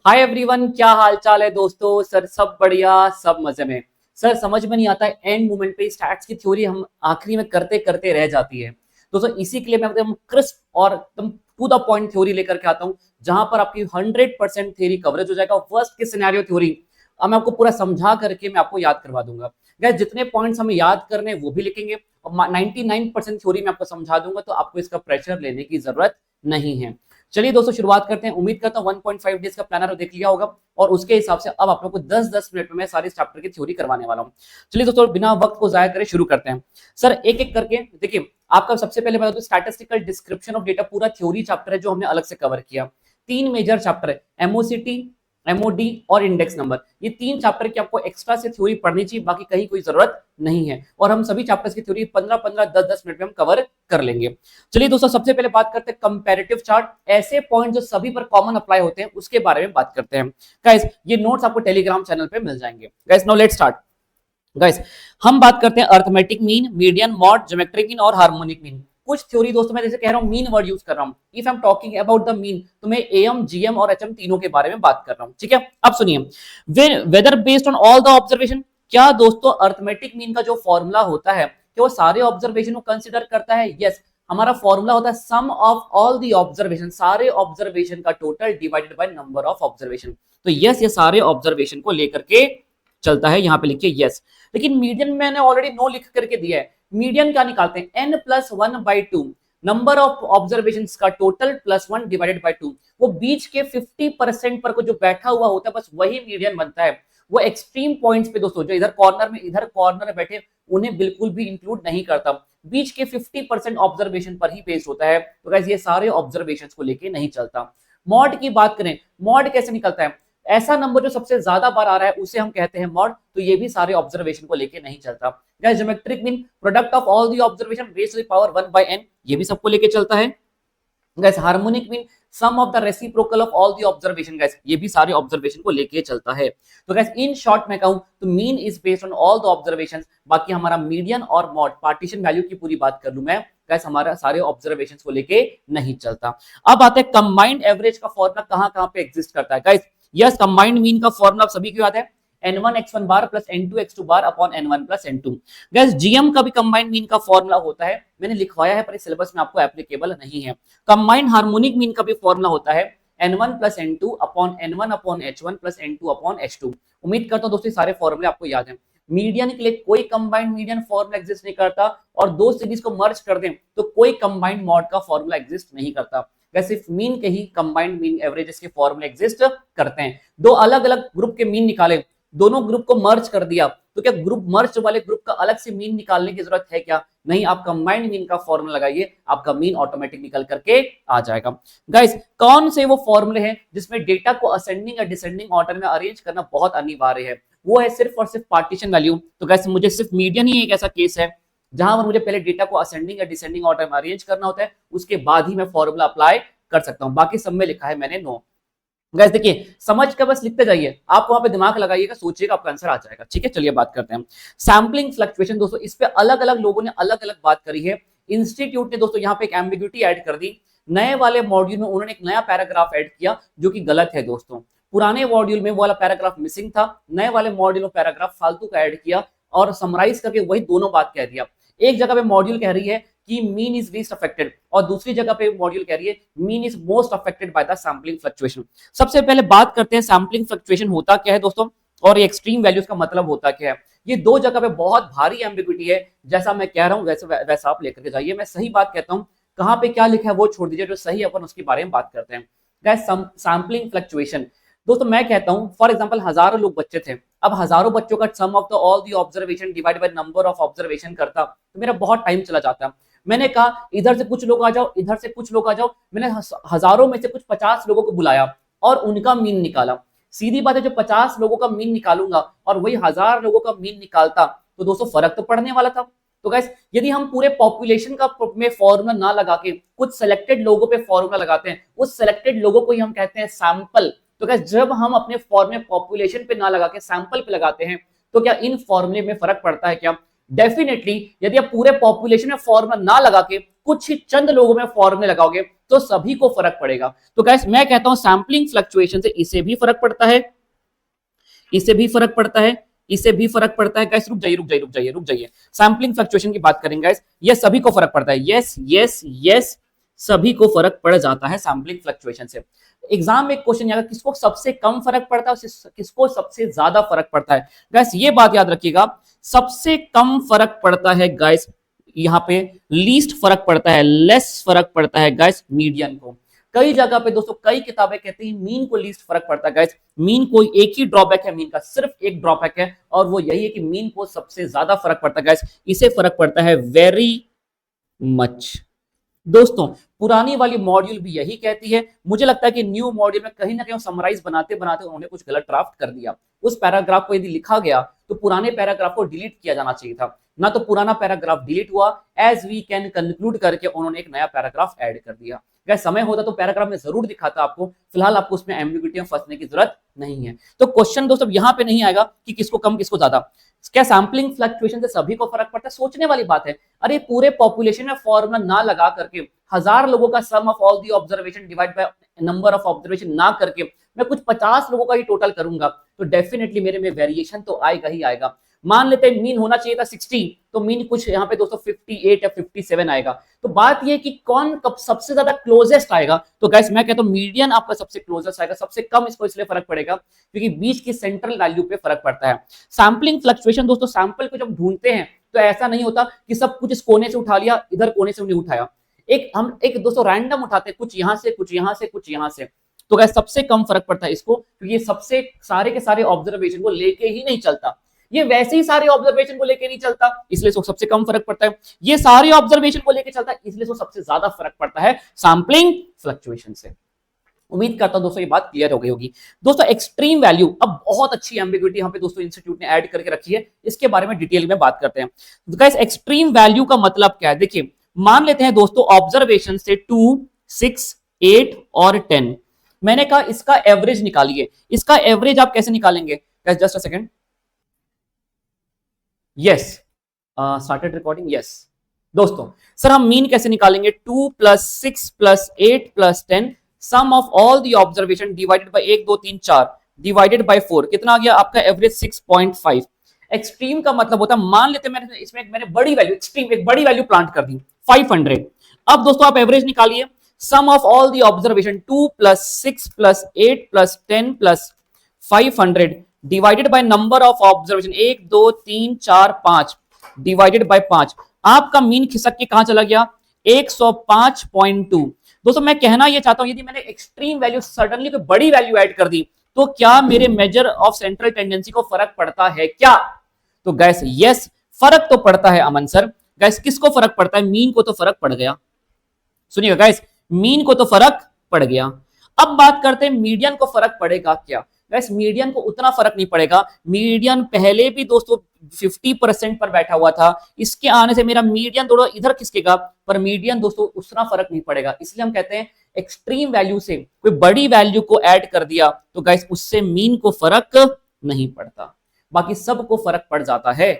Hi everyone, क्या हाल चाल है दोस्तों। सर सब बढ़िया, सब मजे में। सर समझ में नहीं आता है, एंड मोमेंट पे स्टैट्स की थ्योरी हम आखिरी में करते करते रह जाती है। दोस्तों इसी के लिए मैं एकदम क्रिस्प और एकदम टू द पॉइंट थ्योरी लेकर के आता हूँ, जहां पर आपकी 100% थ्योरी कवरेज हो जाएगा। वर्स्ट के सिनेरियो थ्योरी अब मैं आपको पूरा समझा करके मैं आपको याद करवा दूंगा। गैस जितने पॉइंट्स हमें याद करने वो भी लिखेंगे और 99% थ्योरी मैं आपको समझा दूंगा, तो आपको इसका प्रेशर लेने की जरूरत नहीं है। चलिए दोस्तों शुरुआत करते हैं। उम्मीद करता हूँ 1.5 डेज का प्लानर देख लिया होगा और उसके हिसाब से अब आप लोगों को 10-10 मिनट में मैं सारे चैप्टर की थ्योरी करवाने वाला हूँ। चलिए दोस्तों बिना वक्त को जाया करे शुरू करते हैं। सर एक एक करके देखिए, आपका सबसे पहले बता दो स्टैटिस्टिकल डिस्क्रिप्शन ऑफ डेटा पूरा थ्योरी चैप्टर है जो हमने अलग से कवर किया। तीन मेजर चैप्टर है, एमओसीटी, एमओडी और इंडेक्स नंबर। ये तीन चैप्टर की आपको एक्स्ट्रा से थ्योरी पढ़नी चाहिए, बाकी कहीं कोई जरूरत नहीं है। और हम सभी चैप्टर्स की थ्योरी 15-15 10-10 मिनट में हम कवर कर लेंगे। चलिए दोस्तों सबसे पहले बात करते हैं कंपैरेटिव चार्ट। ऐसे पॉइंट जो सभी पर कॉमन अप्लाई होते हैं उसके बारे में बात करते हैं। गाइस ये नोट्स आपको टेलीग्राम चैनल पे मिल जाएंगे। Guys now let's start. Guys हम बात करते हैं arithmetic mean, median, mod, geometric mean और हार्मोनिक मीन। कुछ थ्योरी दोस्तों मैं जैसे कह रहा हूं मीन वर्ड यूज कर रहा हूं। If I am talking about the mean तो मैं एएम, जीएम और एचएम तीनों के बारे में बात कर रहा हूं। ठीक है, अब सुनिए, whether based on all the observation. क्या दोस्तों अर्थमेटिक मीन का जो फॉर्मूला होता है कि वो सारे ऑब्जर्वेशन को कंसीडर करता है? यस, हमारा फॉर्मूला होता है सम ऑफ ऑल दी ऑब्जर्वेशन, सारे ऑब्जर्वेशन का total divided by number of observation. तो यस, ये सारे ऑब्जर्वेशन को लेकर के चलता है। यहां पे लिखिए यस। लेकिन मीडियन में मैंने ऑलरेडी नो लिख करके दिया है। मीडियन क्या निकालते हैं? n+1/2 नंबर ऑफ ऑब्जर्वेशन का टोटल +1 डिवाइडेड बाय 2। वो बीच के 50% पर को जो बैठा हुआ होता है बस वही मीडियन बनता है। वो एक्सट्रीम पॉइंट्स पे दोस्तों जो इधर कॉर्नर में बैठे उन्हें बिल्कुल भी इंक्लूड नहीं करता। बीच के 50% ऑब्जर्वेशन पर ही बेस्ड होता है। तो गाइस ये सारे ऑब्जर्वेशंस को लेके नहीं चलता। मॉड की बात करें, मॉड कैसे निकलता है? ऐसा नंबर जो सबसे ज्यादा बार आ रहा है उसे हम कहते हैं मॉड। तो ये भी सारे ऑब्जर्वेशन को लेके नहीं चलता। Guys geometric mean, product of all the observation raise to the power 1/n, ये भी सबको लेके चलता है। Guys harmonic mean, sum of the reciprocal of all the observation. Guys ये भी सारे ऑब्जर्वेशन को लेके चलता है। तो गाइस इन शॉर्ट में कहूं तो mean is based on all the observations. बाकी हमारा मीडियन और मॉड पार्टीशन वैल्यू की पूरी बात कर लूं मैं, गाइस हमारा सारे ऑब्जर्वेशंस को लेके नहीं चलता। अब आते हैं कंबाइंड एवरेज का फॉर्मूला कहां कहां पे एग्जिस्ट करता है। गाइस यस, कंबाइंड मीन का फॉर्मूला सभी को याद है, n1 x1 bar plus n2 x2 bar upon n1 plus n2। Guys GM का भी कंबाइंड मीन का फॉर्मूला होता है, मैंने लिखवाया है पर इस सिलेबस में आपको एप्लीकेबल नहीं है। कंबाइंड हार्मोनिक मीन का भी फॉर्मूला होता है n1 plus n2 upon n1 upon h1 plus n2 upon h2। उम्मीद करता हूं दोस्तों सारे फॉर्मूले आपको याद हैं। मीडियन के लिए कोई कंबाइंड मीडियन फॉर्मूला एग्जिस्ट नहीं करता, और दो सीरीज को मर्ज कर दें तो कोई कंबाइंड मॉड का फॉर्मूला एग्जिस्ट नहीं करता। सिर्फ मीन के ही कंबाइंड मीन एवरेजेस के फॉर्मूले एग्जिस्ट करते हैं। दो अलग अलग ग्रुप के मीन निकाले, दोनों ग्रुप को मर्ज कर दिया, तो क्या ग्रुप मर्ज वाले ग्रुप का अलग से मीन निकालने की जरूरत है क्या? नहीं, आप कंबाइंड मीन का फॉर्मूला लगाइए, आपका मीन ऑटोमेटिक निकल करके आ जाएगा। गाइस कौन से वो फॉर्मूले हैं जिसमें डेटा को असेंडिंग या डिसेंडिंग ऑर्डर में अरेंज करना बहुत अनिवार्य है? वो है सिर्फ और सिर्फ पार्टीशन वैल्यू। तो गाइस मुझे सिर्फ मीडियन ही एक ऐसा केस है जहां पर मुझे पहले डेटा को असेंडिंग या डिसेंडिंग ऑर्डर में अरेंज करना होता है, उसके बाद ही मैं फॉर्मूला अप्लाई कर सकता हूं। बाकी सब में लिखा है मैंने नो। गाइस देखिए समझ के बस लिखते जाइए, आप वहां पे दिमाग लगाइएगा, सोचिएगा, आपका आंसर आ जाएगा। ठीक है, चलिए बात करते हैं सैम्पलिंग फ्लक्चुएशन। दोस्तों इस पे अलग अलग लोगों ने अलग अलग बात करी है। इंस्टीट्यूट ने दोस्तों यहाँ पे एक एम्बिग्यूटी ऐड कर दी। नए वाले मॉड्यूल में उन्होंने एक नया पैराग्राफ ऐड किया जो कि गलत है दोस्तों। पुराने मॉड्यूल में वो वाला पैराग्राफ मिसिंग था, नए वाले मॉड्यूल में पैराग्राफ फालतू का ऐड किया और समराइज करके वही दोनों बात कह दिया। एक जगह पे मॉड्यूल कह रही है कि मीन इज लीस्ट अफेक्टेड, और दूसरी जगह पे मॉड्यूल कह रही है mean is most affected by the sampling fluctuation. सबसे पहले बात करते हैं सैम्पलिंग फ्लक्चुएशन होता क्या है दोस्तों, और एक्सट्रीम वैल्यूज का मतलब होता क्या है। ये दो जगह पे बहुत भारी एम्बिग्यूटी है, जैसा मैं कह रहा हूं वैसा आप लेकर के जाइए। मैं सही बात कहता हूं, कहां पे क्या लिखा है वो छोड़ दीजिए, जो सही है अपन उसके बारे में बात करते हैं। गाइस सैम्पलिंग फ्लक्चुएशन दोस्तों मैं कहता हूं फॉर एग्जांपल हजारों लोग बच्चे थे, अब हजारों बच्चों का sum of the all the observation divide by number of observation करता तो मेरा बहुत टाइम चला जाता। मैंने कहा इधर से कुछ लोग आ जाओ, इधर से कुछ लोग आ जाओ। मैंने हजारों में से कुछ 50 लोगों को बुलाया और उनका मीन निकाला। सीधी बात है, जो 50 लोगों का मीन निकालूंगा और वही 1000 लोगों का मीन निकालता तो दोस्तों फर्क तो पड़ने वाला था। तो गाइस यदि हम पूरे पॉपुलेशन का में फॉर्मूला ना लगा के कुछ सिलेक्टेड लोगों पे फॉर्मूला लगाते हैं, उस सिलेक्टेड लोगों को ही हम कहते हैं सैंपल। तो गाइस जब हम अपने फॉर्मूले पॉपुलेशन पे ना लगा के सैंपल पे लगाते हैं तो क्या इन फॉर्मूले में फर्क पड़ता है क्या? डेफिनेटली। यदि आप पूरे पॉपुलेशन में फॉर्मूला ना लगा के कुछ ही चंद लोगों में फॉर्मूले लगाओगे तो सभी को फर्क पड़ेगा। तो गाइस मैं कहता हूं सैंपलिंग फ्लक्चुएशन से इसे भी फर्क पड़ता है, इसे भी फर्क पड़ता है, इसे भी फर्क पड़ता है। गाइस रुक जाइए रुक जाइए रुक जाइए रुक जाइए, सैंपलिंग फ्लक्चुएशन की बात करेंगे गाइस, ये सभी को फर्क पड़ता है। यस यस यस, सभी को फर्क पड़ जाता है सैंपलिंग फ्लक्चुएशन से। एग्जाम में क्वेश्चन आएगा किसको सबसे कम फर्क पड़ता है, किसको सबसे ज्यादा फर्क पड़ता है। गाइस ये बात याद रखिएगा, सबसे कम फर्क पड़ता है गाइस यहाँ पे, लीस्ट फर्क पड़ता है, लेस फर्क पड़ता है गाइस मीडियन को। कई जगह पे दोस्तों कई किताबें कहती हैं मीन को लीस्ट फर्क पड़ता है। गाइस मीन को एक ही ड्रॉबैक है, मीन का सिर्फ एक ड्रॉबैक है, और वो यही है कि मीन को सबसे ज्यादा फर्क पड़ता है। गाइस इसे फर्क पड़ता है वेरी मच। दोस्तों पुरानी वाली मॉड्यूल भी यही कहती है। मुझे लगता है कि न्यू मॉड्यूल में कहीं ना कहीं समराइज बनाते बनाते उन्होंने कुछ गलत ड्राफ्ट कर दिया। उस पैराग्राफ को यदि लिखा गया तो पुराने पैराग्राफ को डिलीट किया जाना चाहिए था, ना तो पुराना पैराग्राफ डिलीट हुआ, एज वी कैन कंक्लूड करके उन्होंने एक नया पैराग्राफ ऐड कर दिया। अगर समय होता तो पैराग्राफ में जरूर दिखाता आपको, फिलहाल आपको उसमें एम्बिग्यूटी में फंसने की जरूरत नहीं है। तो क्वेश्चन दोस्तों यहां पे नहीं आएगा कि किसको कम किसको ज्यादा। क्या सैंपलिंग फ्लक्चुएशन से सभी को फर्क पड़ता है? सोचने वाली बात है। अरे पूरे पॉपुलेशन में फॉर्मूला ना लगा करके, 1000 लोगों का sum of all the observation divide by number of observation ना करके मैं कुछ 50 लोगों का ही टोटल करूंगा, तो डेफिनेटली मेरे में वेरिएशन तो आएगा ही आएगा। मान लेते हैं मीन होना चाहिए था 60, तो मीन कुछ यहाँ पे दोस्तों 58 या 57 आएगा। तो बात ये कि कौन कब सबसे ज्यादा क्लोजेस्ट आएगा, तो गाइस मैं कहता हूं मीडियन आपका सबसे क्लोजेस्ट आएगा। सबसे कम इसको इसलिए फर्क पड़ेगा क्योंकि बीच की सेंट्रल वैल्यू पे फर्क पड़ता है। सैंपलिंग फ्लक्चुएशन दोस्तों, सैंपल को जब ढूंढते हैं तो ऐसा नहीं होता कि सब कुछ इस कोने से उठा लिया, इधर कोने से नहीं उठाया। हम एक दोस्तों रैंडम उठाते हैं, कुछ यहां से कुछ यहां से कुछ यहां से। तो गाइस सबसे कम फर्क पड़ता है इसको, क्योंकि ये सबसे सारे के सारे ऑब्जर्वेशन को लेके ही नहीं चलता। ये वैसे ही सारे ऑब्जर्वेशन को लेके नहीं चलता, इसलिए इसको सबसे कम फर्क पड़ता है। ये सारे ऑब्जर्वेशन को लेके चलता है, इसलिए इसको सबसे ज्यादा फर्क पड़ता है सैंपलिंग फ्लक्चुएशन से। उम्मीद करता हूं दोस्तों ये बात क्लियर हो गई होगी। दोस्तों एक्सट्रीम वैल्यू, अब बहुत अच्छी एम्बिग्यूटी यहाँ पे दोस्तों इंस्टीट्यूट ने ऐड करके रखी है, इसके बारे में डिटेल में बात करते हैं। गाइस एक्सट्रीम वैल्यू का मतलब क्या है, देखिए मान लेते हैं दोस्तों ऑब्जर्वेशन से 2, 6, 8 और 10, मैंने कहा इसका एवरेज निकालिए। इसका एवरेज आप कैसे निकालेंगे? Just a second, yes started recording, yes. दोस्तों सर हम मीन कैसे निकालेंगे? 2 + 6 + 8 + 10 sum of all the observation divided by 1 2 3 4 divided by 4, कितना आ गया आपका एवरेज? 6.5। एक्सट्रीम का मतलब होता है, मान लेते मैंने इसमें मैंने बड़ी वैल्यू, एक्सट्रीम एक बड़ी वैल्यू प्लांट कर दी 500। अब दोस्तों आप एवरेज निकालिए, sum of all the observation 2 + 6 + 8 + 10 + 500 divided by number of observation 1 2 3 4 5 divided by 5। आपका मीन खिसक के कहां चला गया? 105.2। दोस्तों मैं कहना यह चाहता हूं, यदि मैंने एक्सट्रीम वैल्यू सडनली कोई बड़ी वैल्यू ऐड कर दी तो क्या मेरे मेजर ऑफ सेंट्रल टेंडेंसी को फर्क पड़ता है क्या? तो गैस यस फर्क तो पड़ता है अमन सर। गैस किसको फर्क पड़ता है? मीन को तो फर्क पड़ गया। सुनिएगा गैस, मीन को तो फर्क पड़ गया। अब बात करते हैं मीडियन को फर्क पड़ेगा क्या? गैस मीडियन को उतना फर्क नहीं पड़ेगा। मीडियन पहले भी दोस्तों 50% पर बैठा हुआ था, इसके आने से मेरा मीडियन थोड़ा इधर खिसकेगा, पर मीडियन दोस्तों उतना फर्क नहीं पड़ेगा। इसलिए हम कहते हैं एक्सट्रीम वैल्यू से कोई बड़ी वैल्यू को ऐड कर दिया तो गाइस उससे मीन को फर्क नहीं पड़ता, बाकी सबको फर्क पड़ जाता है।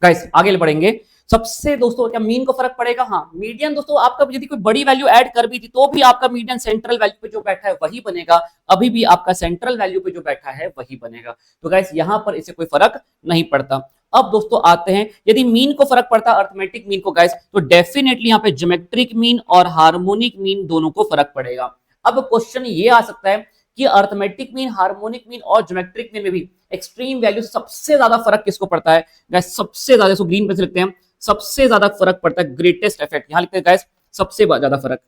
गाइस आगे बढ़ेंगे। सबसे दोस्तों क्या मीन को फर्क पड़ेगा? हाँ मीडियन दोस्तों आपका यदि कोई बड़ी वैल्यू ऐड कर भी थी तो भी आपका मीडियन सेंट्रल वैल्यू पे जो बैठा है वही बनेगा, अभी भी आपका सेंट्रल वैल्यू पे जो बैठा है वही बनेगा। तो गाइस यहां पर इससे कोई फर्क नहीं पड़ता। अब दोस्तों आते हैं, यदि मीन को फर्क पड़ता अर्थमेटिक मीन को गाइस, तो डेफिनेटली यहाँ पे ज्योमेट्रिक मीन और हार्मोनिक मीन दोनों को फर्क पड़ेगा। अब क्वेश्चन ये आ सकता है कि अर्थमेटिक मीन, हार्मोनिक मीन और ज्योमेट्रिक मीन में भी एक्सट्रीम वैल्यू से सबसे ज्यादा फर्क किसको पड़ता है? गाइस सबसे ज्यादा, इसको ग्रीन पे लिखते हैं, सबसे ज्यादा फर्क पड़ता है ग्रेटेस्ट इफेक्ट, यहां लिखते हैं गाइस सबसे ज्यादा फर्क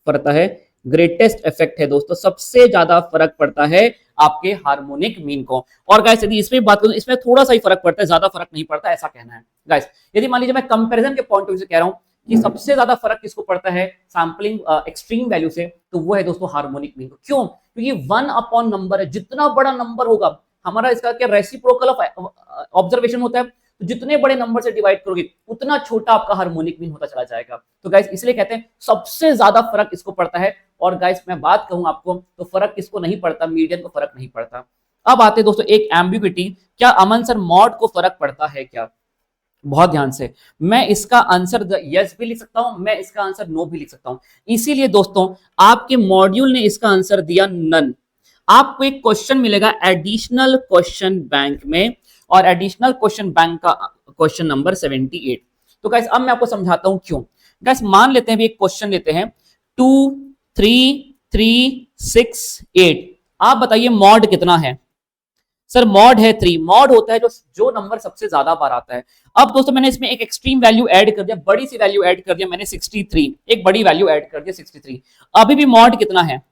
पड़ता है, ग्रेटेस्ट इफेक्ट है दोस्तों, सबसे ज्यादा फर्क पड़ता है आपके हार्मोनिक मीन को। और गाइस यदि इसमें बात करूं, इसमें थोड़ा सा ही फर्क पड़ता है, ज्यादा फर्क नहीं पड़ता, ऐसा कहना है गाइस। यदि मान लीजिए मैं कंपैरिजन के पॉइंट ऑफ व्यू से कह रहा हूं कि सबसे ज्यादा फर्क किसको पड़ता है सैंपलिंग एक्सट्रीम वैल्यू से, तो वो है दोस्तों हार्मोनिक मीन को। क्यों? क्योंकि 1 अपॉन नंबर है, जितना बड़ा नंबर होगा, हमारा इसका क्या रेसिप्रोकल ऑफ ऑब्जर्वेशन होता है, तो जितने बड़े नंबर से डिवाइड करोगे उतना छोटा आपका हार्मोनिक मीन होता चला जाएगा। तो गाइस इसलिए कहते हैं सबसे ज्यादा फर्क इसको पड़ता है। और गाइस मैं बात कहूं आपको तो फर्क किसको नहीं पड़ता? मीडियन को फर्क नहीं पड़ता। अब आते हैं दोस्तों एक एम्बिग्यूटी, क्या अमन सर मॉड को फर्क पड़ता है क्या? बहुत ध्यान से, मैं इसका आंसर यस भी लिख सकता हूं, मैं इसका आंसर नो भी लिख सकता हूं। इसीलिए दोस्तों आपके मॉड्यूल ने इसका आंसर दिया नन। आपको एक क्वेश्चन मिलेगा एडिशनल क्वेश्चन बैंक में, और एडिशनल क्वेश्चन बैंक का क्वेश्चन नंबर 78। तो गाइस अब मैं आपको समझाता हूं क्यों। गाइस मान लेते हैं एक क्वेश्चन लेते हैं 2 3 3 6 8। आप बताइए मॉड कितना है। सर मॉड है 3। मॉड होता है जो नंबर सबसे ज्यादा बार आता है। अब दोस्तों मैंने इसमें एक एक्सट्रीम वैल्यू ऐड कर दिया, बड़ी सी वैल्यू ऐड कर दिया मैंने 63, एक बड़ी वैल्यू ऐड कर दिया 63। अभी भी मॉड कितना है,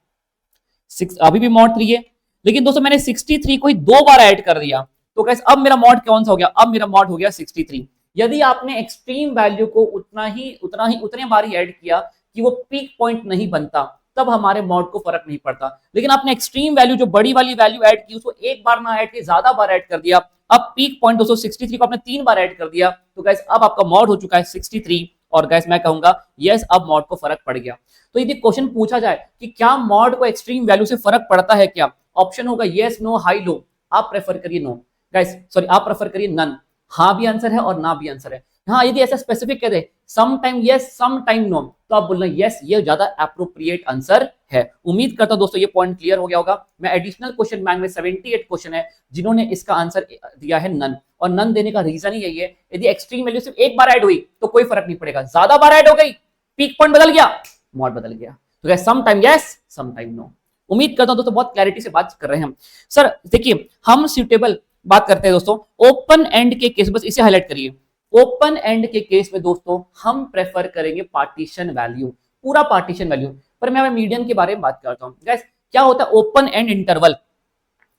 अभी भी मॉड 3 है, लेकिन दोस्तों मैंने 63 को ही 2 बार ऐड कर दिया। तो गाइस अब मेरा मॉड कौन सा हो गया, अब मेरा मॉड हो गया 63। यदि आपने एक्सट्रीम वैल्यू को उतने बार ही ऐड किया कि वो पीक पॉइंट नहीं बनता, तब हमारे मॉड को फर्क नहीं पड़ता। लेकिन आपने एक्सट्रीम वैल्यू जो बड़ी वाली वैल्यू ऐड की उसको एक बार ना ऐड की, ज्यादा बार ऐड कर दिया। अब पीक पॉइंट 263 को आपने 3 बार ऐड कर दिया, तो गाइस अब आपका मॉड हो चुका है 63। और गाइस मैं कहूंगा यस अब मॉड को फर्क पड़ गया। तो यदि क्वेश्चन पूछा जाए कि क्या मॉड को एक्सट्रीम वैल्यू से फर्क पड़ता है क्या, ऑप्शन होगा यस नो हाई लो। आप प्रेफर करिए नो, गाइस सॉरी आप प्रेफर करिए नन। हाँ भी आंसर है और ना भी आंसर है। हाँ यदि ऐसा स्पेसिफिक कह दे some time yes some time no, तो आप बोलना यस ये ज्यादा एप्रोप्रिएट आंसर है। उम्मीद करता हूं दोस्तों ये पॉइंट क्लियर हो गया होगा। मैं एडिशनल क्वेश्चन बैंक में 78 क्वेश्चन है जिन्होंने इसका आंसर दिया है नन, और नन देने का रीजन ही यही है, यदि एक्सट्रीम वैल्यू सिर्फ एक बार ऐड हुई तो कोई फर्क नहीं पड़ेगा, ज्यादा बार ऐड हो गई पीक पॉइंट बदल गया, मॉड बदल गया। तो some time yes some time no. उम्मीद करता हूं दोस्तों बहुत क्लैरिटी से बात कर रहे हैं हम। सर देखिए हम सुटेबल बात करते हैं दोस्तों ओपन एंड के केस, बस इसे हाईलाइट करिए। ओपन एंड के केस में दोस्तों हम प्रेफर करेंगे पार्टीशन वैल्यू, पूरा पार्टीशन वैल्यू। पर मैं मीडियन के बारे में बात करता हूं। गाइस क्या होता है ओपन एंड इंटरवल,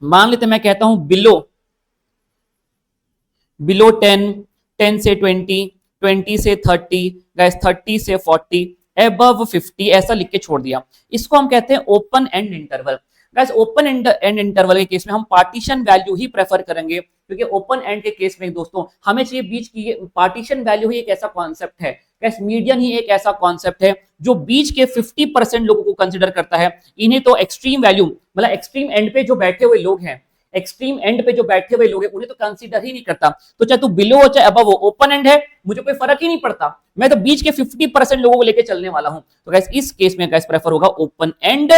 मान लेते मैं कहता हूं बिलो 10, 10 से 20, 20 से 30, गाइस 30 से 40, अबव 50 ऐसा लिख के छोड़ दिया। इसको हम कहते हैं open and interval. Guys open and interval के केस में हम पार्टीशन वैल्यू ही प्रेफर करेंगे, क्योंकि ओपन एंड के केस में दोस्तों हमें चाहिए बीच की। पार्टीशन वैल्यू ही एक ऐसा कॉन्सेप्ट है, गाइस मीडियन ही एक ऐसा कॉन्सेप्ट है जो बीच के 50% लोगों को कंसीडर करता है। इन्हें तो एक्सट्रीम वैल्यू मतलब एक्सट्रीम एंड पे जो बैठे हुए लोग हैं, एक्सट्रीम एंड पे जो बैठे हुए लोग हैं उन्हें तो कंसीडर ही नहीं करता। तो चाहे तू बिलो हो चाहे अबव हो, ओपन एंड है मुझे कोई फर्क ही नहीं पड़ता, मैं तो बीच के 50% लोगों को लेकर चलने वाला हूं। तो गाइस इस केस में गाइस प्रेफर होगा ओपन एंड।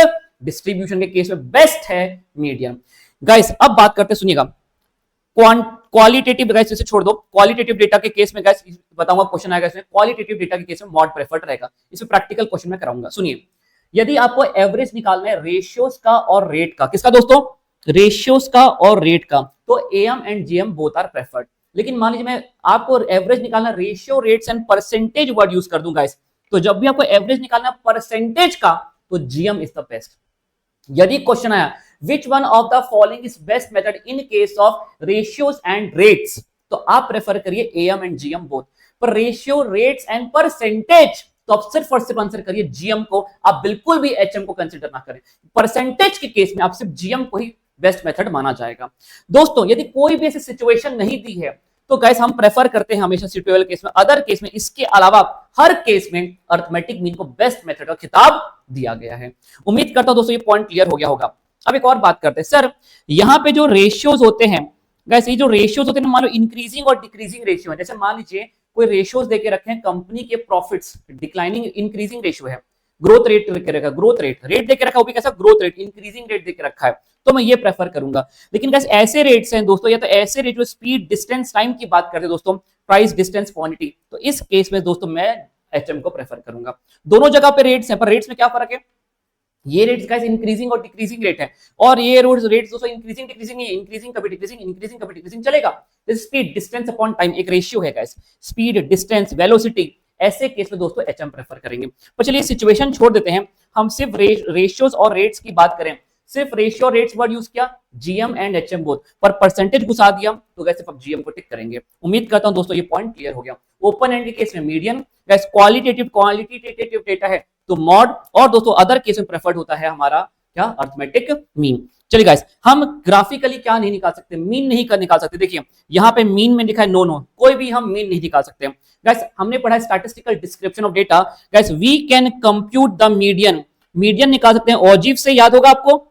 डिस्ट्रीब्यूशन के केस में बेस्ट है मीडियम। गाइस अब बात करते हैं, सुनिएगा क्वालिटेटिव, गाइस इसे छोड़ दो। क्वालिटेटिव डेटा के केस में गाइस बताऊंगा क्वेश्चन आएगा इसमें, क्वालिटेटिव डेटा के केस में मॉड प्रेफर्ड रहेगा। इसमें प्रैक्टिकल क्वेश्चन में कराऊंगा। सुनिए यदि आपको एवरेज निकालना है रेशियोज का और रेट का, किसका दोस्तों, रेशियोज का और रेट का, तो AM and GM both are preferred. लेकिन मान लीजिए मैं आपको एवरेज निकालना ratio rates and percentage word use कर दूं गाइस, तो जब भी आपको एवरेज निकालना परसेंटेज का तो जीएम इज द बेस्ट। यदि क्वेश्चन आया which one of the following is best method in case of ratios and rates, तो आप प्रेफर करिए एएम एंड जीएम बोथ। पर रेशियो रेट्स एंड परसेंटेज तो आप सिर्फ और सिर्फ आंसर करिए जीएम को, आप बिल्कुल भी एचएम को कंसीडर ना करें। परसेंटेज के केस में आप सिर्फ जीएम को ही बेस्ट मेथड माना जाएगा। दोस्तों यदि कोई भी ऐसी सिचुएशन नहीं दी है तो गाइस हम प्रेफर करते हैं हमेशा सिचुएबल केस में, अदर केस में इसके अलावा हर केस में अरिथमेटिक मीन को बेस्ट मेथड का खिताब दिया गया है। उम्मीद करता हूं दोस्तों ये पॉइंट क्लियर हो गया होगा। अब एक और बात करते हैं, सर यहाँ पे जो रेशियोज होते हैं गाइस, ये जो रेशियोज होते हैं मान लो इंक्रीजिंग और डिक्रीजिंग रेशियो है। जैसे मान लीजिए कोई रेशियोज देके रखे हैं कंपनी के प्रॉफिट्स डिक्लाइनिंग इंक्रीजिंग रेशियो है, ग्रोथ रेट देके रखा, ग्रोथ रेट देके रखा, वो भी कैसा ग्रोथ रेट इंक्रीजिंग रेट देके रखा है, तो मैं ये प्रेफर करूंगा। लेकिन गाइस ऐसे रेट्स हैं दोस्तों, या तो ऐसे रेट जो स्पीड डिस्टेंस टाइम की बात करते हैं दोस्तों, प्राइस डिस्टेंस क्वांटिटी, तो इस केस में दोस्तों मैं एचएम को प्रेफर करूंगा। दोनों जगह पे रेट्स हैं, पर रेट्स में क्या फर्क है, ये रेट्स गाइस इंक्रीजिंग और डिक्रीजिंग रेट है, और ये रेट्स दोस्तों इंक्रीजिंग डिक्रीजिंग नहीं है, इंक्रीजिंग कभी डिक्रीजिंग, इंक्रीजिंग कभी डिक्रीजिंग चलेगा। स्पीड डिस्टेंस अपॉन टाइम एक रेशियो है गाइस, स्पीड डिस्टेंस वेलोसिटी, ऐसे केस में दोस्तों एचएम प्रेफर करेंगे। पर चलिए सिचुएशन छोड़ देते हैं, हम सिर्फ रेशियोज और रेट्स की बात करें, सिर्फ रेशियो रेट्स वर्ड यूज किया, जीएम एंड एचएम बोथ, पर परसेंटेज घुसा दिया तो गाइस सिर्फ जीएम को टिक करेंगे। उम्मीद करता हूं दोस्तों ये पॉइंट क्लियर हो गया। ओपन एंड के केस में मीडियन, गाइस क्वालिटेटिव डेटा है तो मॉड, और दोस्तों अदर केस में प्रेफर्ड होता है हमारा क्या, अरिथमेटिक मीन। चलिए गाइस हम ग्राफिकली क्या नहीं निकाल सकते, मीन नहीं कर निकाल सकते। देखिए यहाँ पे मीन में लिखा है नो, कोई भी हम मीन नहीं निकाल सकते। गाइस हमने पढ़ा है statistical description of data, guys we can compute the median, median निकाल सकते हैं ओजीव से, याद होगा आपको।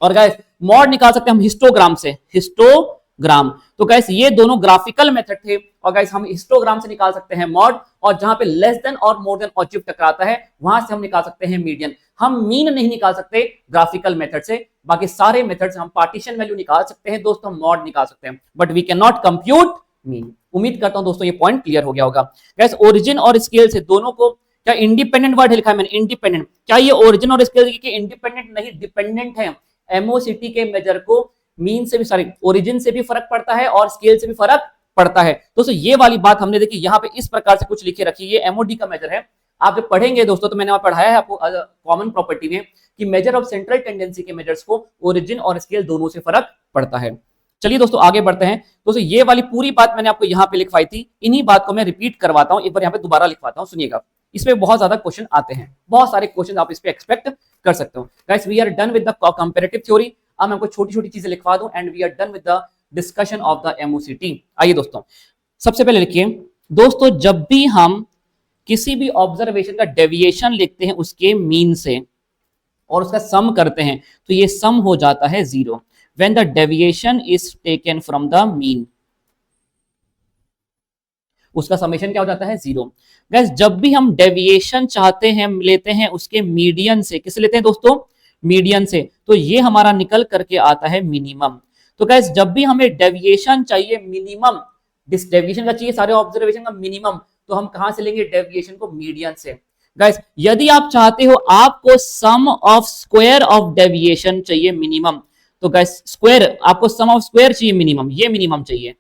और गाइस मॉड निकाल सकते हैं हम हिस्टोग्राम से, हिस्टोग्राम ग्राम। तो गैस ये दोनों ग्राफिकल मेथड थे, और गैस हम हिस्टोग्राम से निकाल सकते हैं मॉड, और जहां पे लेस देन और मोर देन ऑब्जेक्ट टकराता है वहां से हम निकाल सकते हैं मीडियन। हम मीन नहीं निकाल सकते ग्राफिकल मेथड से, बाकी सारे मेथड से हम पार्टीशन वैल्यू निकाल सकते हैं दोस्तों, हम मॉड निकाल सकते हैं, but we can not compute mean. उम्मीद करता हूं दोस्तों ये पॉइंट क्लियर हो गया होगा। गैस ओरिजिन और स्केल से दोनों को, क्या इंडिपेंडेंट वर्ड लिखा है मैंने, इंडिपेंडेंट, क्या ये ओरिजिन और स्केल के इंडिपेंडेंट नहीं, डिपेंडेंट है। एमओसीटी के मेजर को मीन से भी, सॉरी ओरिजिन से भी फर्क पड़ता है और स्केल से भी फर्क पड़ता है दोस्तों। ये वाली बात हमने देखी यहाँ पे इस प्रकार से कुछ लिखे रखी है, ये एमओडी का मेजर है। आप जब पढ़ेंगे दोस्तों तो मैंने वहां पढ़ाया है आपको कॉमन प्रॉपर्टी में कि मेजर ऑफ सेंट्रल टेंडेंसी के मेजर्स को ओरिजिन और स्केल दोनों से फर्क पड़ता है। चलिए दोस्तों आगे बढ़ते हैं। दोस्तों ये वाली पूरी बात मैंने आपको यहाँ पे लिखवाई थी, इन्हीं बात को मैं रिपीट करवाता हूँ, एक बार यहाँ पे दोबारा लिखवाता हूँ, सुनिएगा। इसमें बहुत ज्यादा क्वेश्चन आते हैं, बहुत सारे क्वेश्चन आप इस पे एक्सपेक्ट कर सकते हो। Guys we are done with the comparative theory. अब मैं आपको छोटी छोटी चीजें लिखवा दूं and we are done with the discussion of the MOCT. आइए दोस्तों, सबसे पहले लिखिए दोस्तों, जब भी हम किसी भी ऑब्जर्वेशन का डेविएशन लिखते हैं उसके मीन से और उसका सम करते हैं तो ये सम हो जाता है 0 when the deviation is taken from the mean. उसका समेशन क्या हो जाता है 0। गाइस जब भी हम डेविएशन चाहते हैं, लेते हैं उसके मीडियन से, किससे लेते हैं दोस्तों, मीडियन से, तो ये हमारा निकल करके आता है मिनिमम। तो गाइस जब भी हमें डेविएशन चाहिए मिनिमम, डिस डेविएशन का चाहिए सारे ऑब्जर्वेशन का मिनिमम, तो हम कहां से लेंगे डेविएशन को, मीडियन से। गाइस यदि आप चाहते हो आपको सम ऑफ स्क्वायर ऑफ डेविएशन चाहिए मिनिमम, तो गाइस स्क्वायर, आपको सम ऑफ स्क्वायर चाहिए मिनिमम, ये मिनिमम चाहिए,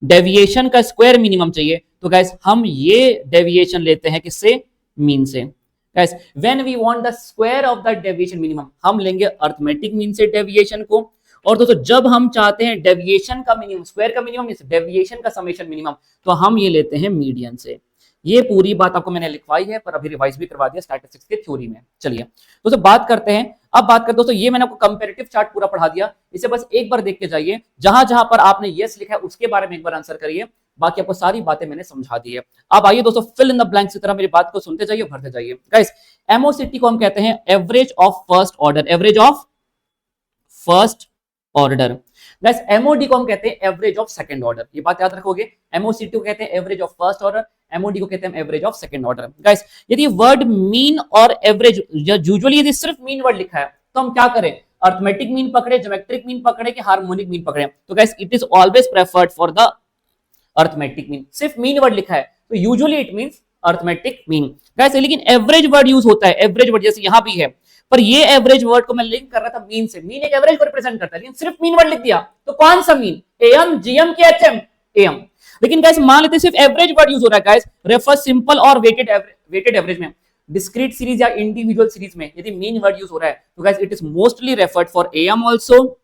डेविएशन का स्क्वायर मिनिमम चाहिए, तो गाइस हम ये डेविएशन लेते हैं किससे, मीन से। Guys when we want the square of the deviation minimum, हम लेंगे अरिथमेटिक मीन से डेविएशन को। और दोस्तों जब हम चाहते हैं डेविएशन का मिनिमम, स्क्वायर का मिनिमम, डेविएशन का समेशन मिनिमम, तो हम ये लेते हैं मीडियन से। ये पूरी बात आपको मैंने लिखवाई है, पर अभी रिवाइज भी करवा दिया स्टैटिस्टिक्स के थ्योरी में। चलिए दोस्तों बात करते हैं, अब बात करते दोस्तों, ये मैंने आपको कंपैरेटिव चार्ट पूरा पढ़ा दिया, इसे बस एक बार देख के जाइए, जहां जहां पर आपने यस लिखा है उसके बारे में एक बार आंसर करिए, बाकी आपको सारी बातें मैंने समझा दी है। अब आइए दोस्तों फिल इन द ब्लैंक्स की तरह मेरी बात को सुनते जाइए, भरते जाइए। गाइस एमओसीटी को हम कहते हैं average of first order, average of first order. Guys MoD को हम कहते हैं एवरेज ऑफ सेकंड ऑर्डर, ये बात याद रखोगे। एमओसीटी को कहते हैं average of first order, MoD को कहते हैं average of second order. Guys यदि वर्ड मीन और एवरेज, यूजुअली यदि सिर्फ मीन वर्ड लिखा है तो हम क्या करें, अर्थमेटिक मीन पकड़े, ज्योमेट्रिक मीन पकड़े कि हार्मोनिक मीन पकड़े, तो guys it is always preferred for the arithmetic mean. सिर्फ मीन वर्ड लिखा है तो usually it means arithmetic mean. Guys लेकिन एवरेज वर्ड यूज होता है, एवरेज वर्ड जैसे यहां भी है, पर ये एवरेज वर्ड को मैं लिंक कर रहा था मीन से, मीन एक एवरेज को रिप्रेजेंट करता है, लेकिन सिर्फ मीन वर्ड लिख दिया तो कौन सा मीन, एएम, जीएम के एचएम, एएम। लेकिन गाइस मान लेते हैं सिर्फ एवरेज वर्ड यूज हो रहा है, गाइस रेफर सिंपल और वेटेड एवरेज में, डिस्क्रीट सीरीज या इंडिविजुअल सीरीज में यदि मीन वर्ड यूज हो रहा है तो guys it is mostly referred for am also,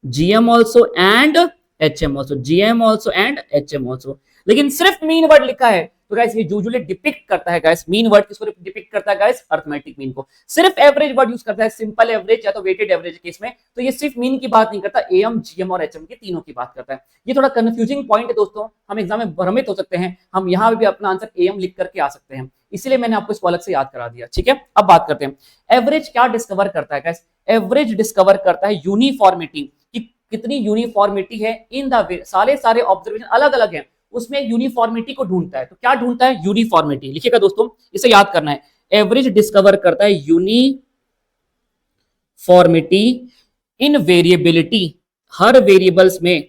GM also and HM also, GM also and HM also. लेकिन सिर्फ मीन वर्ड लिखा है तो गाइस ये यूजुअली डिपिक्ट करता है, गाइस मीन वर्ड किसको डिपिक्ट करता है, गाइस अरिथमेटिक मीन को। सिर्फ एवरेज वर्ड यूज करता है, सिंपल एवरेज या तो वेटेड एवरेज केस में, तो ये सिर्फ मीन की बात नहीं करता, एएम, जीएम और एचएम के तीनों की बात करता है। ये थोड़ा कंफ्यूजिंग पॉइंट है दोस्तों, हम एग्जाम में भ्रमित हो सकते हैं, हम यहाँ भी अपना आंसर एएम लिख करके आ सकते हैं, इसलिए मैंने आपको इसको अलग से याद करा दिया, ठीक है। अब बात करते हैं एवरेज क्या डिस्कवर करता है। गाइस एवरेज डिस्कवर करता है यूनिफॉर्मिटी, कि कितनी यूनिफॉर्मिटी है इन द, सारे ऑब्जर्वेशन अलग अलग हैं, उसमें यूनिफॉर्मिटी को ढूंढता है। तो क्या ढूंढता है, यूनिफॉर्मिटी। लिखिएगा दोस्तों, इसे याद करना है, एवरेज डिस्कवर करता है यूनिफॉर्मिटी इन वेरिएबिलिटी, हर वेरिएबल्स में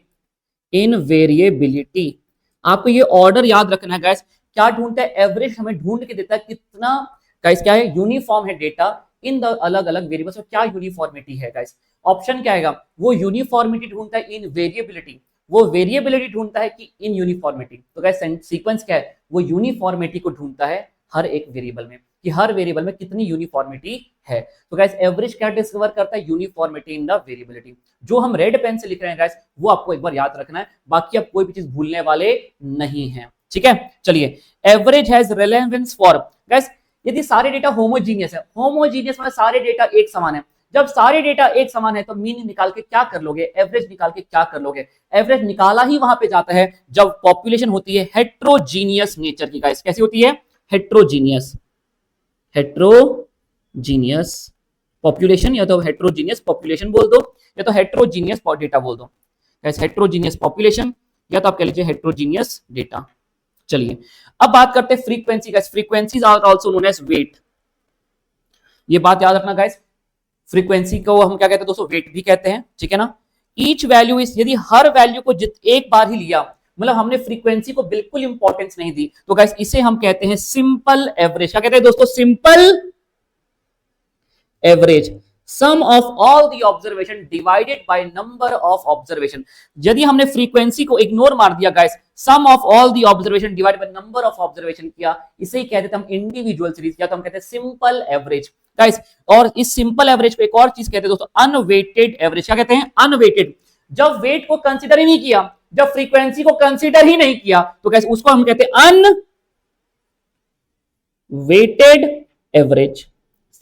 इन वेरिएबिलिटी। आपको ये ऑर्डर याद रखना है गाइस, क्या ढूंढता है, एवरेज हमें ढूंढ के देता है कितना, गाइस क्या है, यूनिफॉर्म है डेटा इन द अलग अलग वेरिएबल्स में, क्या यूनिफॉर्मिटी है। गाइस ऑप्शन क्या आएगा, वो यूनिफॉर्मिटी ढूंढता है इन वेरिएबिलिटी, वो वेरिएबिलिटी ढूंढता है कि इन यूनिफॉर्मिटी। तो गाइस सीक्वेंस क्या है, वो यूनिफॉर्मिटी को ढूंढता है हर एक वेरिएबल में, कि हर वेरिएबल में कितनी यूनिफॉर्मिटी है। तो गाइस एवरेज क्या डिस्कवर करता है, यूनिफॉर्मिटी इन द वेरिएबिलिटी। जो हम रेड पेन से लिख रहे हैं गाइस वो आपको एक बार याद रखना है, बाकी आप कोई भी चीज भूलने वाले नहीं है, ठीक है। चलिए average has relevance for, guys यदि सारे डेटा होमोजीनियस है, होमोजीनियस मतलब सारे डेटा एक समान है, जब सारे डेटा एक समान है तो मीन निकाल के क्या कर लोगे, एवरेज निकाल के क्या कर लोगे, एवरेज निकाला ही वहां पे जाता है जब पॉपुलेशन होती है हेट्रोजीनियस नेचर की। गाइस कैसी होती है, हेट्रोजीनियस, हेट्रोजीनियस पॉपुलेशन, या तो हेट्रोजीनियस पॉपुलेशन बोल दो या तो हेट्रोजीनियस डेटा बोल दो। गाइस हेट्रोजीनियस पॉपुलेशन या तो आप कह लीजिए हेट्रोजीनियस डेटा। चलिए अब बात करते हैं frequency. Guys frequencies are also known as weight. ये बात याद रखना गाइस, फ्रीक्वेंसी को हम क्या कहते हैं दोस्तों, वेट भी कहते हैं, ठीक है ना। ईच वैल्यू इज, यदि हर वैल्यू को एक बार ही लिया, मतलब हमने फ्रीक्वेंसी को बिल्कुल इंपॉर्टेंस नहीं दी, तो गाइस इसे हम कहते हैं सिंपल एवरेज। क्या कहते हैं दोस्तों, simple average. Sum of all the observation divided by number of observation. यदि हमने फ्रीक्वेंसी को इग्नोर मार दिया guys, sum of all the observation divided by number of observation किया, इसे ही कहते हैं हम इंडिविजुअल सीरीज, या तो हम कहते हैं सिंपल एवरेज गाइस। और इस सिंपल एवरेज को एक और चीज कहते हैं दोस्तों, अनवेटेड एवरेज। क्या कहते हैं, अनवेटेड। जब वेट को कंसीडर ही नहीं किया, जब फ्रीक्वेंसी को कंसीडर ही नहीं किया, तो गाइस उसको हम कहते हैं अनवेटेड एवरेज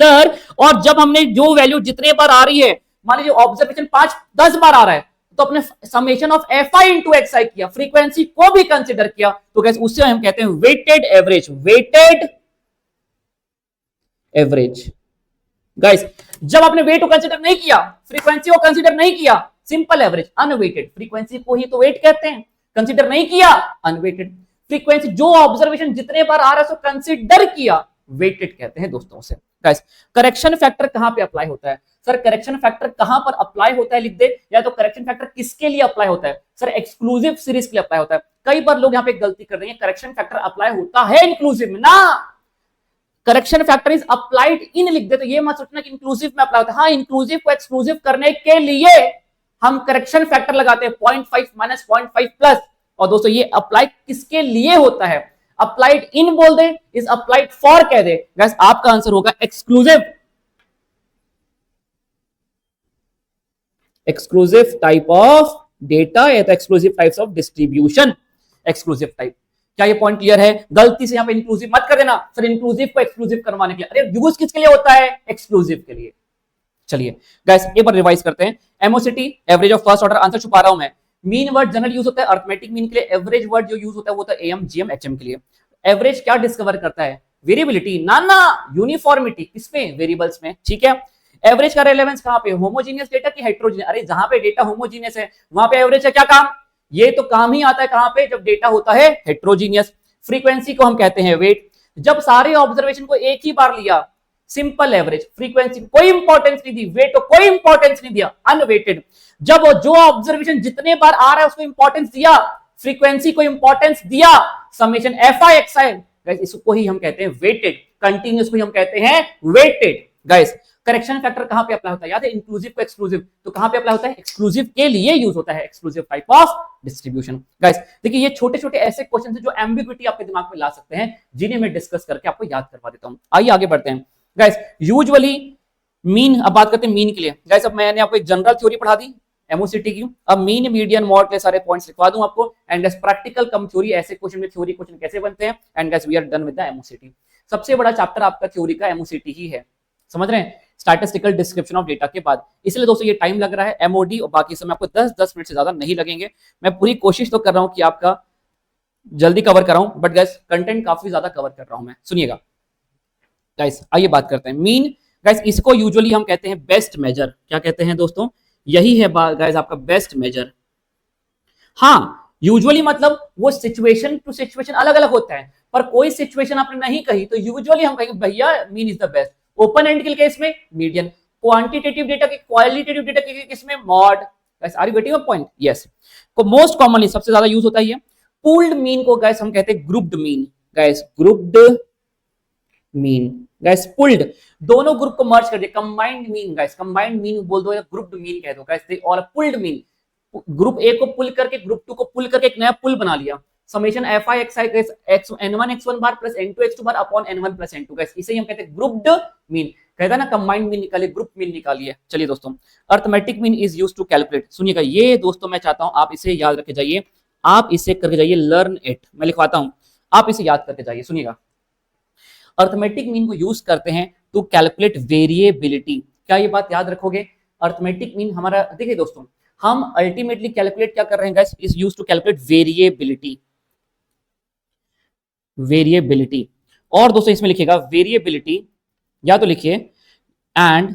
सर। और जब हमने जो वैल्यू जितने बार आ रही है, मान लीजिए ऑब्जर्वेशन 5-10 बार आ रहा है, तो अपने summation of fi into xi किया, फ्रीक्वेंसी को भी कंसीडर किया, तो गाइस उससे हम कहते हैं weighted average. Weighted average guys, जब आपने वेट को कंसीडर नहीं किया, फ्रीक्वेंसी को कंसीडर नहीं किया, सिंपल एवरेज। अनवेटेड, फ्रीक्वेंसी को ही तो वेट कहते हैं, कंसीडर नहीं किया अनवेटेड। फ्रीक्वेंसी जो ऑब्जर्वेशन जितने बार आ रहा है, सो कंसीडर किया, वेटेड कहते हैं दोस्तों से। गाइस करेक्शन फैक्टर कहां पे अप्लाई होता है सर, करेक्शन फैक्टर कहां पर अप्लाई होता है लिख दे, या तो करेक्शन फैक्टर किसके लिए अप्लाई होता है सर, एक्सक्लूसिव सीरीज के लिए अप्लाई होता है। कई बार लोग यहां पे गलती कर रहे हैं, करेक्शन फैक्टर अप्लाई होता है इंक्लूसिव में ना, correction factor is applied in लिख दे, तो ये मत सोचना कि इंक्लूसिव में अप्लाई होता है। हाँ, इंक्लूसिव को एक्सक्लूसिव करने के लिए हम करेक्शन फैक्टर लगाते हैं 0.5 माइनस 0.5 प्लस। और दोस्तों ये अप्लाई किसके लिए होता है, अप्लाइड इन बोल दे, इज अप्लाइड फॉर कह दे, गाइस आपका आंसर होगा exclusive. Exclusive type of data या तो exclusive types of distribution, exclusive type. क्या ये पॉइंट क्लियर है? गलती से यहां पे इंक्लूसिव मत कर देना सर, इंक्लूसिव को एक्सक्लूसिव करवाने के लिए। अरे यूज किसके लिए होता है, एक्सक्लूसिव के लिए। चलिए गाइस एक बार रिवाइज करते हैं। MOCT average of first order, answer छुपा रहा हूं मैं। मीन वर्ड जनरल यूज होता है अर्थमेटिक मीन के लिए, एवरेज वर्ड जो यूज होता है वो होता है एएम जीएम एचएम के लिए। एवरेज क्या डिस्कवर करता है, वेरिएबिलिटी ना ना, यूनिफॉर्मिटी किसमें, वेरिएबल्स में, ठीक है। एवरेज का रेलेवेंस कहां पे, होमोजीनियस डेटा की हेट्रोजीनियस। अरे जहां पे डेटा होमोजीनियस है वहां पे एवरेज का क्या काम, ये तो काम ही आता है कहां पे, जब डेटा होता है हेट्रोजीनियस। फ्रीक्वेंसी को हम कहते हैं वेट। जब सारे ऑब्जर्वेशन को एक ही बार लिया, सिंपल एवरेज। फ्रीक्वेंसी को कोई इंपॉर्टेंस नहीं दी, वेट को कोई इंपॉर्टेंस नहीं दिया, अनवेटेड। जब जो ऑब्जर्वेशन जितने बार आ रहा है उसको इंपॉर्टेंस दिया, फ्रीक्वेंसी को इंपॉर्टेंस दिया, समेशन fi xi, गाइस इसको ही हम कहते हैं वेटेड। कंटीन्यूअस को ही हम कहते हैं वेटेड। गाइस करेक्शन फैक्टर कहां पे अप्लाई होता है, याद है, इंक्लूसिव को एक्सक्लूसिव, तो कहां पे अप्लाई होता है, एक्सक्लूसिव के लिए यूज होता है, exclusive type of distribution. Guys देखिए ये छोटे छोटे ऐसे क्वेश्चन है जो एम्बिग्विटी आपके दिमाग में ला सकते हैं, जिन्हें मैं डिस्कस करके आपको याद करवा देता हूं। आइए आगे बढ़ते हैं। गाइस यूजुअली मीन, अब बात करते हैं मीन के लिए। गाइस अब मैंने आपको एक जनरल थ्योरी पढ़ा दी एमओसीटी की, अब मीन मीडियन मॉड के सारे पॉइंट्स लिखवा दूं आपको। And guys practical cum theory, ऐसे क्वेश्चन में थ्योरी क्वेश्चन कैसे बनते हैं। And guys we are done with the MOCT. सबसे बड़ा चैप्टर आपका थ्योरी का एमओसीटी ही है, समझ रहे हैं, स्टैटिस्टिकल डिस्क्रिप्शन ऑफ डेटा के बाद। इसलिए दोस्तों ये टाइम लग रहा है एमओडी, और बाकी समय आपको 10-10 मिनट से ज्यादा नहीं लगेंगे। मैं पूरी कोशिश तो कर रहा हूं कि आपका जल्दी कवर कराऊं, बट गाइस कंटेंट काफी ज्यादा कवर कर रहा हूं मैं, सुनिएगा। गाइस आइए बात करते हैं मीन। गाइस इसको यूजुअली हम कहते हैं बेस्ट मेजर। क्या कहते हैं दोस्तों, यही है गाइस आपका बेस्ट मेजर। हाँ यूजुअली मतलब वो सिचुएशन टू सिचुएशन अलग अलग होता है, पर कोई सिचुएशन आपने नहीं कही तो यूजुअली हम कहेंगे भैया mean is the best. Open end के केस में मीडियन, क्वांटिटेटिव डेटा के, क्वालिटेटिव डेटा के केस में mode. Guys are you getting a point? Yes. को मोस्ट कॉमनली सबसे ज्यादा यूज होता है ये पूल्ड मीन को गाइस हम कहते हैं grouped mean. Guys grouped mean, guys pulled, दोनों ग्रुप को मर्ज कर दिया, combined mean. Guys combined mean बोल दो या ग्रुप्ड मीन कह दो guys, they all pulled mean. Group A को पुल करके ग्रुप 2 को पुल करके एक नया पुल बना लिया, summation fi xi n1 x1 bar plus n2 x2 bar upon n1 plus n2। Guys इसे हम कहते हैं ग्रुप्ड मीन। कहता है ना कंबाइंड मीन निकालिए, ग्रुप मीन निकालिए। चलिए दोस्तों, arithmetic mean is used to calculate. सुनिएगा ये दोस्तों, मैं चाहता हूं आप इसे याद रखे जाइए, आप इसे करके जाइए, लर्न इट। मैं लिखवाता हूं, आप इसे याद करके जाइए, सुनिएगा। अर्थमेटिक मीन को यूज करते हैं टू कैलकुलेट वेरिएबिलिटी। क्या ये बात याद रखोगे? अर्थमेटिक मीन हमारा, देखिए दोस्तों, हम अल्टीमेटली कैलकुलेट क्या कर रहे हैं guys, is used to calculate variability. Variability, और दोस्तों इसमें लिखिएगा वेरिएबिलिटी, या तो लिखिए एंड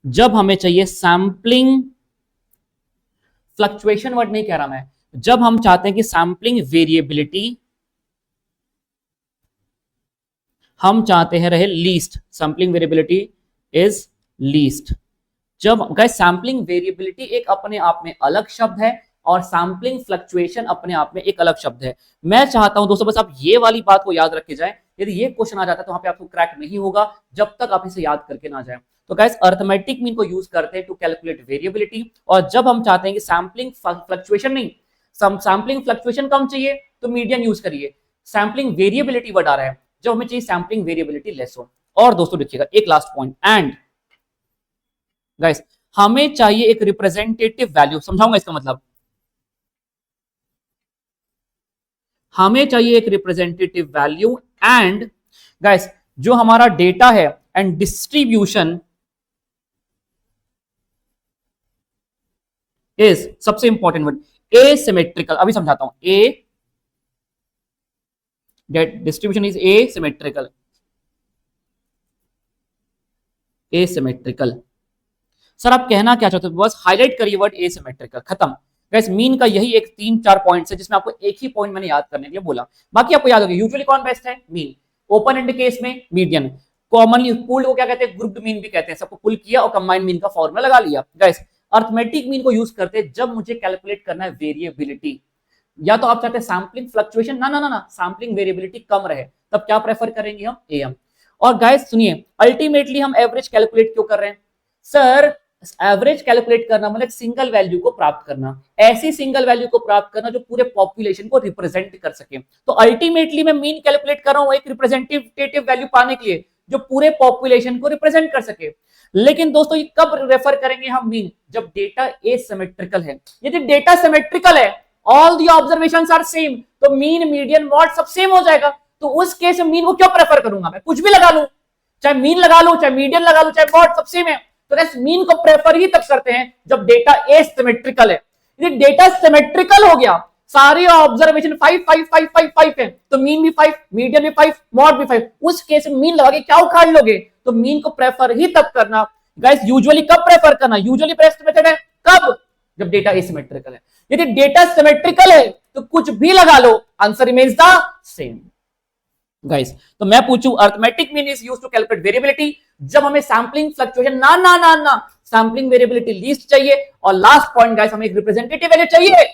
जब हमें चाहिए सैंपलिंग फ्लक्चुएशन वर्ड नहीं कह रहा मैं, जब हम चाहते हैं कि सैंपलिंग वेरिएबिलिटी हम चाहते हैं रहे least, sampling variability is least. जब गाइस सैंपलिंग वेरिएबिलिटी एक अपने आप में अलग शब्द है और सैंपलिंग फ्लक्चुएशन अपने आप में एक अलग शब्द है। मैं चाहता हूं दोस्तों बस आप ये वाली बात को याद रखे जाए, यदि ये क्वेश्चन आ जाता है तो वहां पे आपको क्रैक नहीं होगा जब तक आप इसे याद करके ना जाए। तो गाइस अरिथमेटिक मीन को यूज करते हैं टू कैलकुलेट वेरिएबिलिटी, और जब हम चाहते हैं कि सैंपलिंग फ्लक्चुएशन नहीं, सैंपलिंग फ्लक्चुएशन कम चाहिए तो मीडियन यूज करिए, सैंपलिंग वेरिएबिलिटी वर्ड आ रहा है जब हमें चाहिए सैंपलिंग वेरिएबिलिटी लेस हो। और दोस्तों देखिएगा एक लास्ट पॉइंट, एंड गाइस हमें चाहिए एक रिप्रेजेंटेटिव वैल्यू, समझाऊंगा इसका मतलब, हमें चाहिए एक रिप्रेजेंटेटिव वैल्यू एंड गाइस जो हमारा डेटा है एंड डिस्ट्रीब्यूशन इज, सबसे इंपॉर्टेंट वर्ड, एसिमेट्रिकल। अभी समझाता हूं, a distribution is asymmetrical, asymmetrical. Sir आप कहना क्या चाहते हो, बस हाईलाइट करिए वर्ड एसिमेट्रिकल, खत्म। गाइस मीन का यही एक 3-4 पॉइंट्स है जिसमें आपको एक ही पॉइंट मैंने याद करने के लिए बोला, बाकी आपको याद होगा यूजुअली कौन बेस्ट है, मीन। ओपन एंड केस में मीडियन, कॉमनली पूल्ड को क्या कहते हैं, ग्रुप्ड मीन भी कहते हैं। सबको पुल किया और कंबाइंड मीन का फॉर्मूला लगा लिया। गाइस अरिथमेटिक मीन को यूज करते हैं जब मुझे कैलकुलेट करना है वेरिएबिलिटी, या तो आप चाहते हैं सैंपलिंग फ्लक्चुएशन, ना ना ना ना सैंपलिंग वेरिएबिलिटी कम रहे, तब क्या प्रेफर करेंगे हम, एएम। और गाइस सुनिए, अल्टीमेटली हम एवरेज कैलकुलेट क्यों कर रहे हैं सर, एवरेज कैलकुलेट करना मतलब सिंगल वैल्यू को प्राप्त करना, ऐसी सिंगल वैल्यू को प्राप्त करना जो पूरे पॉपुलेशन को रिप्रेजेंट कर सके। तो अल्टीमेटली मैं मीन कैलकुलेट कर रहा हूं एक रिप्रेजेंटेटिव वैल्यू पाने के लिए जो पूरे पॉपुलेशन को रिप्रेजेंट कर सके। लेकिन दोस्तों ये कब रेफर करेंगे हम मीन, जब डेटा एसिमेट्रिकल है। यदि डेटा सिमेट्रिकल है, all the observations are same, तो मीन मीडियन मॉड सब सेम हो जाएगा। तो उस केस में मीन को क्यों प्रेफर करूंगा, मैं कुछ भी लगा लूं, चाहे मीन लगा लूं, चाहे मीडियन लगा लूं, चाहे मॉड, सब सेम है। तो मीन को प्रेफर ही तब करते हैं जब डेटा एसिमेट्रिकल है। यदि डेटा सिमेट्रिकल हो गया, सारे ऑब्जर्वेशन 5 5 5 5 5 है, तो मीन भी 5, मीडियन भी 5, मॉड भी 5, उस केस में मीन लगा के क्या उखाड़ लोगे। तो मीन को प्रेफर ही तब करना गाइस, यूजुअली कब प्रेफर करना, यूजुअली बेस्ट मेथड है कब, जब डेटा एसिमेट्रिकल है। यदि डेटा सिमेट्रिकल है तो कुछ भी लगा लो, answer remains the same. Guys तो मैं पूछूं, arithmetic mean is used to calculate variability जब हमें सैंपलिंग फ्लक्चुएशन, ना ना ना ना सैंपलिंग वेरिएबिलिटी लीस्ट चाहिए। और लास्ट पॉइंट गाइस, हमें एक रिप्रेजेंटेटिव वैल्यू चाहिए,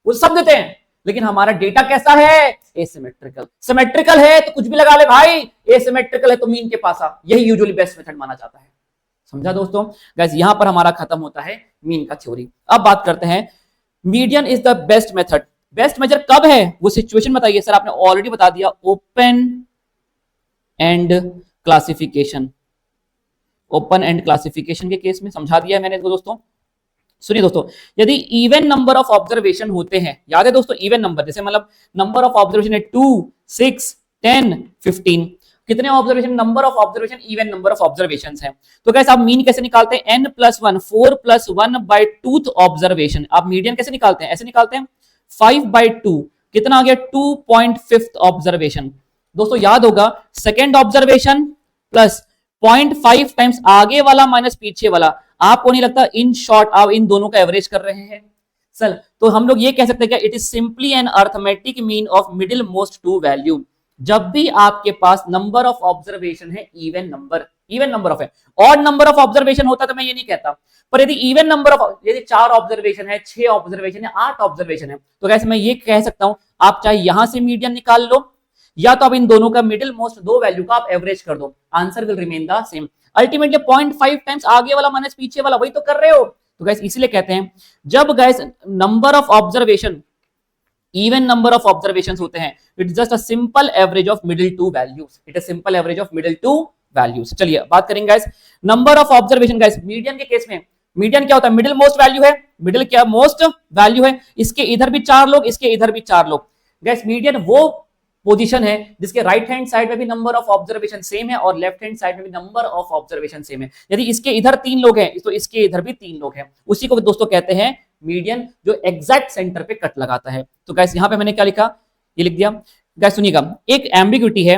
वो सब देते हैं, लेकिन हमारा डेटा कैसा है, एसिमेट्रिकल। सिमेट्रिकल है तो कुछ भी लगा ले भाई, एसिमेट्रिकल है तो मीन के पास आ, यही यूजुअली बेस्ट मेथड माना जाता है। समझा दोस्तों। गाइस यहां पर हमारा खत्म होता है मीन का थ्योरी। अब बात करते हैं median is the best method. Best measure कब है, वो सिचुएशन बताइए। सर आपने ऑलरेडी बता दिया, open and classification, open and classification के केस में समझा दिया है मैंने इसको दोस्तों। सुनिए दोस्तों, यदि इवन नंबर ऑफ ऑब्जर्वेशन होते हैं, याद है दोस्तों इवन नंबर, जैसे मतलब नंबर ऑफ ऑब्जर्वेशन है 2 6 10 15, कितने observation, number of observation, even number of observation है। तो कैसे आप मीन कैसे निकालते हैं, n+1 4+1/2 ऑब्जर्वेशन। आप मीडियन कैसे निकालते हैं, ऐसे निकालते हैं 5/2, कितना आ गया 2.5 ऑब्जर्वेशन। दोस्तों याद होगा, सेकेंड ऑब्जर्वेशन प्लस 0.5 टाइम्स आगे वाला माइनस पीछे वाला। आपको नहीं लगता इन शॉर्ट आप इन दोनों का एवरेज कर रहे हैं सर? तो हम लोग ये कह सकते हैं कि it is simply an arithmetic mean of middle most two value. जब भी आपके पास नंबर ऑफ ऑब्जर्वेशन है इवन नंबर ऑफ है, और नंबर ऑफ ऑब्जर्वेशन होता तो मैं ये नहीं कहता, पर यदि इवन नंबर ऑफ, यदि 4 ऑब्जर्वेशन है, 6 ऑब्जर्वेशन है, 8 ऑब्जर्वेशन है, तो कैसे मैं ये कह सकता हूं, आप चाहे यहां से मीडियन निकाल लो, या तो आप इन दोनों का मिडिल मोस्ट 2 वैल्यू का आप एवरेज कर दो, answer will remain the same. Ultimately 0.5 times आगे वाला माइनस पीछे वाला, वही तो कर रहे हो। तो गैस इसलिए कहते हैं जब gas number of observation, even number of observations होते हैं, it just a simple average of middle to values, it is simple average of middle to values. चलिए बात करेंगे guys number of observation. Guys median के case में median क्या होता है, मिडिल मोस्ट वैल्यू है, मिडिल क्या मोस्ट वैल्यू है, इसके इधर भी 4 लोग, इसके इधर भी 4 लोग। गाइस मीडियन वो पोजीशन है जिसके राइट हैंड साइड में भी नंबर ऑफ ऑब्जर्वेशन सेम है और लेफ्ट हैंड साइड में भी नंबर ऑफ ऑब्जर्वेशन सेम है। यदि इसके इधर 3 लोग हैं तो इसके इधर भी 3 लोग हैं, उसी को दोस्तों कहते हैं मीडियन, जो एग्जैक्ट सेंटर पे कट लगाता है। तो गाइस यहां पे मैंने क्या लिखा, ये लिख दिया। गाइस सुनिएगा, एक एम्बिग्यूटी है,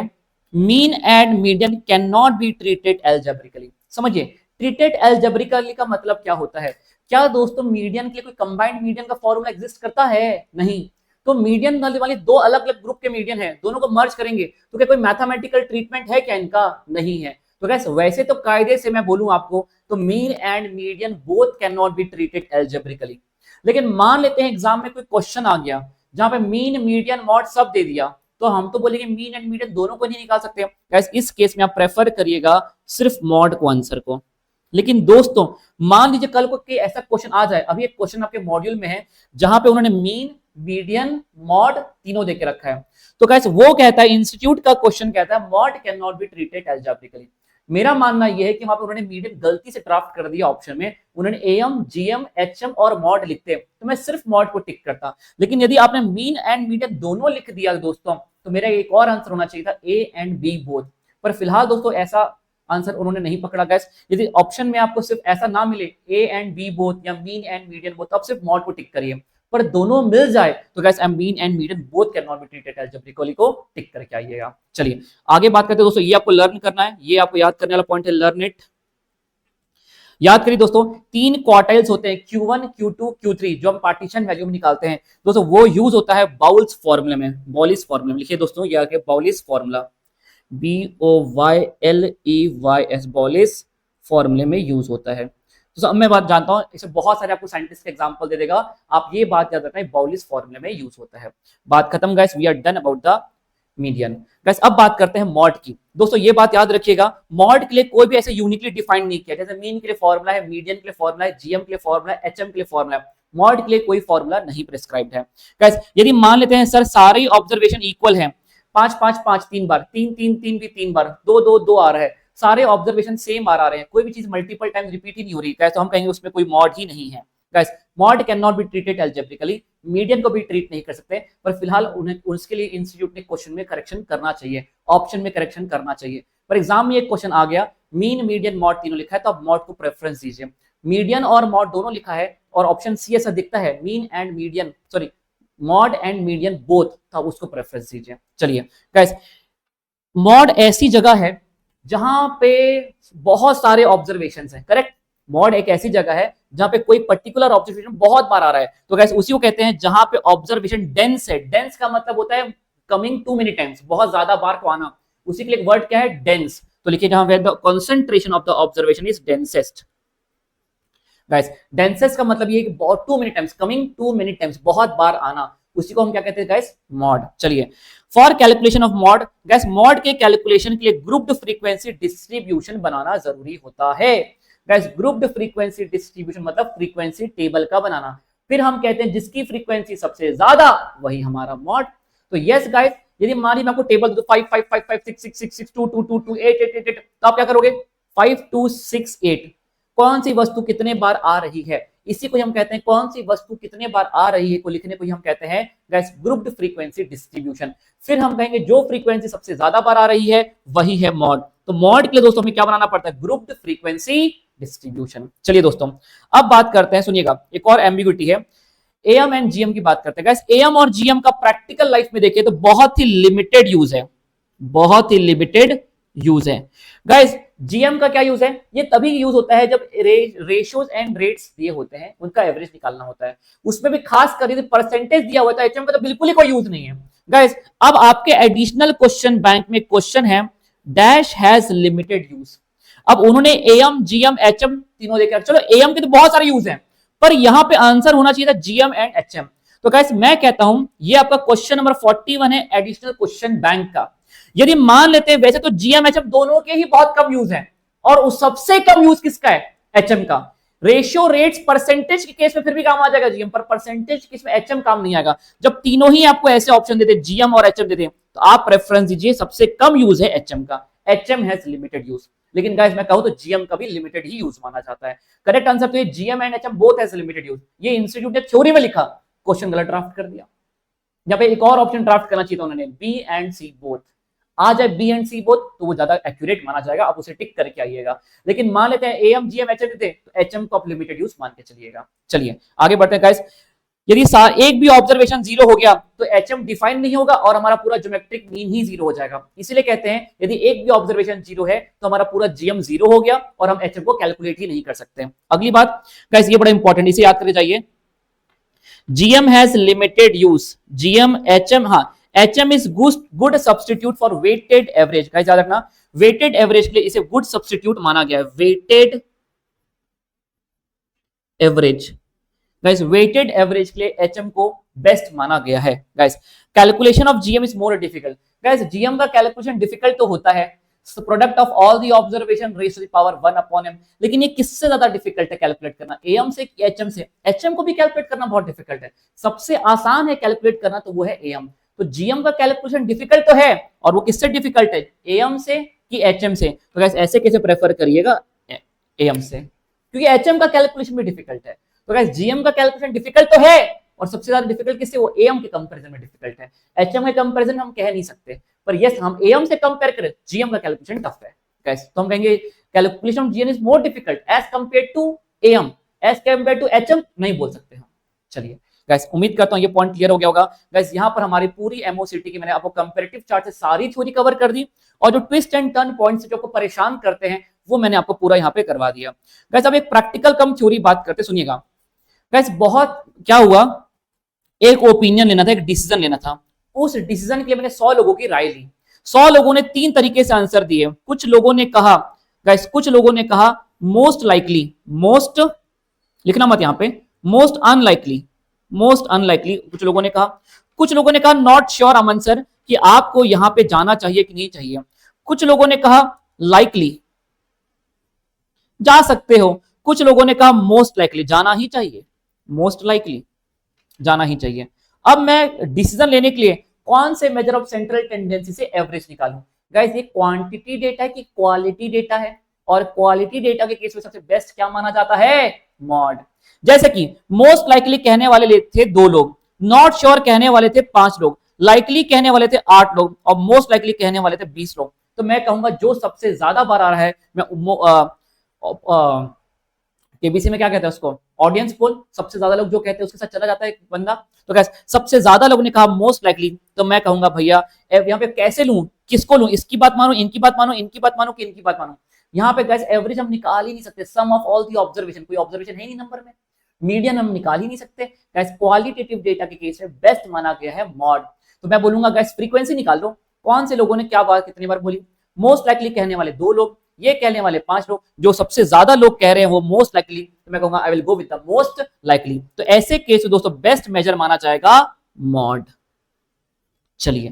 mean and median can not be treated algebraically. समझिए, ट्रीटेड एल्जेब्रिकली का मतलब क्या होता है? क्या दोस्तों मीडियन के लिए कोई कंबाइंड मीडियन का फॉर्मूला एग्जिस्ट करता है? नहीं। तो मीडियन वाले दो अलग अलग ग्रुप के मीडियन है, दोनों को मर्ज करेंगे तो क्या कोई मैथमेटिकल ट्रीटमेंट है क्या इनका? नहीं है। तो गैस वैसे तो कायदे से मैं बोलूं आपको तो mean and median both can not be treated algebraically. लेकिन मान लेते हैं एग्जाम में कोई क्वेश्चन आ गया जहां पे मीन मीडियन मॉड सब दे दिया, तो हम तो बोलेंगे मीन एंड मीडियन दोनों को नहीं निकाल सकते। गैस इस केस में आप प्रेफर करिएगा सिर्फ मॉड को आंसर को। लेकिन दोस्तों मान लीजिए कल को कि ऐसा क्वेश्चन आ जाए, अभी एक क्वेश्चन आपके मॉड्यूल में है जहां पे उन्होंने मीन मीडियन मॉड तीनों देके रखा है, तो गाइस वो कहता है, इंस्टीट्यूट का क्वेश्चन कहता है mod can not be treated algebraically. मेरा मानना यह है कि वहां पे उन्होंने मीडियन गलती से ड्राफ्ट कर दिया ऑप्शन में, उन्होंने एएम जीएम एचएम और मॉड लिखते तो मैं सिर्फ मॉड को टिक करता। लेकिन यदि आपने मीन एंड मीडियन दोनों लिख दिया दोस्तों तो मेरा एक और आंसर होना चाहिए था ए एंड बी बोथ। पर फिलहाल दोस्तों ऐसा आंसर उन्होंने नहीं पकड़ा। गैस यदि ऑप्शन में आपको सिर्फ ऐसा ना मिले ए एंड बी बोथ या मीन एंड मीडियन बोथ, आप सिर्फ मॉड को टिक करिए। पर दोनों मिल जाए तो gas mean and median both can not be treated algebraically को टिक करके आइएगा। चलिए आगे बात करते हैं दोस्तों, ये आपको लर्न करना है, ये आपको याद करने वाला पॉइंट है, लर्न इट। याद करिए दोस्तों, 3 क्वार्टाइल्स होते हैं Q1 Q2 Q3 जो हम पार्टीशन वैल्यू में निकालते हैं दोस्तों, वो यूज होता है बाउल्स फॉर्मूले में, बॉलिस फॉर्मूले में। लिखिए दोस्तों ये आगे बाउलिस फॉर्मूला, BOYLEYS बॉलिस फॉर्मूले में यूज होता है। तो अब मैं बात जानता हूं, इसे बहुत सारे आपको साइंटिस्ट के एग्जांपल दे देगा, आप ये बात याद रखना है बाउलिस फॉर्मूले में यूज होता है। बात खत्म guys, we are done about the median. Guys अब बात करते हैं मॉड की। दोस्तों ये बात याद रखिएगा, मॉड के लिए कोई भी ऐसे यूनिकली डिफाइंड नहीं किया, जैसे मीन के लिए फॉर्मूला है, मीडियन के लिए फॉर्मूला है, जीएम के लिए फॉर्मूला है, एचएम के लिए फॉर्मूला है, मॉड के लिए कोई फॉर्मूला नहीं प्रिस्क्राइब्ड है। गाइस यदि मान लेते हैं सर सारे ऑब्जर्वेशन इक्वल हैं, 5 5 5 3 बार, 3 3 3 भी 3 बार, 2 2 2 आ रहा है, सारे ऑब्जर्वेशन सेम बार आ रहे हैं, कोई भी चीज मल्टीपल टाइम्स रिपीट ही नहीं हो रही है, तो हम कहेंगे उसमें कोई मॉड ही नहीं है। Guys mod can not be treated algebraically, median को भी ट्रीट नहीं कर सकते, पर फिलहाल उन्हें उसके लिए इंस्टीट्यूट ने क्वेश्चन में करेक्शन करना चाहिए, ऑप्शन में करेक्शन करना चाहिए। पर एग्जाम में एक क्वेश्चन आ गया, मीन मीडियन मॉड तीनों लिखा है, तो आप मॉड को प्रेफरेंस दीजिए। मीडियन और मॉड दोनों लिखा है और ऑप्शन सी ऐसा दिखता है, mean and median, sorry mod and median both, तो उसको प्रेफरेंस दीजिए। चलिए गाइस, मॉड ऐसी जगह है जहां पे बहुत सारे ऑब्जर्वेशन हैं, करेक्ट। मॉड एक ऐसी जगह है जहां पे कोई पर्टिकुलर ऑब्जर्वेशन बहुत बार आ रहा है, तो गाइस उसी को कहते हैं जहां पे ऑब्जर्वेशन डेंस है। डेंस का मतलब होता है कमिंग टू मेनी टाइम्स, बहुत ज्यादा बार को आना, उसी के लिए वर्ड क्या है, डेंस। तो लिखिए जहां the concentration of the observation is densest. Guys densest का मतलब ये कि बहुत too many times, coming too many times, बहुत बार आना, उसी को हम क्या कहते हैं गाइस, मॉड। चलिए for calculation of mode, guys mode के कैलकुलेशन के लिए ग्रुप्ड फ्रीक्वेंसी डिस्ट्रीब्यूशन बनाना जरूरी होता है। गाइस ग्रुप्ड फ्रीक्वेंसी डिस्ट्रीब्यूशन मतलब फ्रीक्वेंसी टेबल का बनाना, फिर हम कहते हैं जिसकी फ्रीक्वेंसी सबसे ज्यादा वही हमारा मॉड। तो यस गाइस, यदि मान लीजिए मैं आपको टेबल दो 5 5 5 5 6 6 6 6 2 2 2 2 8 8 8 8, तो आप क्या करोगे, 5 2 6 8, कौन सी वस्तु कितने बार आ रही है, इसी को हम कहते हैं कौन सी वस्तु कितने बार आ रही है को लिखने को हम कहते हैं गाइस ग्रुप्ड फ्रीक्वेंसी डिस्ट्रीब्यूशन। फिर हम कहेंगे जो फ्रीक्वेंसी सबसे ज्यादा बार आ रही है वही है मॉड। तो मॉड के लिए दोस्तों हमें क्या बनाना पड़ता है, ग्रुप्ड फ्रीक्वेंसी डिस्ट्रीब्यूशन। चलिए दोस्तों अब बात करते हैं, सुनिएगा एक और एम्बिग्यूटी है, एएम एंड जीएम की बात करते हैं। गाइस एएम और जीएम का प्रैक्टिकल लाइफ में देखिए तो बहुत ही लिमिटेड यूज है, बहुत ही लिमिटेड यूज है। गाइस जीएम का क्या यूज है, ये तभी यूज होता है जब रेशियोज एंड रेट्स दिए होते हैं, उनका एवरेज निकालना होता है, उसमें भी खास कर यदि परसेंटेज दिया हुआ है, एचएम का तो बिल्कुल ही कोई यूज नहीं है। गाइस अब आपके एडिशनल क्वेश्चन बैंक में क्वेश्चन है डैश हैज लिमिटेड यूज। अब उन्होंने एएम जीएम एचएम तीनों देखा, चलो एएम के तो बहुत सारे यूज हैं, पर यहां पे आंसर होना चाहिए था जीएम एंड एचएम। तो गाइस मैं कहता हूं ये आपका क्वेश्चन नंबर 41 है एडिशनल क्वेश्चन बैंक का। यदि मान लेते हैं वैसे तो जीएम एचएम दोनों के ही बहुत कम यूज हैं, और उस सबसे कम यूज किसका है, एचएम का। रेशियो रेट्स परसेंटेज के केस में फिर भी काम आ जाएगा जीएम, पर परसेंटेज केस में एचएम काम नहीं आएगा। जब तीनों ही आपको ऐसे ऑप्शन देते हैं जीएम और एचएम देते हैं, तो आप प्रेफरेंस दीजिए सबसे कम यूज है एचएम का, एचएम हैज लिमिटेड यूज। लेकिन गाइस मैं कहूं तो जीएम का भी लिमिटेड ही यूज माना जाता है। करेक्ट आंसर तो ये GM and HM both has limited use. ये इंस्टीट्यूट ने थ्योरी में लिखा, क्वेश्चन गलत ड्राफ्ट कर दिया। जहां पे एक और ऑप्शन ड्राफ्ट करना चाहिए था उन्होंने, बी एंड सी बोथ। आ जाए बी एंड सी बोथ तो वो ज्यादा एक्यूरेट माना जाएगा, आप उसे टिक करके आइएगा। लेकिन मान लेते हैं एएम जीएम एचएम देते तो एचएम को आप लिमिटेड यूज मान के चलिएगा। चलिए आगे बढ़ते हैं गाइस, यदि एक भी ऑब्जर्वेशन जीरो हो गया तो एचएम डिफाइन नहीं होगा और हमारा पूरा ज्योमेट्रिक मीन ही जीरो हो जाएगा। इसीलिए कहते हैं यदि एक भी ऑब्जर्वेशन जीरो है तो हमारा पूरा जीएम जीरो हो गया और हम एचएम को कैलकुलेट ही नहीं कर सकते। अगली बात गाइस, ये बड़ा इंपॉर्टेंट, इसे याद करके जाइए। GM has limited use, GM HM, हाँ HM is good substitute for weighted average. Guys याद रखना, वेटेड एवरेज के लिए इसे गुड सब्सटीट्यूट माना गया है, weighted average. Guys weighted average के लिए एचएम को बेस्ट माना गया है। Guys calculation of GM is more difficult. Guys GM का कैलकुलेशन डिफिकल्ट तो होता है, product of all the observation raise to the power 1 upon m, लेकिन ये किससे ज्यादा डिफिकल्ट है कैलकुलेट करना, एएम से कि एचएम से? एचएम को भी कैलकुलेट करना बहुत डिफिकल्ट है, सबसे आसान है कैलकुलेट करना तो वो है एएम। तो जीएम का कैलकुलेशन डिफिकल्ट तो है, और वो किससे डिफिकल्ट है, एएम से कि एचएम से? तो गाइस ऐसे कैसे प्रेफर करिएगा, एएम से, क्योंकि एचएम का कैलकुलेशन भी डिफिकल्ट है। तो गाइस जीएम का कैलकुलेशन डिफिकल्ट तो है, और सबसे ज्यादा डिफिकल्ट किससे, वो एएम के कंपैरिजन में डिफिकल्ट है। एचएम के कंपैरिजन हम कह नहीं सकते, पर यस हम एएम से कंपेयर करें जीएम का कैलकुलेशन टफ है। गाइस तो हम कहेंगे calculation of GM is more difficult as compare to AM, as compare to HM नहीं बोल सकते हम। चलिए गाइस उम्मीद करता हूं ये पॉइंट क्लियर हो गया होगा। गाइस यहां पर हमारी पूरी एमओसीटी की मैंने आपको कंपैरेटिव चार्ट से सारी थ्योरी कवर कर दी, और जो ट्विस्ट एंड टर्न पॉइंट्स जो आपको परेशान करते हैं वो मैंने आपको पूरा यहां पे करवा दिया। गाइस अब एक प्रैक्टिकल कम थ्योरी बात करते, सुनिएगा गाइस। बहुत क्या हुआ, एक ओपिनियन लेना था, एक डिसीजन लेना था, उस डिसीजन के लिए मैंने 100 लोगों की राय ली। 100 लोगों ने 3 तरीके से आंसर दिए। कुछ लोगों ने कहा गाइस, कुछ लोगों ने कहा मोस्ट लाइकली, मोस्ट लिखना मत यहां पे, मोस्ट अनलाइकली, मोस्ट अनलाइकली कुछ लोगों ने कहा। कुछ लोगों ने कहा नॉट श्योर अमन सर कि आपको यहां पे जाना चाहिए कि नहीं चाहिए। कुछ लोगों ने कहा लाइकली जा सकते हो। कुछ लोगों ने कहा मोस्ट लाइकली जाना ही चाहिए, मोस्ट लाइकली जाना ही चाहिए। अब मैं डिसीजन लेने के लिए कौन से मेजर ऑफ सेंट्रल टेंडेंसी से एवरेज निकालूं? गाइस ये क्वांटिटी डेटा है कि क्वालिटी डेटा है? और क्वालिटी डेटा के केस में सबसे बेस्ट क्या माना जाता है, मॉड। जैसे कि मोस्ट लाइकली कहने वाले थे 2 लोग, नॉट श्योर कहने वाले थे 5 लोग, लाइकली कहने वाले थे 8 लोग, और मोस्ट लाइकली कहने वाले थे 20 लोग। तो मैं कहूंगा जो सबसे ज्यादा बार आ रहा है, मैं केबीसी में क्या कहते हैं उसको, ऑडियंस पोल, सबसे ज्यादा लोग जो कहते हैं उसके साथ चला जाता है एक बंदा। तो कैसे सबसे ज्यादा लोगों ने कहा मोस्ट लाइकली, तो मैं कहूंगा भैया यहाँ पे कैसे लूं, किसको लूं, इसकी बात मानो, इनकी बात मानो, इनकी बात मानो कि इनकी बात मानो? यहाँ पे गाइस एवरेज हम निकाल ही नहीं सकते, सम ऑफ ऑल दी ऑब्जर्वेशन, कोई ऑब्जर्वेशन है नहीं नंबर में, मीडियन हम निकाल ही नहीं सकते। गाइस क्वालिटेटिव डेटा के केस में बेस्ट माना गया है मॉड। तो मैं बोलूंगा गाइस फ्रीक्वेंसी निकाल लो, कौन से लोगों ने क्या बात कितनी बार बोली। मोस्ट लाइकली कहने वाले 2 लोग, ये कहने वाले 5 लोग, जो सबसे ज्यादा लोग कह रहे हैं वो मोस्ट लाइकली, तो मैं कहूंगा I will go with the most likely. तो ऐसे केस में दोस्तों बेस्ट मेजर माना जाएगा मॉड। चलिए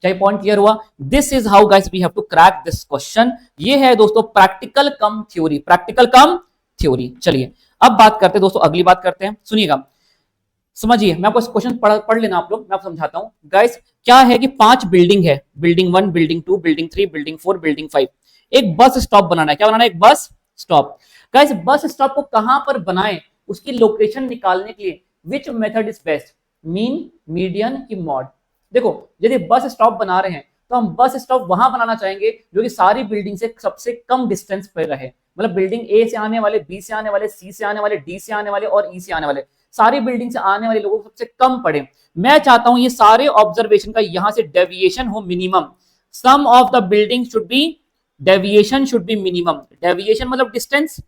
क्या ये पॉइंट क्लियर हुआ? This is how guys we have to crack this question. ये है दोस्तों practical cum theory, practical cum theory. चलिए अब बात करते हैं दोस्तों, अगली बात करते हैं, सुनिएगा समझिए, मैं आपको क्वेश्चन पढ़ लेना आप लोग, मैं आपको समझाता हूं। गाइस क्या है कि 5 बिल्डिंग है, building 1, building 2, building 3, building 4, building 5। एक बस स्टॉप बनाना है, क्या बनाना है, एक bus stop. Guys bus stop को कहां पर बनाएं, उसकी लोकेशन निकालने के लिए which method is best, mean, median की मॉड? देखो यदि बस स्टॉप बना रहे हैं तो हम बस स्टॉप वहां बनाना चाहेंगे जो कि सारी बिल्डिंग से सबसे कम डिस्टेंस पर रहे, मतलब बिल्डिंग ए से आने वाले, बी से आने वाले, सी से आने वाले, डी से आने वाले और ई से आने वाले, सारी बिल्डिंग से आने वाले लोगों को सबसे कम पड़े। मैं चाहता हूं ये सारे ऑब्जर्वेशन का यहां से डेविएशन हो minimum, sum of the building should be, deviation should be minimum. Deviation मतलब डिस्टेंस,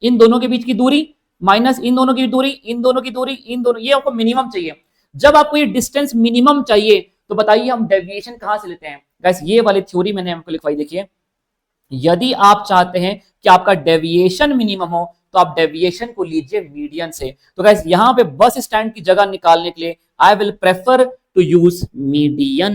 इन दोनों के बीच की दूरी माइनस इन दोनों की दूरी, इन दोनों की दूरी, इन दोनों, ये आपको मिनिमम चाहिए। जब आपको ये डिस्टेंस मिनिमम चाहिए तो बताइए हम डेविएशन कहां से लेते हैं? गाइस ये वाली थ्योरी मैंने आपको लिखवाई, देखिए यदि आप चाहते हैं कि आपका डेविएशन मिनिमम हो तो आप डेविएशन को लीजिए मीडियन से। तो गाइस यहां पे बस स्टैंड की जगह निकालने के लिए I will prefer to use median,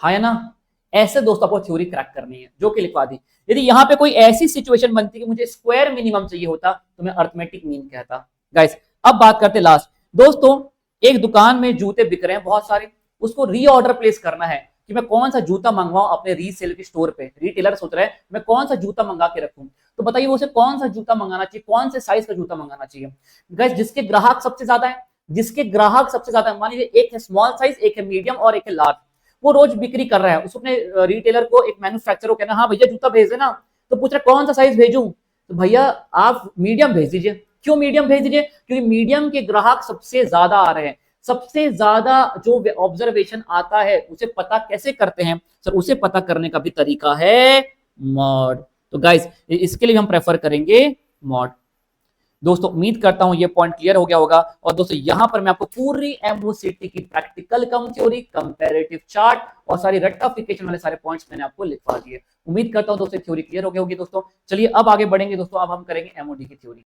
है ना? ऐसे दोस्तों आपको थ्योरी क्रैक करनी है जो कि लिखवा दी। यदि यहां पे कोई ऐसी सिचुएशन बनती कि मुझे स्क्वायर मिनिमम चाहिए होता तो मैं अर्थमेटिक मीन कहता। गाइस अब बात करते लास्ट दोस्तों, एक दुकान में जूते बिक रहे हैं बहुत सारे, उसको रीऑर्डर प्लेस करना है कि मैं कौन सा जूता मंगवाऊं अपने रीसेल के स्टोर पे। रिटेलर सोच रहा है मैं कौन सा जूता मंगा के रखूं, तो बताइए वो उसे कौन सा जूता मंगाना चाहिए, कौन से साइज का जूता मंगाना चाहिए? गाइस जिसके ग्राहक सबसे ज्यादा है, जिसके ग्राहक सबसे ज्यादा है, मान लीजिए एक है स्मॉल साइज, एक है मीडियम और एक है लार्ज, वो रोज बिक्री कर रहा है, उसको अपने रिटेलर को, एक मैन्युफैक्चरर को कहना हाँ भैया जूता भेज देना, तो पूछ रहा कौन सा साइज भेजूं, तो भैया आप मीडियम भेज दीजिए। क्यों मीडियम भेज दीजिए? क्योंकि मीडियम के ग्राहक सबसे ज्यादा आ रहे हैं। सबसे ज्यादा जो ऑब्जर्वेशन आता है उसे पता कैसे करते हैं सर? उसे पता करने का भी तरीका है मॉड। तो गाइस इसके लिए हम प्रेफर करेंगे मॉड। दोस्तों उम्मीद करता हूं ये पॉइंट क्लियर हो गया होगा। और दोस्तों यहां पर मैं आपको पूरी एमओसीटी की practical cum theory, comparative chart और सारी रेक्टिफिकेशन वाले सारे पॉइंट्स मैंने आपको लिखवा दिए। उम्मीद करता हूं दोस्तों थ्योरी क्लियर हो गई होगी। दोस्तों चलिए अब आगे बढ़ेंगे। दोस्तों अब हम करेंगे एमओडी की थ्योरी।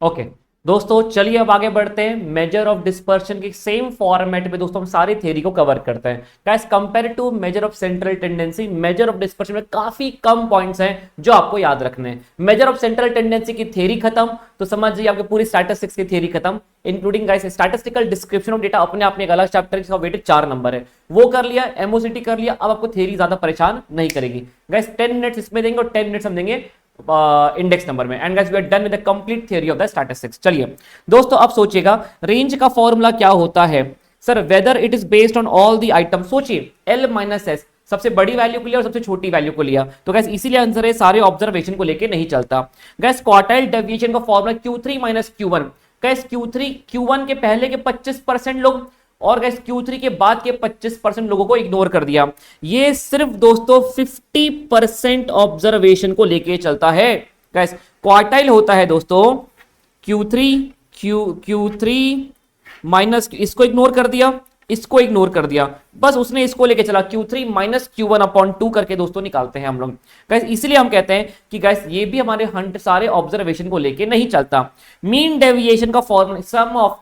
ओके दोस्तों चलिए अब आगे बढ़ते हैं। मेजर ऑफ डिस्पर्शन की सेम फॉर्मेट में दोस्तों हम सारी थ्योरी को कवर करते हैं। Guys compare to measure of central tendency, measure of dispersion में काफी कम पॉइंट्स हैं जो आपको याद रखने हैं। मेजर ऑफ सेंट्रल टेंडेंसी की थ्योरी खत्म तो समझ जाइए आपकी पूरी स्टैटिस्टिक्स की थ्योरी खत्म, including guys statistical description of data अपने आप में एक अलग चैप्टर है जिसका वेटेज 4 नंबर है, वो कर लिया, एमओसीटी कर लिया। अब आपको थ्योरी ज्यादा परेशान नहीं करेगी। गाइस 10 मिनट्स इसमें देंगे और 10 मिनट्स हम देंगे इंडेक्स नंबर में। And guys we are done with the complete theory of the statistics. चलिए दोस्तों अब सोचिएगा रेंज का फॉर्मूला क्या होता है sir? Whether it is based on all the item. सोचिए L माइनस एस सबसे बड़ी वैल्यू को लिया और सबसे छोटी वैल्यू को लिया, तो गैस इसीलिए आंसर है सारे ऑब्जर्वेशन को लेके नहीं चलता। गैस क्वार्टाइल डेविएशन का formula Q3 minus Q1। Gas Q3 Q1 के पहले के 25% लोग और गैस Q3 के बाद के 25% लोगों को इग्नोर कर दिया। ये सिर्फ दोस्तों 50% ऑब्जर्वेशन को लेके चलता है। गैस क्वार्टाइल होता है दोस्तों Q3 माइनस, इसको इग्नोर कर दिया, इसको इग्नोर कर दिया, बस उसने इसको लेके चला Q3 माइनस Q1 अपॉन 2 करके दोस्तों निकालते हैं हम लोग। गैस इसलिए हम कहते हैं कि गैस ये भी हमारे सारे ऑब्जर्वेशन को लेके नहीं चलता। मीन डेविएशन का formula some of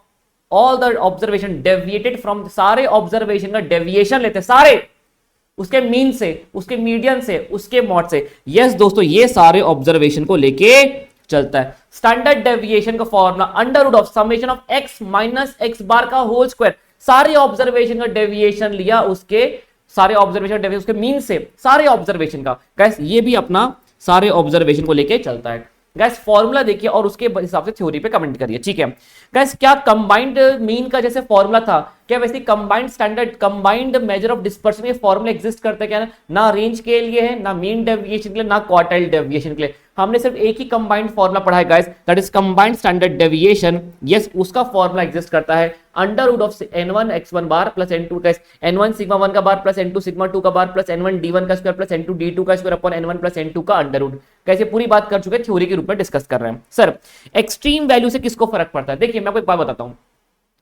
all the observation deviated from, सारे ऑब्जर्वेशन का डेविएशन लेते हैं सारे, उसके मीन से, उसके मीडियन से, उसके मॉड से। यस दोस्तों ये सारे ऑब्जर्वेशन को लेके चलता है। स्टैंडर्ड डेविएशन का formula under root of summation of x minus x bar का होल स्क्वायर। सारे ऑब्जर्वेशन का डेविएशन लिया, उसके सारे ऑब्जर्वेशन डेविएशन उसके मीन से सारे ऑब्जर्वेशन का। गैस ये भी अपना सारे ऑब्जर्वेशन को लेके चलता है। गैस फॉर्मूला देखिए और उसके हिसाब से थ्योरी पे कमेंट करिए, ठीक है। गैस क्या कंबाइंड मीन का जैसे फॉर्मूला था, क्या वैसे combined standard combined major of dispersion ये फॉर्मूला एग्जिस्ट करता है क्या? ना रेंज के लिए है, ना मीन डेविएशन के लिए, ना क्वार्टाइल डेविएशन के लिए। हमने सिर्फ एक ही कंबाइंड फॉर्मूला पढ़ा है guys, that is combined standard deviation. Yes उसका फॉर्मूला एग्जिस्ट करता है under root of n1 x1 bar plus n2 का n1 सिग्मा 1 का बार प्लस n2 सिग्मा 2 का बार प्लस n1 d1 का स्क्वायर प्लस n2 d2 का square upon n1 plus n2 का under root. कैसे पूरी बात कर चुके हैं, थ्योरी के रूप में डिस्कस कर रहे हैं। सर एक्सट्रीम वैल्यू से किसको फर्क पड़ता है? देखिए मैं आपको एक बात बताता हूं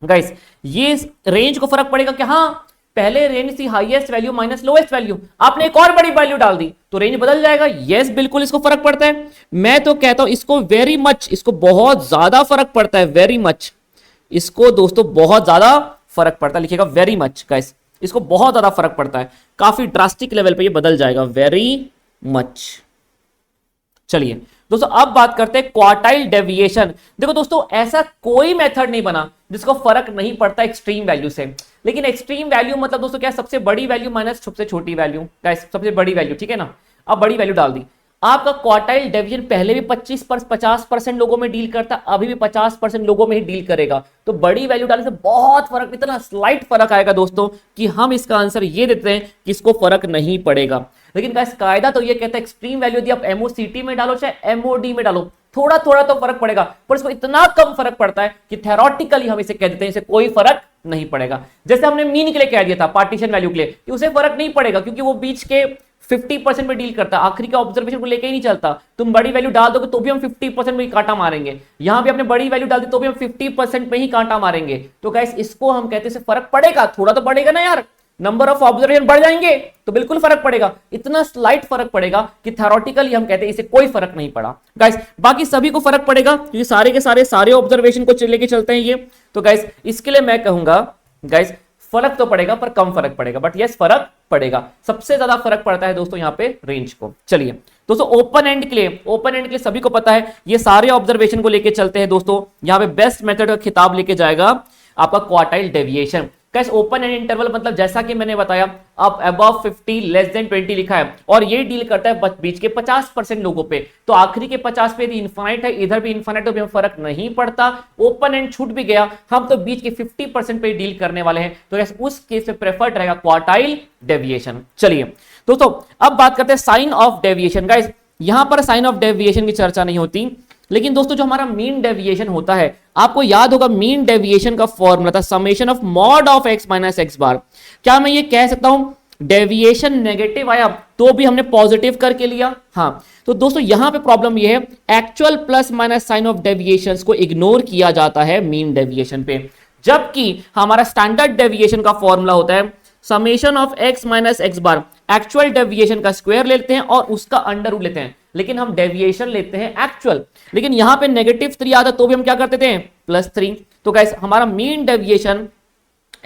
गाइस, ये रेंज को फर्क पड़ेगा क्या? हाँ, पहले रेंज थी highest value minus lowest value, आपने एक और बड़ी वैल्यू डाल दी तो रेंज बदल जाएगा। यस बिल्कुल इसको फर्क पड़ता है। मैं तो कहता हूं इसको वेरी मच, इसको बहुत ज्यादा फर्क पड़ता है, वेरी मच, इसको दोस्तों बहुत ज्यादा फर्क पड़ता है। लिखिएगा वेरी मच गाइस, इसको बहुत ज्यादा फर्क पड़ता है, काफी ड्रास्टिक लेवल पे ये बदल जाएगा, वेरी मच। चलिए दोस्तों अब बात करते हैं क्वार्टाइल डेविएशन। देखो दोस्तों ऐसा कोई मेथड नहीं बना जिसको फर्क नहीं पड़ता एक्सट्रीम वैल्यू से। लेकिन एक्सट्रीम वैल्यू मतलब दोस्तों क्या? सबसे बड़ी वैल्यू माइनस सबसे छोटी वैल्यू। गाइस सबसे बड़ी वैल्यू, ठीक है ना? अब बड़ी वैल्यू डाल दी। आपका क्वार्टाइल डेविएशन पहले भी 50% लोगों में डील करता, अभी भी 50% लोगों में ही डील करेगा। तो बड़ी वैल्यू डालने से बहुत फर्क, इतना स्लाइट फर्क आएगा दोस्तों कि हम इसका आंसर ये देते हैं कि इसको फर्क नहीं पड़ेगा। लेकिन गाइस कायदा तो ये कहता है एक्सट्रीम वैल्यू यदि आप एमओसीटी में डालो चाहे एमओडी में डालो, थोड़ा थोड़ा तो फर्क पड़ेगा, पर इसको इतना कम फर्क पड़ता है कि थ्योरेटिकली हम इसे कह देते हैं इसे कोई फर्क नहीं पड़ेगा। जैसे हमने मीन के लिए कह दिया था, पार्टीशन वैल्यू के लिए, कि उसे फर्क नहीं पड़ेगा क्योंकि वो बीच के 50% में डील करता है, आखिरी के ऑब्जर्वेशन को लेके ही नहीं चलता। तुम बड़ी वैल्यू डाल दोगे तो भी हम 50% में ही कांटा मारेंगे, यहां भी आपने बड़ी वैल्यू डाल दी तो भी हम 50% में ही कांटा मारेंगे। तो गाइस इसको हम कहते हैं फर्क पड़ेगा, थोड़ा तो पड़ेगा ना यार, नंबर ऑफ ऑब्जर्वेशन बढ़ जाएंगे तो बिल्कुल फर्क पड़ेगा, इतना स्लाइट फर्क पड़ेगा कि थ्योरेटिकली हम कहते हैं इसे कोई फर्क नहीं पड़ा। गाइस बाकी सभी को फर्क पड़ेगा क्योंकि सारे के सारे ऑब्जर्वेशन को लेके चलते हैं ये। तो गाइस इसके लिए मैं कहूंगा गाइस फर्क तो पड़ेगा पर कम फर्क पड़ेगा, बट यस फर्क पड़ेगा। सबसे ज्यादा फर्क पड़ता है दोस्तों यहाँ पे रेंज को। चलिए दोस्तों ओपन एंड के लिए सभी को पता है ये सारे ऑब्जर्वेशन को लेके चलते हैं दोस्तों। यहाँ पे बेस्ट मेथड का खिताब लेके जाएगा आपका क्वार्टाइल डेविएशन। कैसे ओपन एंड इंटरवल मतलब जैसा कि मैंने बताया अब अबव 50 लेस देन 20 लिखा है और ये डील करता है बीच के 50% लोगों पे। तो आखिरी के 50 पे इनफाइनाइट है, इधर भी इनफाइनाइट, तो भी फर्क नहीं पड़ता। ओपन एंड छूट भी गया, हम तो बीच के 50% पे डील करने वाले हैं, तो उस केस में प्रेफर्ड रहेगा क्वार्टाइल डेविएशन। चलिए दोस्तों अब बात करते हैं साइन ऑफ डेविएशन। गाइस यहां पर साइन ऑफ डेविएशन की चर्चा नहीं होती, लेकिन दोस्तों जो हमारा मीन डेविएशन होता है, आपको याद होगा मीन डेविएशन का फॉर्मूला था summation of mod of x minus x bar. क्या मैं ये कह सकता हूं डेविएशन नेगेटिव आया तो भी हमने पॉजिटिव करके लिया? हाँ। तो दोस्तों यहां पे प्रॉब्लम ये है actual plus minus sign of deviations को इग्नोर किया जाता है मीन डेविएशन पे, जबकि हमारा स्टैंडर्ड डेविएशन का फॉर्मूला होता है summation of x minus x bar. Actual deviation का स्क्वायर लेते हैं और उसका अंडर रूट लेते हैं, लेकिन हम डेविएशन लेते हैं एक्चुअल। लेकिन यहां पे -3 आता तो भी हम क्या करते थे +3। तो गाइस हमारा mean deviation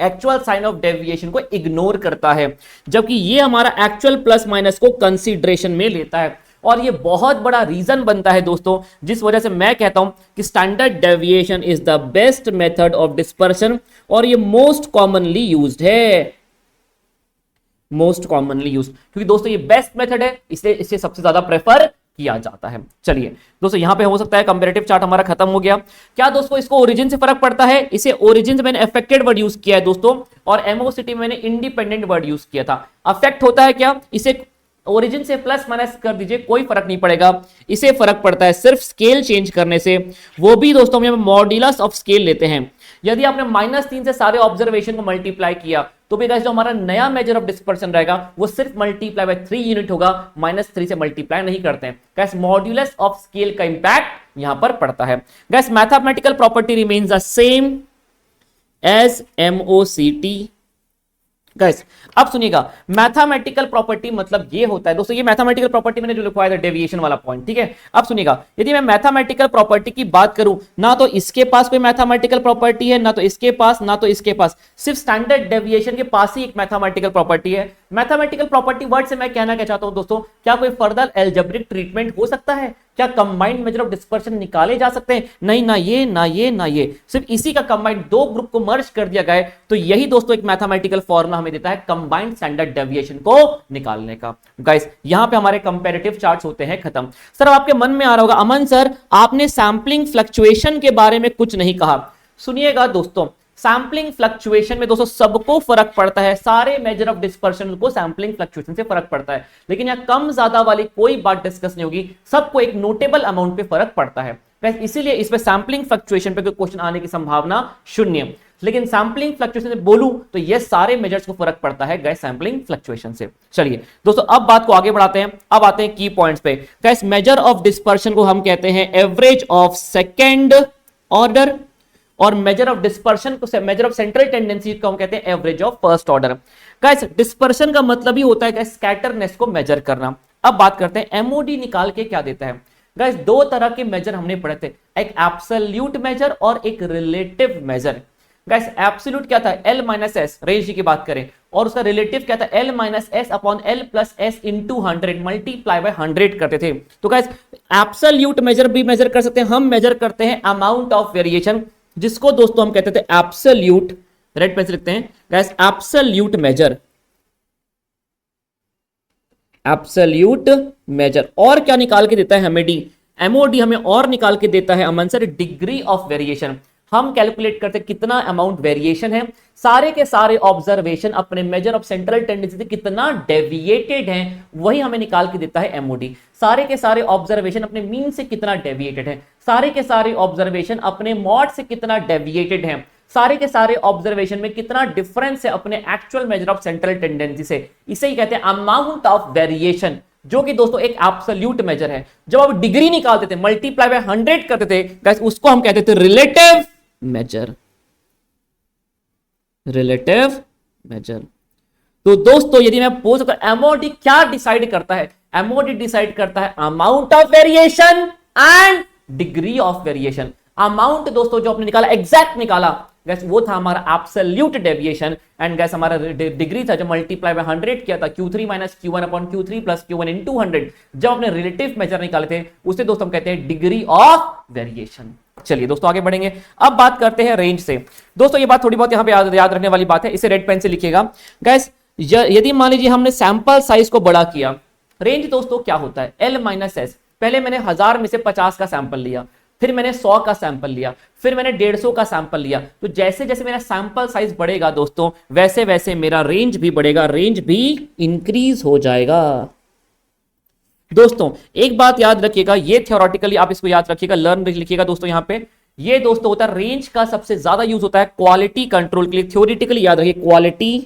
actual sign of deviation को इग्नोर करता है, जबकि ये हमारा एक्चुअल प्लस माइनस को कंसीडरेशन में लेता है। और ये बहुत बड़ा रीजन बनता है दोस्तों, जिस वजह से मैं कहता हूं कि standard deviation is the best method of dispersion, और ये मोस्ट कॉमनली यूज्ड है, मोस्ट कॉमनली यूज्ड, क्योंकि दोस्तों ये बेस्ट मेथड है, इसलिए इसे सबसे ज्यादा प्रेफर किया जाता है। चलिए दोस्तों यहां पे हो सकता है कंपैरेटिव चार्ट हमारा खत्म हो गया। क्या दोस्तों इसको ओरिजिन से फर्क पड़ता है? इसे ओरिजिन से मैंने अफेक्टेड वर्ड यूज किया है दोस्तों, और एमओसिटी में मैंने इंडिपेंडेंट वर्ड यूज किया था। अफेक्ट होता है क्या? इसे ओरिजिन से प्लस माइनस कर दीजिए, कोई फर्क नहीं पड़ेगा। इसे फर्क पड़ता है सिर्फ स्केल चेंज करने से, वो भी दोस्तों हम मॉड्यूलस ऑफ स्केल लेते हैं। यदि आपने -3 से सारे ऑब्जर्वेशन को मल्टीप्लाई किया तो भी गाइस जो हमारा नया मेजर ऑफ डिस्पर्शन रहेगा वो सिर्फ मल्टीप्लाई बाय 3 यूनिट होगा, -3 से मल्टीप्लाई नहीं करते हैं। गाइस मॉड्यूलस ऑफ स्केल का इंपैक्ट यहां पर पड़ता है। Guys mathematical property remains the same as MOCT। Guys अब सुनिएगा, मैथमेटिकल प्रॉपर्टी मतलब ये होता है दोस्तों, ये मैथमेटिकल प्रॉपर्टी मैंने जो लिखवाया था डेविएशन वाला पॉइंट, ठीक है। अब सुनिएगा, यदि मैं मैथमेटिकल प्रॉपर्टी की बात करूं, ना तो इसके पास कोई मैथमेटिकल प्रॉपर्टी है, ना तो इसके पास, ना तो इसके पास, सिर्फ स्टैंडर्ड डेविएशन के पास ही एक मैथमेटिकल प्रॉपर्टी है। मैथमेटिकल प्रॉपर्टी वर्ड से मैं कहना क्या चाहता हूं दोस्तों, क्या कोई फर्दर एल्जेब्रिक ट्रीटमेंट हो सकता है? क्या कंबाइंड मेजर ऑफ डिस्पर्शन निकाले जा सकते हैं? नहीं, ना ये ना ये ना ये, सिर्फ इसी का कंबाइंड दो ग्रुप को मर्ज कर दिया गया। तो यही दोस्तों एक मैथमेटिकल फॉर्मूला हमें देता है कंबाइंड स्टैंडर्ड डेविएशन को निकालने का। गाइस यहां पे हमारे कंपैरेटिव चार्ट्स होते हैं खत्म। सर आपके मन में आ रहा होगा अमन सर आपने सैंपलिंग फ्लक्चुएशन के बारे में कुछ नहीं कहा। सुनिएगा दोस्तों, सैंपलिंग फ्लक्चुएशन में दोस्तों सबको फर्क पड़ता है, सारे मेजर ऑफ डिस्पर्शन को सैंपलिंग फ्लक्चुएशन से फर्क पड़ता है, लेकिन यहां कम ज्यादा वाली कोई बात डिस्कस नहीं होगी, सबको एक नोटेबल अमाउंट पे फर्क पड़ता है। इसीलिए इस पे सैंपलिंग फ्लक्चुएशन पे कोई क्वेश्चन आने की संभावना शून्य। लेकिन सैंपलिंग फ्लक्चुएशन से बोलूं तो ये सारे मेजर्स को फर्क पड़ता है गाइस सैंपलिंग फ्लक्चुएशन से। चलिए दोस्तों अब बात को आगे बढ़ाते हैं, अब आते हैं की पॉइंट्स पे। गाइस मेजर ऑफ डिस्पर्शन को हम कहते हैं एवरेज ऑफ सेकंड ऑर्डर, और मेजर ऑफ डिस्पर्शन को, मेजर ऑफ सेंट्रल टेंडेंसी को हम कहते हैं average of first order. Guys dispersion का मतलब ही होता है गाइस स्कैटरनेस को मेजर करना। अब बात करते हैं एमओडी निकाल के क्या देता है। गाइस दो तरह के मेजर हमने पढ़े थे, एक एब्सोल्यूट मेजर और एक रिलेटिव मेजर। गाइस एब्सोल्यूट क्या था? L माइनस एस, रेंज की बात करें, और उसका रिलेटिव क्या था? L minus S upon L plus S into 100 multiply by 100 करते थे। तो गाइस एब्सोल्यूट मेजर भी मेजर कर सकते हैं, हम मेजर करते हैं अमाउंट ऑफ वेरिएशन, जिसको दोस्तों हम कहते थे एब्सोल्यूट, रेड पेन से लिखते हैं guys absolute major, absolute major. और क्या निकाल के देता है हमें? डी, एमओडी हमें और निकाल के देता है अमन सर डिग्री ऑफ वेरिएशन। हम कैलकुलेट करते कितना अमाउंट वेरिएशन है, सारे के सारे ऑब्जर्वेशन अपने मेजर ऑफ सेंट्रल टेंडेंसी से कितना डेविएटेड हैं, वही हमें निकाल के देता है एमओडी। सारे के सारे ऑब्जर्वेशन अपने मीन से कितना डेविएटेड है, सारे के सारे ऑब्जर्वेशन अपने मॉड से कितना डेविएटेड हैं, सारे के सारे ऑब्जर्वेशन में कितना डिफरेंस है अपने actual major of central tendency से, इसे ही कहते हैं अमाउंट ऑफ वेरिएशन, जो कि दोस्तों एक एब्सोल्यूट मेजर है। जब आप डिग्री निकालते थे, मल्टीप्लाई बाय 100 करते थे गाइस, उसको हम कहते थे रिलेटिव मेजर, रिलेटिव मेजर। तो दोस्तों यदि मैं पूछ सकता एमओडी क्या डिसाइड करता है, एमओडी डिसाइड करता है amount of variation and degree of variation. Amount दोस्तों जो आपने निकाला, एग्जैक्ट निकाला गैस, वो था हमारा एब्सोल्यूट डेविएशन, एंड गैस हमारा डिग्री था जो मल्टीप्लाई बाय 100 किया था, Q3 minus Q1 upon Q3 plus Q1 into 100। जब अपने रिलेटिव मेजर निकाले थे उसे दोस्तों हम कहते हैं डिग्री ऑफ वेरिएशन। चलिए दोस्तों आगे बढ़ेंगे, अब बात करते हैं रेंज से। दोस्तों ये बात थोड़ी बहुत यहां पे याद रखने वाली बात है, इसे रेड पेन से लिखिएगा गैस। यदि मान लीजिए हमने सैंपल साइज को बड़ा किया, रेंज दोस्तों क्या होता है? L minus S. पहले मैंने 1000 में से 50 का सैंपल लिया, फिर मैंने 100 का सैंपल लिया, फिर मैंने 150 का सैंपल लिया। तो जैसे जैसे मेरा सैंपल साइज बढ़ेगा दोस्तों, वैसे वैसे मेरा रेंज भी बढ़ेगा, रेंज भी इंक्रीज हो जाएगा। दोस्तों एक बात याद रखिएगा, ये थ्योरेटिकली आप इसको याद रखिएगा, लर्न लिखिएगा दोस्तों यहां पे। ये दोस्तों होता है रेंज का सबसे ज्यादा यूज होता है क्वालिटी कंट्रोल के लिए। थ्योरेटिकली याद रखिए, quality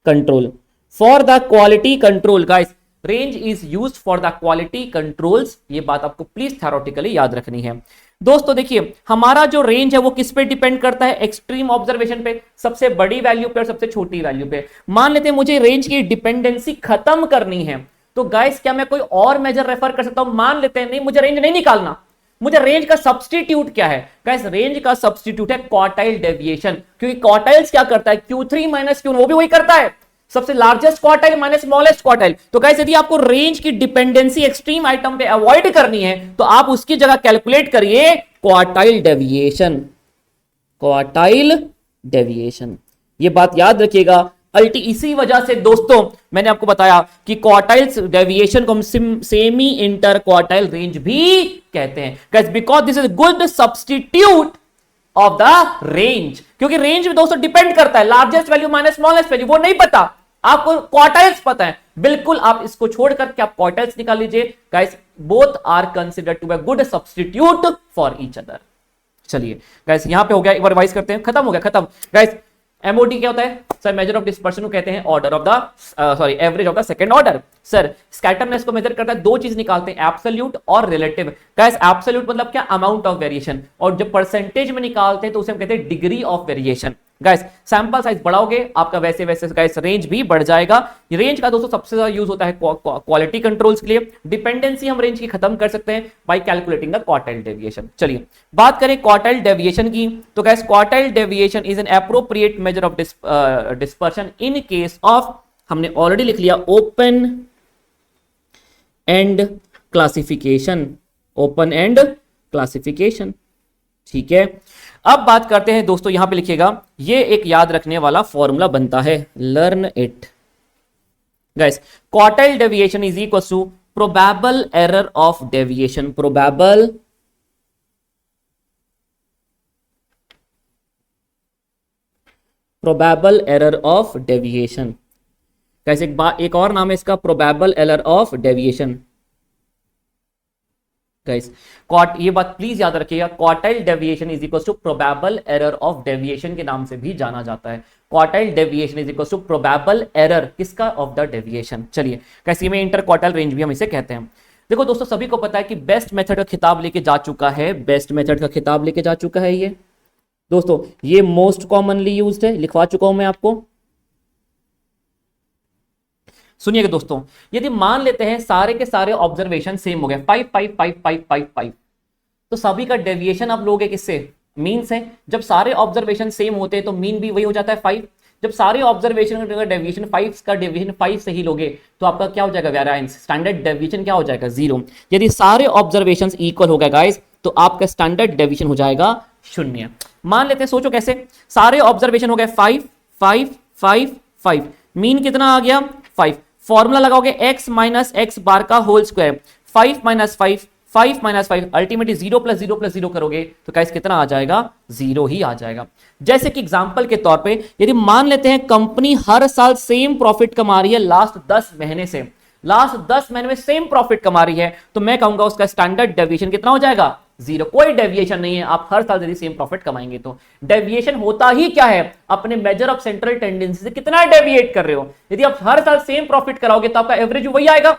control, for the quality control guys, range is used for the quality controls. ये बात आपको प्लीज थ्योरेटिकली याद रखनी है। दोस्तों देखिए, हमारा जो रेंज है वो किस पे डिपेंड करता है? एक्सट्रीम ऑब्जर्वेशन पे, सबसे बड़ी वैल्यू पे और सबसे छोटी वैल्यू पे। मान लेते हैं मुझे रेंज की डिपेंडेंसी खत्म करनी है, तो गाइस क्या मैं कोई और मेजर रेफर कर सकता हूं? मान लेते हैं नहीं, मुझे रेंज नहीं निकालना, मुझे रेंज का सब्स्टिट्यूट क्या है? गाइस रेंज का सब्स्टिट्यूट है क्वार्टाइल डेविएशन, क्योंकि क्वार्टाइल्स क्या करता है? Q3 माइनस Q1 वो भी वही करता है, सबसे largest quartile minus smallest quartile. तो गाइस यदि आपको रेंज की डिपेंडेंसी एक्सट्रीम आइटम पे अवॉइड करनी है, तो आप उसकी जगह कैलकुलेट करिए क्वार्टाइल डेविएशन, क्वार्टाइल डेविएशन। ये बात याद रखिएगा। इसी वजह से दोस्तों मैंने आपको बताया कि क्वार्टाइल्स डेविएशन को हम सेमी इंटर क्वार्टाइल रेंज भी कहते हैं guys, because this is good substitute of the range. क्योंकि रेंज में दोस्तों डिपेंड करता है largest value minus smallest value, वो नहीं पता आपको, क्वार्टाइल्स पता है। बिल्कुल आप इसको छोड़कर के आप क्वार्टाइल्स निकाल लीजिए guys, both are considered to be good substitute for each other. चलिए गाइस यहां पे हो गया, एक बार रिवाइज करते हैं, खत्म हो गया, खत्म गाइस। एमओडी क्या होता है सर? मेजर ऑफ डिस्पर्शन को कहते हैं order of the sorry average of the second order. Sir scatterness को मेजर करता है, दो चीज निकालते हैं, एब्सोल्यूट और रिलेटिव। गाइस एब्सोल्यूट मतलब क्या? अमाउंट ऑफ वेरिएशन, और जब परसेंटेज में निकालते हैं तो उसे हम कहते हैं degree of variation. Guys sample size बढ़ाओगे आपका वैसे वैसे गाइस रेंज भी बढ़ जाएगा। रेंज का दोस्तों सबसे ज्यादा यूज होता है क्वालिटी कंट्रोल्स के लिए। डिपेंडेंसी हम रेंज की खत्म कर सकते हैं bye calculating the quartile deviation. चलिए बात करें क्वार्टाइल डेविएशन की, तो guys quartile deviation is an appropriate major of dispersion in case of, हमने ऑलरेडी लिख लिया, open and classification, open and classification. ठीक है, अब बात करते हैं दोस्तों, यहां पे लिखिएगा, ये एक याद रखने वाला फॉर्मूला बनता है, learn it guys. Quartile deviation is equal to probable error of deviation, probable error of deviation. Guys एक और नाम है इसका, probable error of deviation. Guys ये बात प्लीज याद रखिएगा, quartile deviation is equal to probable error of deviation के नाम से भी जाना जाता है। Quartile deviation is equal to probable error किसका? Of the deviation. चलिए गाइस में इंटर क्वार्टाइल रेंज भी हम इसे कहते हैं। देखो दोस्तों सभी को पता है कि बेस्ट मेथड का खिताब लेके जा चुका है, बेस्ट मेथड का खिताब लेके जा चुका है ये दोस्तों, ये मोस्ट कॉमनली यूज्ड है, लिखवा चुका हूं मैं आपको। सुनिएगा दोस्तों, यदि मान लेते हैं सारे के सारे ऑब्जर्वेशन सेम हो गए, 5 5 5 5 5 5, तो सभी का डेविएशन आप लोगे किससे? मीन से। जब सारे ऑब्जर्वेशन सेम होते हैं तो मीन भी वही हो जाता है 5। जब सारे ऑब्जर्वेशन का डेविएशन 5 का डेविएशन 5 से ही लोगे तो आपका क्या हो जाएगा? वेरिएंस, स्टैंडर्ड डेविएशन क्या हो जाएगा? 0। यदि सारे ऑब्जर्वेशन इक्वल हो गए गाइस तो आपका स्टैंडर्ड डेविएशन हो जाएगा 0। मान लेते हैं, सोचो कैसे, सारे ऑब्जर्वेशन हो गए 5 5 5 5, मीन कितना आ गया? 5। फॉर्मूला लगाओगे x माइनस एक्स बार का whole square, 5 minus 5 5 minus 5, ultimately 0 plus 0 plus 0 करोगे तो गाइस कितना आ जाएगा? 0 ही आ जाएगा। जैसे कि एग्जांपल के तौर पे यदि मान लेते हैं कंपनी हर साल सेम प्रॉफिट कमा रही है लास्ट 10 महीने से, लास्ट 10 महीने में सेम प्रॉफिट कमा रही है, तो मैं कहूंगा उसका स्टैंडर्ड डेविएशन कितना हो जाएगा? 0। कोई डेविएशन नहीं है, आप हर साल यदि सेम प्रॉफिट कमाएंगे तो। डेविएशन होता ही क्या है? अपने मेजर ऑफ सेंट्रल टेंडेंसी से कितना डेविएट कर रहे हो। यदि आप हर साल सेम प्रॉफिट कराओगे तो आपका एवरेज वही आएगा।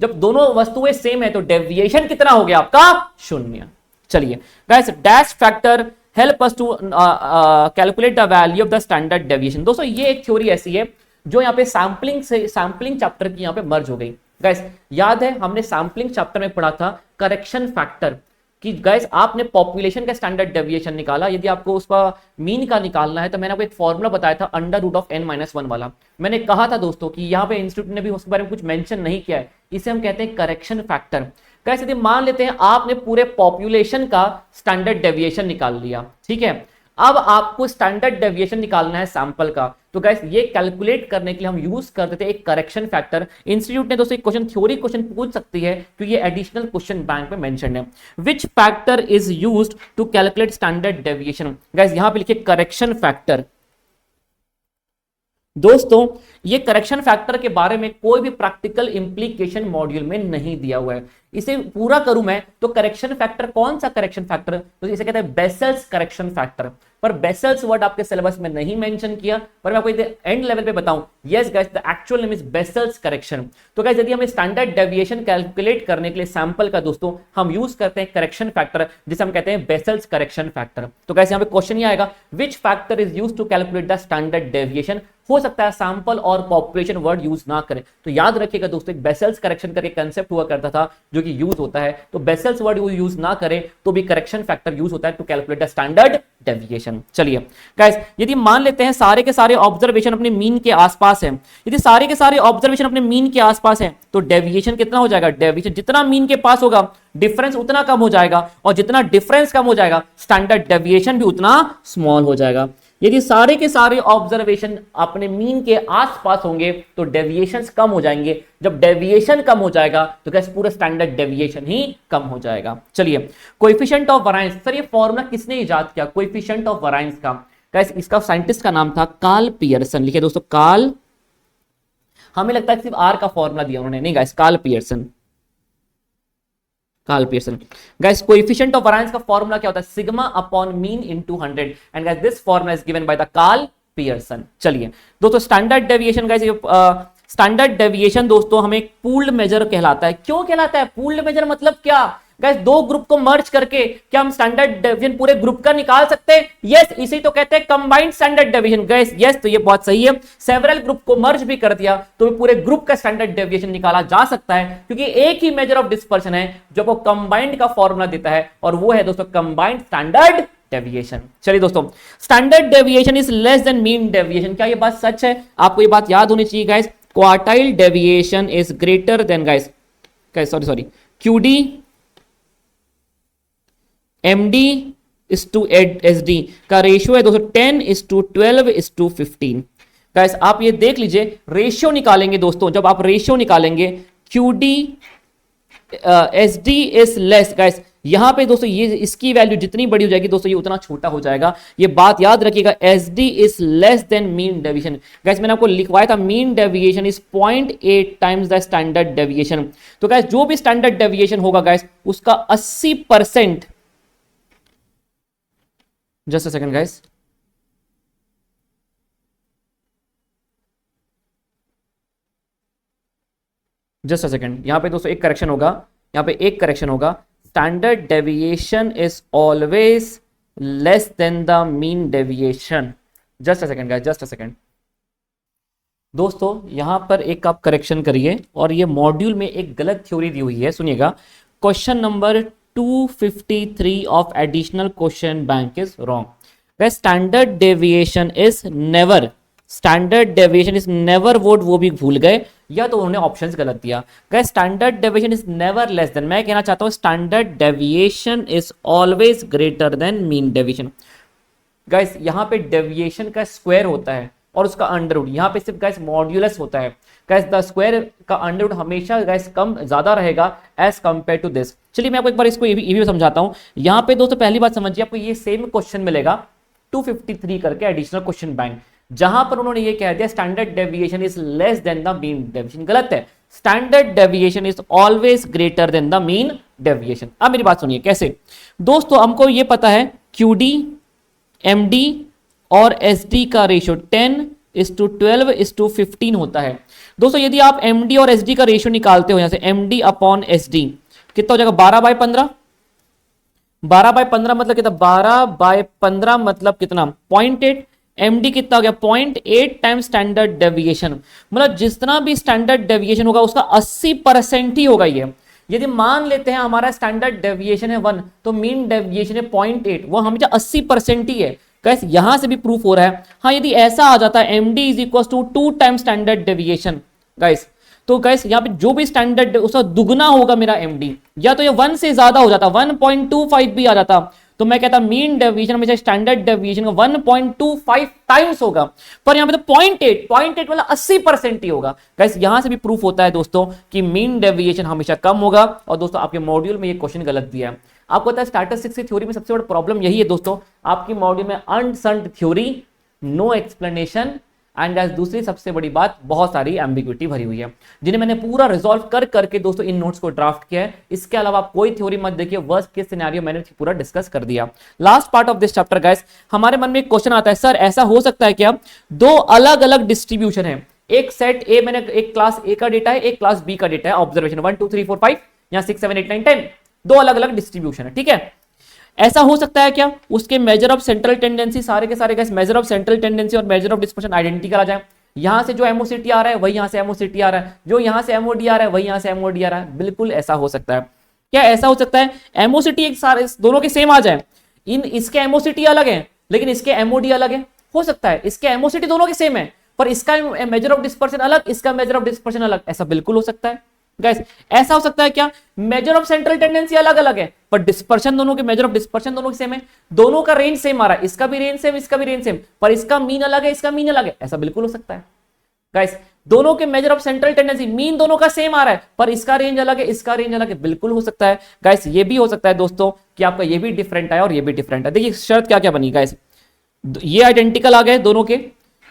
जब दोनों वस्तुएं सेम है तो डेविएशन कितना हो गया आपका? 0। चलिए guys, dash factor help us to calculate the value of the standard deviation. दोस्तों ये एक थ्योरी ऐसी है जो यहाँ पे सैंपलिंग चैप्टर की यहाँ पे मर्ज हो गई। गाइस याद है हमने सैंपलिंग चैप्टर में पढ़ा था करेक्शन फैक्टर, कि गाइस आपने पॉपुलेशन का स्टैंडर्ड डेविएशन निकाला, यदि आपको उसका मीन का निकालना है तो मैंने आपको एक फॉर्मूला बताया था अंडर रूट ऑफ n-1 वाला। मैंने कहा था दोस्तों कि यहाँ पे इंस्टीट्यूट ने भी उसके बारे में कुछ मेंशन नहीं किया है, इसे हम कहते हैं करेक्शन फैक्टर। गाइस यदि मान लेते हैं आपने पूरे पॉपुलेशन का स्टैंडर्ड डेविएशन निकाल लिया, ठीक है, अब आपको स्टैंडर्ड डेविएशन निकालना है सैंपल का, तो गाइस ये कैलकुलेट करने के लिए हम यूज करते थे एक करेक्शन फैक्टर। इंस्टीट्यूट ने दोस्तों एक क्वेश्चन, थ्योरी क्वेश्चन पूछ सकती है क्योंकि ये एडिशनल क्वेश्चन बैंक में मेंशन है। Which factor is used to calculate standard deviation? Guys यहां पे लिखिए करेक्शन फैक्टर, दोस्तों ये करेक्शन फैक्टर के बारे में कोई भी प्रैक्टिकल इंप्लीकेशन मॉड्यूल में नहीं दिया हुआ है। इसे पूरा करूं मैं तो करेक्शन फैक्टर, कौन सा करेक्शन फैक्टर, तो इसे कहते हैं बेसेल्स करेक्शन फैक्टर। पर बेसेल्स वर्ड आपके सिलेबस में नहीं मेंशन किया, पर मैं आपको एंड लेवल पे बताऊं, yes guys the actual name is Bessel's correction. तो गाइस यदि हमें स्टैंडर्ड डेविएशन कैलकुलेट करने के लिए सैंपल का दोस्तों हम यूज करते हैं करेक्शन फैक्टर, जिसे हम कहते हैं बेसेल्स करेक्शन फैक्टर। तो गाइस यहां पे क्वेश्चन ये आएगा, which factor is used to calculate the standard deviation. हो सकता है सैंपल और पॉपुलेशन वर्ड यूज ना करें, तो याद रखिएगा दोस्तों एक बेसेल्स करेक्शन करके कंसेप्ट हुआ करता था जो कि यूज होता है, तो बेसेल्स वर्ड यूज ना करें तो भी करेक्शन फैक्टर यूज होता है to calculate the standard deviation. चलिए गाइस, यदि मान लेते हैं सारे के सारे ऑब्जर्वेशन अपने मीन के आसपास है, यदि सारे के सारे ऑब्जर्वेशन अपने मीन के आसपास है तो डेविएशन कितना हो जाएगा, डेविएशन जितना मीन के पास होगा डिफरेंस उतना कम हो जाएगा, और जितना डिफरेंस कम हो जाएगा स्टैंडर्ड डेविएशन भी उतना स्मॉल हो जाएगा। यदि सारे के सारे ऑब्जर्वेशन अपने मीन के आसपास होंगे तो डेविएशंस कम हो जाएंगे, जब डेविएशन कम हो जाएगा तो कैसे पूरा स्टैंडर्ड डेविएशन ही कम हो जाएगा। चलिए कोएफिशिएंट ऑफ वेरिएंस, सर ये फॉर्मूला किसने इजाद किया कोएफिशिएंट ऑफ वेरिएंस का, गाइस इसका साइंटिस्ट का नाम था कार्ल पियर्सन। लिखिए दोस्तों कार्ल, हमें लगता है सिर्फ आर का फॉर्मूला दिया उन्होंने, नहीं guys Karl Pearson, Karl Pearson. Guys coefficient of variance का फॉर्मूला क्या होता है, sigma upon mean into 100, and guys this formula is given by the Karl Pearson. चलिए दोस्तों standard deviation, guys standard deviation दोस्तों हमें पूल्ड मेजर कहलाता है। क्यों कहलाता है पूल्ड मेजर, मतलब क्या गाइस, दो ग्रुप को मर्ज करके क्या हम स्टैंडर्ड डेविएशन पूरे ग्रुप का निकाल सकते हैं, यस इसी तो कहते हैं combined standard deviation. Guys yes तो ये बहुत सही है, सेवरल ग्रुप को मर्ज भी कर दिया तो पूरे ग्रुप का स्टैंडर्ड डेविएशन निकाला जा सकता है, क्योंकि एक ही मेजर ऑफ डिस्पर्शन है जो को कंबाइंड का फॉर्मूला देता है, और वो है दोस्तों कंबाइंड स्टैंडर्ड डेविएशन। चलिए दोस्तों standard deviation is less than mean deviation, क्या ये बात सच है, आपको ये बात याद होनी चाहिए guys. Quartile deviation is greater than guys, sorry QD MD is to SD का रेशियो है दोस्तों 10:12:15। गाइस आप ये देख लीजिए रेशियो निकालेंगे दोस्तों, जब आप रेशियो निकालेंगे QD SD is less, guys यहां पे दोस्तों ये इसकी वैल्यू जितनी बड़ी हो जाएगी दोस्तों ये उतना छोटा हो जाएगा, ये बात याद रखिएगा। SD is less than mean deviation, guys मैंने आपको लिखवाया था mean deviation is 0.8 times the standard deviation. तो गाइस जो भी स्टैंडर्ड डेविएशन होगा गाइस उसका 80%, just a second guys, just a second, यहां पे दोस्तों एक करेक्शन होगा, यहां पे एक करेक्शन होगा, standard deviation is always less than the mean deviation. Just a second guys, just a second दोस्तों, यहां पर एक आप करेक्शन करिए, और ये मॉड्यूल में एक गलत थ्योरी दी हुई है, सुनिएगा। Question number 253 of additional question bank is wrong. Guys standard deviation is never, standard deviation is never वो भी भूल गए, या तो उन्होंने ऑप्शंस गलत दिया। Guys standard deviation is never less than, मैं कहना चाहता हूं standard deviation is always greater than mean deviation. Guys यहां पे डेविएशन का स्क्वायर होता है और उसका अंडर रूट, यहां पे सिर्फ गाइस मॉड्यूलस होता है। गाइस द स्क्वायर का अंडर रूट हमेशा गाइस कम ज्यादा रहेगा एज कंपेयर टू दिस। चलिए मैं आपको एक बार इसको ये भी समझाता हूं। यहां पे दोस्तों पहली बात समझिए, आपको ये सेम क्वेश्चन मिलेगा 253 करके एडिशनल क्वेश्चन बैंक, जहां पर उन्होंने ये कह दिया standard deviation is less than the mean deviation, गलत है। Standard deviation is always greater than the mean deviation. अब मेरी बात सुनिए कैसे दोस्तों, हमको ये पता है QD MD और SD का रेशियो 10:12:15 होता है। दोस्तों यदि आप MD और SD का रेशियो निकालते हो, यहां से MD अपॉन SD कितना हो जाएगा, 12/15, 12/15 मतलब कितना, 12/15 मतलब कितना 0.8, MD कितना हो गया 0.8 टाइम्स स्टैंडर्ड डेविएशन, मतलब जितना भी स्टैंडर्ड डेविएशन होगा उसका 80% ही होगा ये। यदि मान लेते हैं हमारा स्टैंडर्ड डेविएशन है 1 तो मीन डेविएशन है 0.8, वो हमेशा 80% ही है। गाइस यहां से भी प्रूफ हो रहा है। हाँ यदि ऐसा आ जाता है MD is equal to 2 times standard deviation guys, तो गाइस यहाँ पे जो भी स्टैंडर्ड उसका दुगना होगा मेरा MD, या तो ये 1 से ज्यादा हो जाता, 1.25 भी आ जाता, तो मैं कहता मीन डेविएशन हमेशा स्टैंडर्ड डेविएशन का 1.25 टाइम्स होगा। पर यहाँ पे तो 0.8 वाला 80% ही होगा। गाइस यहां से भी प्रूफ होता है दोस्तों कि मीन डेविएशन हमेशा कम होगा। और दोस्तों आपके मॉड्यूल में ये क्वेश्चन गलत दिया है। आपको पता है स्टैटिस्टिक्स की थ्योरी में सबसे बड़ा प्रॉब्लम यही है दोस्तों, आपकी मॉड्यूल में अनसंट theory, no explanation, and as दूसरी सबसे बड़ी बात, बहुत सारी एम्बिग्विटी भरी हुई है, जिन्हें मैंने पूरा रिजॉल्व कर करके दोस्तों इन नोट्स को ड्राफ्ट किया है। इसके अलावा आप कोई थ्योरी मत देखिए, वर्स्ट केस सिनेरियो मैंने पूरा डिस्कस कर दिया। Last part of this chapter guys, हमारे मन में एक क्वेश्चन आता है, सर ऐसा हो सकता है क्या दो अलग अलग डिस्ट्रीब्यूशन है, एक सेट ए, मैंने एक क्लास ए का डेटा है, एक क्लास बी का डेटा है, ऑब्जर्वेशन 1 2 3 4 5 या 6 7 8 9 10, दो अलग अलग डिस्ट्रीब्यूशन है, ठीक है। ऐसा हो सकता है क्या उसके मेजर ऑफ सेंट्रल टेंडेंसी, सारे के सारे मेजर ऑफ सेंट्रल टेंडेंसी और मेजर ऑफ डिस्पर्शन आइडेंटिकल आ जाए। यहां से जो एमओसीटी आ रहा है वही यहां से एमओसीटी आ रहा है, जो यहां से एमओडी आ रहा है वही यहां से एमओडी आ रहा है। बिल्कुल ऐसा हो सकता है। क्या ऐसा हो सकता है एमओसीटी एक सारे दोनों के सेम आ जाए, इसके एमओसीटी अलग है लेकिन इसके एमओडी अलग है, हो सकता है इसके एमओसीटी दोनों के सेम है पर इसका मेजर ऑफ डिस्पर्शन अलग, इसका मेजर ऑफ डिस्पर्शन अलग, ऐसा बिल्कुल हो सकता है गाइस। ऐसा हो सकता है क्या मेजर ऑफ सेंट्रल टेंडेंसी अलग अलग है पर डिस्पर्शन दोनों के, मेजर ऑफ डिस्पर्शन दोनों के सेम है, दोनों का रेंज सेम आ रहा है, इसका भी रेंज सेम इसका भी रेंज सेम, पर इसका मीन अलग है इसका मीन अलग है, ऐसा बिल्कुल हो सकता है गाइस। दोनों के major of central tendency mean दोनों का सेम आ रहा है पर इसका रेंज अलग है इसका रेंज अलग है, बिल्कुल हो सकता है गाइस। ये भी हो सकता है दोस्तों कि आपका ये भी डिफरेंट है और ये भी डिफरेंट है। देखिए शर्त क्या क्या बनी गाइस, ये आइडेंटिकल आ गए दोनों के,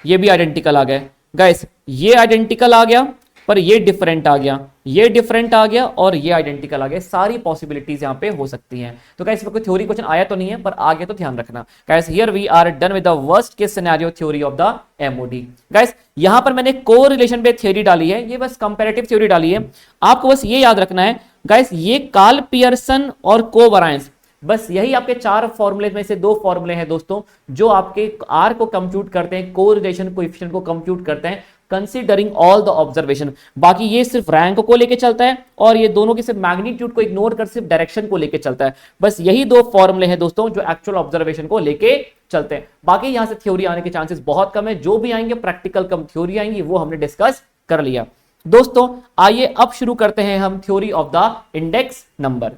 ये भी आइडेंटिकल आ गए गाइस, ये आइडेंटिकल आ गया पर ये डिफरेंट आ गया, ये डिफरेंट आ गया और ये आइडेंटिकल आ गया, सारी पॉसिबिलिटीज यहां पे हो सकती हैं। तो गाइस कोई थ्योरी क्वेश्चन आया तो नहीं है पर आगे तो ध्यान रखना guys. Here we are done with the worst case scenario theory of the MOD. Guys यहां पर मैंने कोरिलेशन पे थ्योरी डाली है, ये बस कंपैरेटिव थ्योरी डाली है, आपको बस ये याद रखना है गाइस, ये कार्ल पियर्सन और कोवरायंस, बस यही आपके चार फॉर्मूले में से दो फॉर्मूले हैं दोस्तों जो आपके आर को कंप्यूट करते हैं, कोरिलेशन कोएफिशिएंट को कंप्यूट करते हैं कंसीडरिंग ऑल द ऑब्जर्वेशन। बाकी ये सिर्फ रैंक को लेके चलता है और ये दोनों के सिर्फ मैग्नीट्यूड को इग्नोर कर सिर्फ डायरेक्शन को लेके चलता है। बस यही दो फॉर्मूले हैं दोस्तों जो एक्चुअल ऑब्जर्वेशन को लेके चलते हैं। बाकी यहां से थ्योरी आने के चांसेस बहुत कम है, जो भी आएंगे प्रैक्टिकल कम थ्योरी आएंगी, वो हमने डिस्कस कर लिया। दोस्तों आइए अब शुरू करते हैं हम theory of the index number.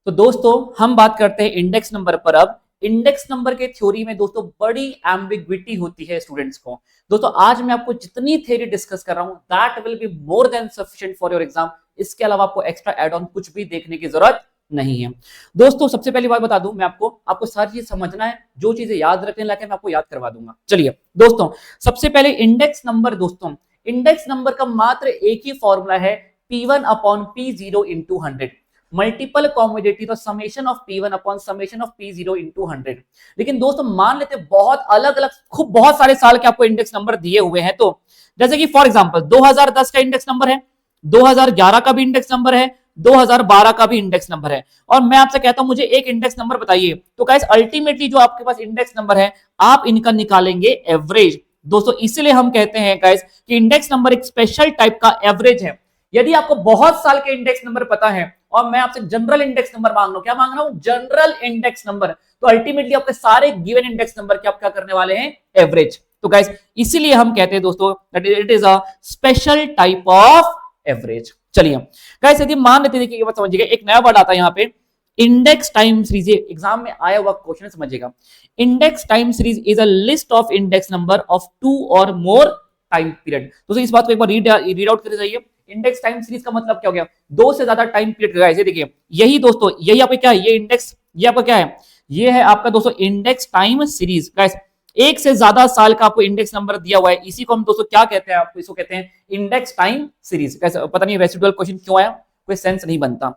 तो दोस्तों हम बात करते हैं इंडेक्स नंबर पर। अब इंडेक्स नंबर के थ्योरी में दोस्तों बड़ी एम्बिग्विटी होती है स्टूडेंट्स को। दोस्तों आज मैं आपको जितनी थ्योरी डिस्कस कर रहा हूं that will be more than sufficient for your exam. इसके अलावा आपको एक्स्ट्रा एड ऑन कुछ भी देखने की जरूरत नहीं है। दोस्तों सबसे पहली बात बता दूं मैं आपको सारी चीज समझना है, जो चीजें याद रखने लायक है मैं आपको याद करवा दूंगा। चलिए दोस्तों सबसे पहले इंडेक्स नंबर। दोस्तों इंडेक्स नंबर का मात्र एक ही फॉर्मूला है P1 upon P0 into 100, multiple कॉम्युटेटिव तो summation of P1 upon summation of P0 into 100। लेकिन दोस्तों मान लेते बहुत अलग अलग खूब बहुत सारे साल के आपको इंडेक्स नंबर दिए हुए हैं, तो जैसे कि फॉर एग्जांपल 2010 का इंडेक्स नंबर है, 2011 का भी इंडेक्स नंबर है, 2012 का भी इंडेक्स नंबर है, और मैं आपसे कहता हूं मुझे एक इंडेक्स नंबर बताइए, तो गाइस अल्टीमेटली जो आपके पास इंडेक्स नंबर है आप इनका निकालेंगे एवरेज। दोस्तों इसलिए हम कहते हैं गाइस कि इंडेक्स नंबर एक स्पेशल टाइप का एवरेज है। यदि आपको बहुत साल के इंडेक्स नंबर पता है और मैं आपसे जनरल इंडेक्स नंबर मांग रहा हूं, क्या मांग रहा हूं? जनरल इंडेक्स नंबर, तो अल्टीमेटली आपके सारे गिवन इंडेक्स नंबर के आप क्या करने वाले हैं? एवरेज। तो गाइस इसीलिए हम कहते हैं दोस्तों that it is a special type of average. चलिए गाइस यदि मान लेते देखिए बात समझिएगा, एक नया वर्ड आता है यहाँ पे इंडेक्स टाइम सीरीज, एग्जाम में आया हुआ क्वेश्चन समझिएगा। Index time series is a list of index number of 2 और मोर टाइम पीरियड। दोस्तों इस बात को एक बार रीड आउट करके जाइए। इंडेक्स टाइम सीरीज का मतलब क्या हो गया? दो से ज्यादा टाइम पीरियड का। ऐसे देखिए यही दोस्तों यही आपका क्या है, ये इंडेक्स, ये आपका क्या है, ये है आपका दोस्तों इंडेक्स टाइम सीरीज। गाइस एक से ज्यादा साल का आपको इंडेक्स नंबर दिया हुआ है, इसी को हम दोस्तों क्या कहते हैं? आपको इसको कहते हैं इंडेक्स टाइम सीरीज। गाइस पता नहीं रेसिडुअल क्वेश्चन क्यों आया, कोई सेंस नहीं बनता।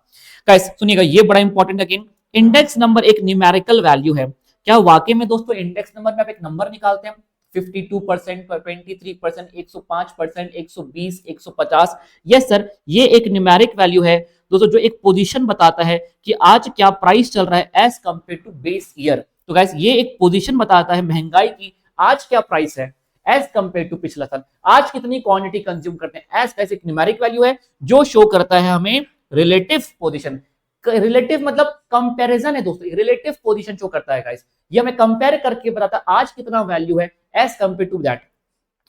गाइस सुनिएगा ये बड़ा इंपॉर्टेंट है, इंडेक्स नंबर एक न्यूमेरिकल वैल्यू है। क्या वाकई में दोस्तों इंडेक्स नंबर में आप एक नंबर निकालते हैं? 52%, 23%, 105%, 120, 150। यस सर, ये एक न्यूमेरिक वैल्यू है दोस्तों जो एक पोजीशन बताता है कि आज क्या प्राइस चल रहा है as compare to base year. तो गाइस ये एक पोजीशन बताता है महंगाई की, आज क्या प्राइस है एज कंपेयर टू पिछला साल, आज कितनी क्वांटिटी कंज्यूम करते हैं। एज कैसे एक न्यूमेरिक वैल्यू है जो शो करता है हमें रिलेटिव पोजीशन। रिलेटिव मतलब कंपैरिजन है दोस्तों, रिलेटिव पोजीशन शो करता है गाइस, ये हमें कंपेयर करके बताता है आज कितना वैल्यू है एज कंपेयर टू दैट,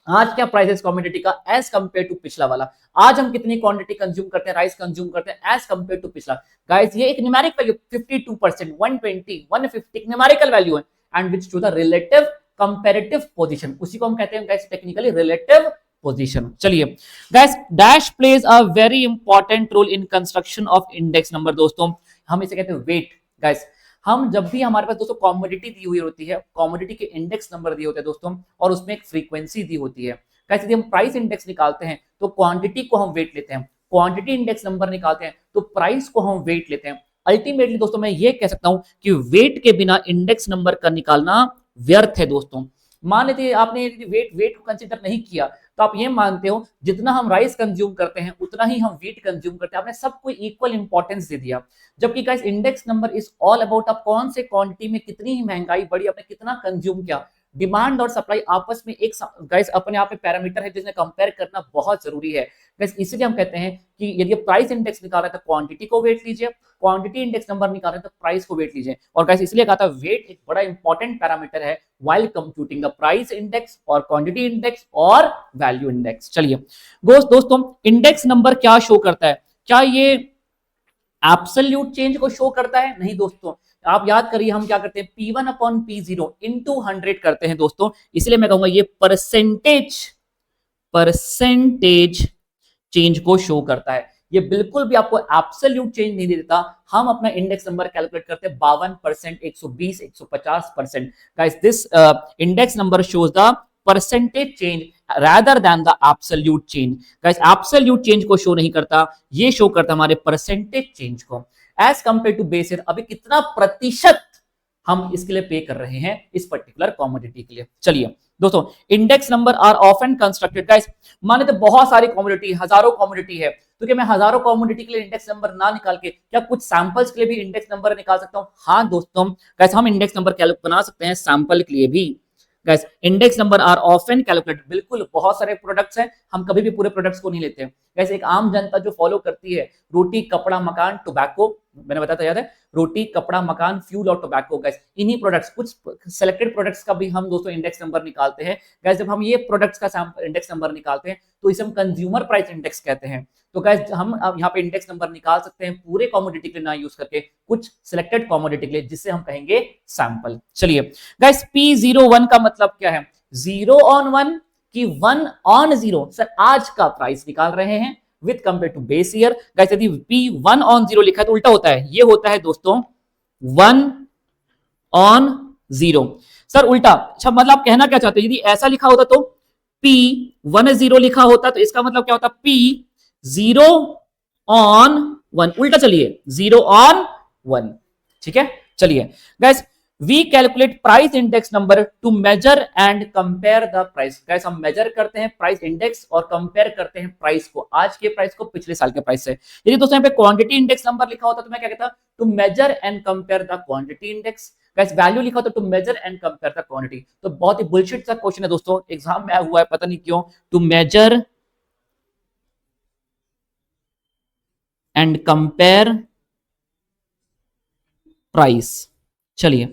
आज क्या प्राइस है कमोडिटी का एज कंपेयर टू पिछला वाला, आज हम कितनी क्वांटिटी कंज्यूम करते हैं, राइस कंज्यूम करते हैं एज कंपेयर टू पिछला। गाइस ये एक न्यूमेरिक वैल्यू 52%, 120, 150 न्यूमेरिकल वैल्यू है and which to the relative comparative position, उसी को हम कहते हैं गाइस टेक्निकली रिलेटिव पोजीशन। चलिए guys dash plays a very important role in construction of index number. दोस्तों हम इसे कहते हैं वेट। गाइस हम जब भी हमारे पास दोस्तों कॉमोडिटी दी हुई होती है, कॉमोडिटी के इंडेक्स नंबर दिए होते हैं दोस्तों, और उसमें एक फ्रीक्वेंसी दी होती है। कैसे यदि हम प्राइस इंडेक्स निकालते हैं तो क्वांटिटी को हम वेट लेते हैं, क्वांटिटी इंडेक्स नंबर निकालते हैं तो प्राइस को हम वेट लेते हैं। अल्टीमेटली दोस्तों मैं ये कह सकता हूं कि वेट के बिना इंडेक्स नंबर का निकालना व्यर्थ है दोस्तों। मान लेते आपने वेट वेट को कंसीडर नहीं किया तो आप ये मानते हो जितना हम राइस कंज्यूम करते हैं उतना ही हम वीट कंज्यूम करते हैं, आपने सबको इक्वल इंपॉर्टेंस दे दिया। जबकि guys index number is all about आप कौन से क्वांटिटी में कितनी ही महंगाई बढ़ी, आपने कितना कंज्यूम किया। डिमांड और सप्लाई आपस में एक गाइस अपने आप में पैरामीटर है जिसे कंपेयर करना बहुत जरूरी है। गाइस इसलिए हम कहते हैं कि यदि प्राइस इंडेक्स निकाल रहे हैं तो क्वांटिटी को वेट लीजिए, क्वांटिटी इंडेक्स नंबर निकाल रहे हैं तो प्राइस को वेट लीजिए। और गाइस इसलिए कहा था वेट एक बड़ा इंपॉर्टेंट पैरामीटर है while computing the price index और quantity index और value index। चलिए दोस्तों इंडेक्स नंबर क्या शो करता है, क्या ये एब्सोल्यूट चेंज को शो करता है? नहीं दोस्तों, आप याद करिए हम क्या करते हैं P1 अपॉन P0 इंटू 100 करते हैं दोस्तों, इसलिए मैं कहूंगा ये परसेंटेज चेंज को शो करता है। ये बिल्कुल भी आपको एब्सोल्यूट चेंज नहीं देता। हम अपना इंडेक्स नंबर कैलकुलेट करते हैं 52%, 120, 150%। Guys this index number shows the percentage change rather than the absolute change। Guys absolute change को शो नहीं करता, ये शो करता हमारे परसेंटेज चेंज को as compare to base year. अभी कितना प्रतिशत हम इसके लिए पे कर रहे हैं इस पर्टिकुलर कमोडिटी के लिए। चलिए दोस्तों index number are often constructed. Guys माने तो बहुत सारी कमोडिटी, हजारों कमोडिटी है, तो क्या मैं हजारों कमोडिटी के लिए इंडेक्स नंबर ना निकाल के क्या कुछ सैंपल्स के लिए भी इंडेक्स नंबर निकाल सकता हूं? हाँ दोस्तों, गाइस हम इंडेक्स नंबर बना सकते हैं सैंपल के लिए भी। Guys index number are often calculated, बिल्कुल बहुत सारे प्रोडक्ट्स हैं, हम कभी भी पूरे प्रोडक्ट्स को नहीं लेते। गाइस एक आम जनता जो फॉलो करती है रोटी कपड़ा मकान टोबैको, मैंने बताया था याद है, रोटी कपड़ा मकान फ्यूल और टोबैको, गाइस इन्हीं प्रोडक्ट्स, कुछ सेलेक्टेड प्रोडक्ट्स का भी हम दोस्तों इंडेक्स नंबर निकालते हैं। गाइस जब हम ये प्रोडक्ट्स का इंडेक्स नंबर निकालते हैं तो इसे हम कंज्यूमर प्राइस इंडेक्स कहते हैं। तो गाइस हम अब यहाँ पे इंडेक्स नंबर निकाल सकते हैं पूरे कमोडिटी के लिए ना यूज करके, कुछ सिलेक्टेड कमोडिटी के लिए, जिससे हम कहेंगे सैंपल। चलिए गाइस P01 का मतलब क्या है? 0 on 1 की 1 on 0। सर आज का प्राइस निकाल रहे हैं with compare to base year. Guys यदि P1 on 0 लिखा है तो उल्टा होता है, ये होता है दोस्तों 1 on 0। सर उल्टा, अच्छा मतलब आप कहना क्या चाहते हैं? यदि ऐसा लिखा होता तो P10 लिखा होता तो इसका मतलब क्या होता? P0 on 1। उल्टा चलिए 0 on 1, ठीक है। चलिए guys we calculate price index number to measure and compare the price. Guys हम मेजर करते हैं प्राइस इंडेक्स और कंपेयर करते हैं प्राइस को, आज के प्राइस को पिछले साल के प्राइस से। यदि दोस्तों यहाँ पे क्वांटिटी इंडेक्स नंबर लिखा होता तो मैं क्या कहता? To measure and compare the quantity index. Guys value लिखा होता to measure and compare the quantity. तो बहुत ही बुलशिट सा क्वेश्चन है दोस्तों, एग्जाम में आया हुआ है, पता नहीं क्यों। To measure and compare price. चलिए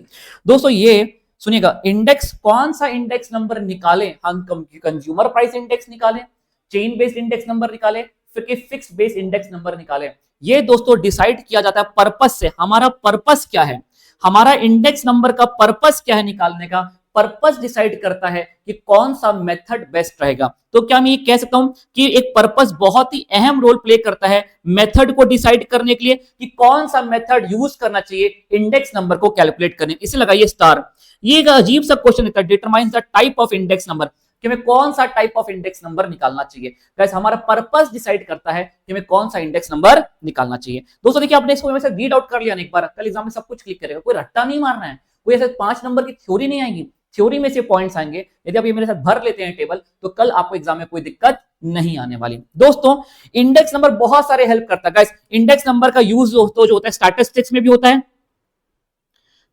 दोस्तों ये सुनिएगा, इंडेक्स कौन सा इंडेक्स नंबर निकालें? हम कंज्यूमर प्राइस इंडेक्स निकालें, चेन बेस्ड इंडेक्स नंबर निकालें, फिर फिक्स बेस्ड इंडेक्स नंबर निकालें? ये दोस्तों डिसाइड किया जाता है पर्पस से। हमारा पर्पस क्या है, हमारा इंडेक्स नंबर का पर्पस क्या है निकालने का? पर्पस डिसाइड करता है कि कौन सा मेथड बेस्ट रहेगा। तो क्या मैं ये कह सकता हूं कि एक पर्पस बहुत ही अहम रोल प्ले करता है मेथड को डिसाइड करने के लिए कि कौन सा मेथड यूज करना चाहिए इंडेक्स नंबर को कैलकुलेट करने। इसे लगाइए स्टार। ये एक अजीब सा क्वेश्चन है, determines the type of index number, कि हमें कौन सा टाइप ऑफ इंडेक्स नंबर निकालना चाहिए। गाइस हमारा पर्पस डिसाइड करता है कि हमें कौन सा इंडेक्स नंबर निकालना चाहिए। दोस्तों देखिए आपने इसको वैसे रीड आउट कर लिया एक बार, कल एग्जाम में सब कुछ क्लिक करेगा, कोई रट्टा नहीं मारना है, कोई ऐसे 5 नंबर की थ्योरी नहीं आएगी, थ्योरी में से पॉइंट्स आएंगे। यदि आप ये मेरे साथ भर लेते हैं टेबल तो कल आपको एग्जाम में कोई दिक्कत नहीं आने वाली। दोस्तों इंडेक्स नंबर बहुत सारे हेल्प करता है। गाइस इंडेक्स नंबर का यूज दोस्तों जो होता है स्टैटिस्टिक्स में भी होता है,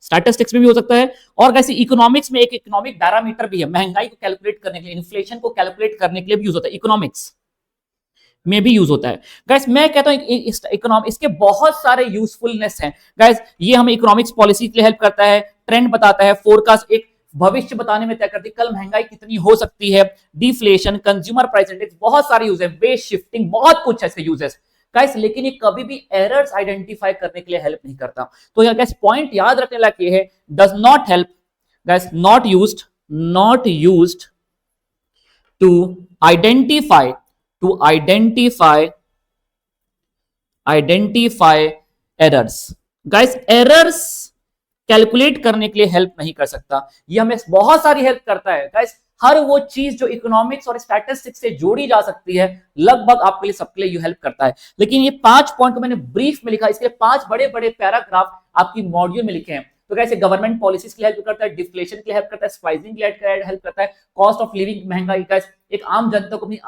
स्टैटिस्टिक्स में भी हो सकता है, और कैसे इकोनॉमिक्स में एक इकोनॉमिक पैरामीटर भी है, महंगाई को कैलकुलेट करने के लिए, इन्फ्लेशन को कैलकुलेट करने के लिए भी यूज होता है, इकोनॉमिक्स में भी यूज होता है। गाइस मैं कहता हूं इसके बहुत सारे यूजफुलनेस हैं। गाइस ये हमें इकोनॉमिक्स पॉलिसी के लिए हेल्प करता है, ट्रेंड बताता है, फोरकास्ट एक भविष्य बताने में तय करती है, कल महंगाई कितनी हो सकती है, डिफ्लेशन, कंज्यूमर प्राइस इंडेक्स, बहुत सारे यूज है, बेस शिफ्टिंग, बहुत कुछ है इसके यूजेस गाइस। लेकिन ये कभी भी एरर्स आइडेंटिफाई करने के लिए हेल्प नहीं करता। तो यहाँ गाइस पॉइंट याद रखने लायक ये है, does not help guys, not used to identify errors. Guys errors calculate करने के लिए हेल्प नहीं कर सकता। ये हमें बहुत सारी हेल्प करता है गाइस, हर वो चीज जो इकोनॉमिक्स और स्टैटिस्टिक्स से जोड़ी जा सकती है लगभग आपके लिए सबके लिए ये हेल्प करता है। लेकिन ये 5 पॉइंट को मैंने ब्रीफ में लिखा, इसके लिए 5 बड़े बड़े पैराग्राफ आपकी मॉड्यूल में लिखे हैं। तो कैसे गवर्नमेंट पॉलिसीज के लिए हेल्प करता है, डिफ्लेशन के लिए हेल्प करता है, स्पाइसिंग के लिए हेल्प करता है, कॉस्ट ऑफ लिविंग महंगाई का, एक आम जनता को अपनी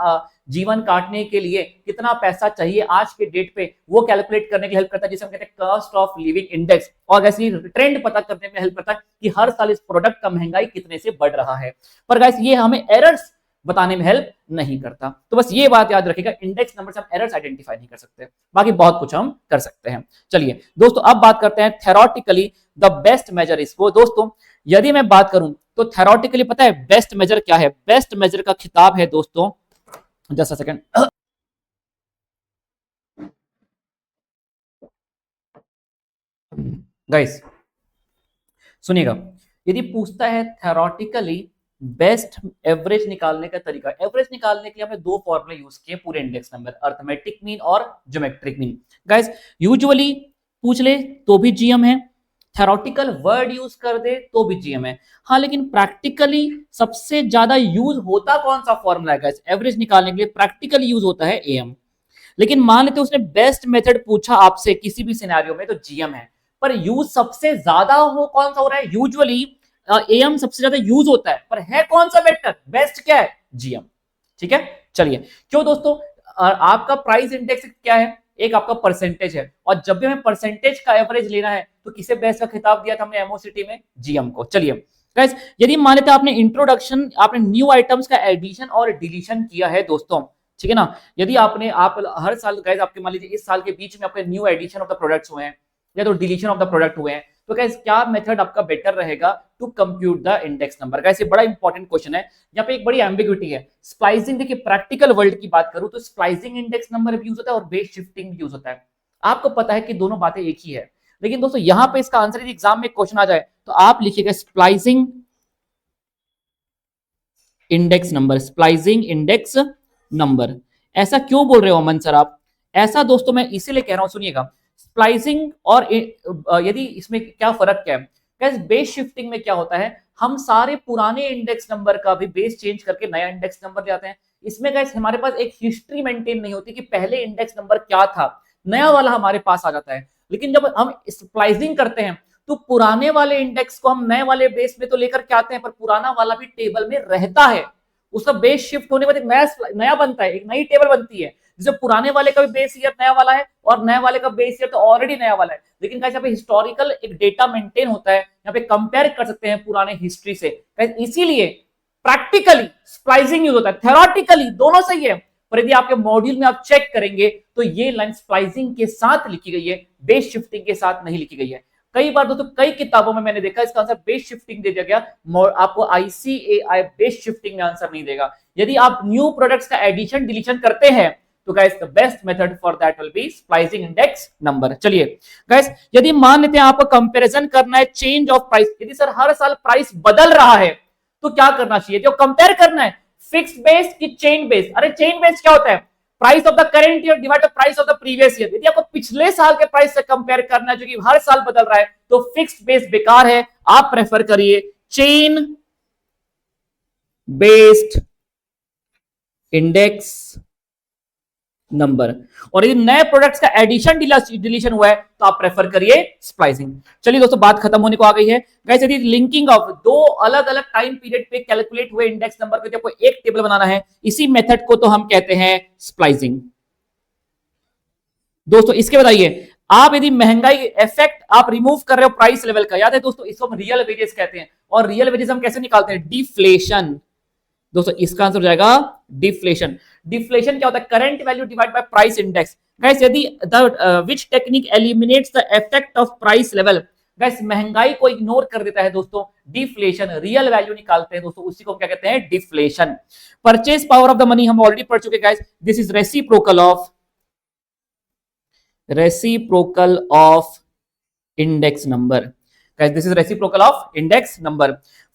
जीवन काटने के लिए कितना पैसा चाहिए आज के डेट पे वो कैलकुलेट करने के लिए हेल्प करता है, जिसे हम कहते हैं कॉस्ट ऑफ लिविंग इंडेक्स। और ऐसी ट्रेंड पता करने में हेल्प करता है कि हर साल इस प्रोडक्ट का महंगाई कितने से बढ़ रहा है। पर गाइस ये हमें एरर्स बताने में हेल्प नहीं करता। तो बस ये बात याद रखिएगा, इंडेक्स नंबर से हम एरर्स आइडेंटिफाई नहीं कर सकते, बाकी बहुत कुछ हम कर सकते हैं। चलिए दोस्तों अब बात करते हैं theoretically the best measure is. वो दोस्तों यदि मैं बात करूं तो थेरोटिकली पता है बेस्ट मेजर क्या है? बेस्ट मेजर का खिताब है दोस्तों, जस्ट अ सेकंड, गाइस सुनिएगा, यदि पूछता है थेरोटिकली बेस्ट एवरेज निकालने का तरीका, एवरेज निकालने के लिए हमने 2 फॉर्मूले यूज किए पूरे इंडेक्स नंबर, अर्थमेटिक मीन और ज्योमेट्रिक मीन। गाइस यूजुअली पूछ ले तो भी जीएम है, थेरोटिकल वर्ड यूज कर दे तो भी जीएम है। हाँ लेकिन प्रैक्टिकली सबसे ज्यादा यूज होता कौन सा फॉर्मूला है गाइस एवरेज निकालने के लिए? प्रैक्टिकली यूज होता है एएम। लेकिन मान लेते उसने बेस्ट मेथड पूछा आपसे किसी भी सिनेरियो में तो जीएम है, पर यूज सबसे ज्यादा हो कौन सा हो रहा है? यूजुअली एएम सबसे ज्यादा यूज होता है, पर है कौन सा वेक्टर? बेस्ट क्या है? जीएम। ठीक है चलिए, क्यों दोस्तों? आपका प्राइस इंडेक्स क्या है? एक आपका परसेंटेज है, और जब भी हमें परसेंटेज का एवरेज लेना है तो किसे बेस्ट का खिताब दिया था हमने एमओसीटी में? जीएम को। चलिए गाइस यदि मान लेते आपने इंट्रोडक्शन, आपने न्यू आइटम्स का एडिशन और डिलीशन किया है दोस्तों, ठीक है ना, यदि आपने आप हर साल गाइस आपके मान लीजिए इस साल के बीच में आपके new addition of the products हुए हैं या तो डिलीशन ऑफ द प्रोडक्ट हुए हैं, तो गाइस क्या मेथड आपका बेटर रहेगा to compute the index number? Guys ये बड़ा इंपॉर्टेंट क्वेश्चन है, यहाँ पे एक बड़ी एम्बिग्यूटी है। स्प्लाइसिंग, देखिए प्रैक्टिकल वर्ल्ड की बात करूं तो स्प्लाइसिंग इंडेक्स नंबर भी यूज होता है और बेस शिफ्टिंग भी यूज होता है। आपको पता है कि दोनों बातें एक ही है, लेकिन दोस्तों यहाँ पे इसका आंसर यदि एग्जाम में क्वेश्चन आ जाए तो आप लिखिएगा splicing index number, splicing index number. ऐसा क्यों बोल रहे हो अमन सर आप? ऐसा दोस्तों मैं इसीलिए कह रहा हूं, सुनिएगा स्प्लाइसिंग और यदि इसमें क्या फर्क क्या है गाइस? बेस शिफ्टिंग में क्या होता है, हम सारे पुराने इंडेक्स नंबर का भी बेस चेंज करके नया इंडेक्स नंबर ले आते हैं। इसमें गाइस हमारे पास एक हिस्ट्री मेंटेन नहीं होती कि पहले इंडेक्स नंबर क्या था, नया वाला हमारे पास आ जाता है। लेकिन जब हम स्प्लाइसिंग करते हैं तो पुराने वाले इंडेक्स को हम नए वाले बेस में तो लेकर के आते हैं, पर पुराना वाला भी टेबल में रहता है। उसका बेस शिफ्ट होने के बाद एक नया बनता है, एक नई टेबल बनती है, जैसे पुराने वाले का भी बेस ईयर नया वाला है और नए वाले का बेस ईयर तो ऑलरेडी नया वाला है। लेकिन गाइस यहाँ पे हिस्टोरिकल एक डेटा मेंटेन होता है, यहाँ पे कंपेयर कर सकते हैं पुराने हिस्ट्री से। इसीलिए प्रैक्टिकली स्प्लाइसिंग यूज होता है, थ्योरेटिकली दोनों सही है, पर यदि आपके मॉड्यूल में आप चेक करेंगे तो ये लाइन स्प्लाइसिंग के साथ लिखी गई है, बेस शिफ्टिंग के साथ नहीं लिखी गई है। कई बार दोस्तों कई किताबों में मैंने देखा इसका आंसर बेस शिफ्टिंग दे दिया गया, आपको आईसीएआई बेस शिफ्टिंग में आंसर नहीं देगा। यदि आप न्यू प्रोडक्ट्स का एडिशन डिलीशन करते हैं तो guys the best method for that will be splicing index number. चलिए गाइस यदि मान लेते हैं आपको कंपैरिजन करना है चेंज ऑफ प्राइस, यदि सर हर साल प्राइस बदल रहा है तो क्या करना चाहिए? जो कंपेयर करना है फिक्स्ड बेस की चेन बेस। अरे चेन बेस क्या होता है? Price of the current year divide by price of the previous year. यदि आपको पिछले साल के प्राइस से कंपेयर करना है जो कि हर साल बदल रहा है तो फिक्स्ड बेस बेकार है, आप प्रेफर करिए चेन बेस्ड इंडेक्स नंबर। और यदि नए प्रोडक्ट्स का एडिशन डिलीशन हुआ है तो आप प्रेफर करिए स्प्लाइसिंग। चलिए दोस्तों बात खत्म होने को आ गई है गाइस। यदि लिंकिंग ऑफ दो अलग अलग टाइम पीरियड पे कैलकुलेट हुए इंडेक्स नंबर को आपको एक टेबल बनाना है, इसी मेथड को तो हम कहते हैं स्प्लाइसिंग। दोस्तों इसके बताइए, आप यदि महंगाई इफेक्ट आप रिमूव कर रहे हो प्राइस लेवल का, याद है दोस्तों इसको हम रियल वेजेस कहते हैं, और रियल वेजेस हम कैसे निकालते हैं? डिफ्लेशन। दोस्तों इसका आंसर हो जाएगा डिफ्लेशन। डिफ्लेशन क्या होता है? Current value divide by price index. Guys यदि which technique eliminates the effect of price level, guys महंगाई को इग्नोर कर देता है दोस्तों डिफ्लेशन, रियल वैल्यू निकालते हैं दोस्तों, उसी को क्या कहते हैं? Deflation. Purchase power of the money हम ऑलरेडी पढ़ चुके guys, this is reciprocal of index number. Guys this is reciprocal of index number.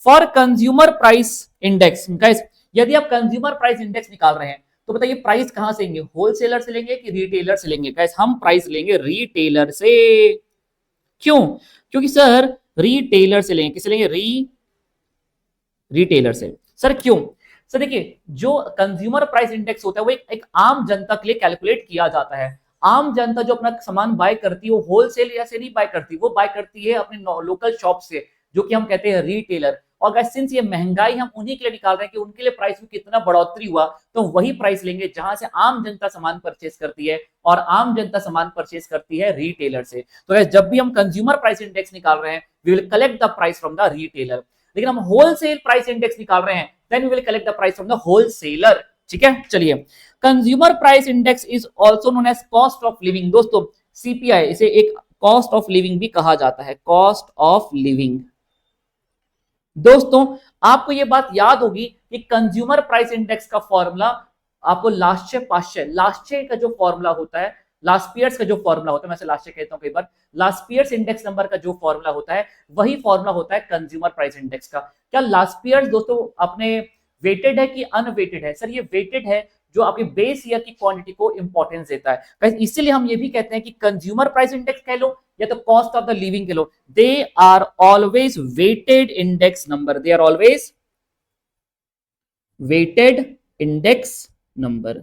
For consumer price index, guys यदि आप कंज्यूमर प्राइस इंडेक्स निकाल रहे हैं तो बताइए प्राइस कहां से लेंगे? होलसेलर से लेंगे कि रिटेलर से लेंगे? गाइस हम प्राइस लेंगे रिटेलर से। क्यों? क्योंकि सर रिटेलर से लेंगे, किसे लेंगे? रिटेलर से। सर क्यों? सर देखिए, जो कंज्यूमर प्राइस इंडेक्स होता है वो एक आम जनता के लिए कैलकुलेट किया जाता है। आम जनता जो अपना सामान बाय करती है वो होलसेल या से नहीं बाय करती, वो बाय करती है अपने लोकल शॉप से, जो कि हम कहते हैं रिटेलर। और गाइस सिंस ये महंगाई हम उन्हीं के लिए निकाल रहे हैं कि उनके लिए प्राइस में कितना बढ़ोतरी हुआ, तो वही प्राइस लेंगे जहां से आम जनता सामान परचेस करती है, और आम जनता सामान परचेस करती है रिटेलर से। तो गाइस जब भी हम कंज्यूमर प्राइस इंडेक्स निकाल रहे हैं, we will collect the price from the retailer. लेकिन हम होलसेल प्राइस इंडेक्स निकाल रहे हैं, then we will collect the price from the wholesaler. ठीक है, चलिए। Consumer price index is also known as cost of living. दोस्तों सीपीआई, इसे एक कॉस्ट ऑफ लिविंग भी कहा जाता है, कॉस्ट ऑफ लिविंग। दोस्तों आपको ये बात याद होगी कि कंज्यूमर प्राइस इंडेक्स का फॉर्मूला आपको लास्ट का जो फॉर्मूला होता है, लास्ट ईयर्स का जो फॉर्मूला होता है, मैं लास्ट कहता हूं कई बार, लास्ट ईयर्स इंडेक्स नंबर का जो फॉर्मूला होता है वही फॉर्मूला होता है कंज्यूमर प्राइस इंडेक्स का। क्या लास्ट ईयर्स दोस्तों अपने वेटेड है कि अनवेटेड है? सर ये वेटेड है, जो आपके बेस ईयर की क्वांटिटी को इंपॉर्टेंस देता है। इसीलिए हम ये भी कहते हैं कि कंज्यूमर प्राइस इंडेक्स कह लो या तो कॉस्ट ऑफ द लिविंग कह लो, they are always weighted index number, they are always weighted index number.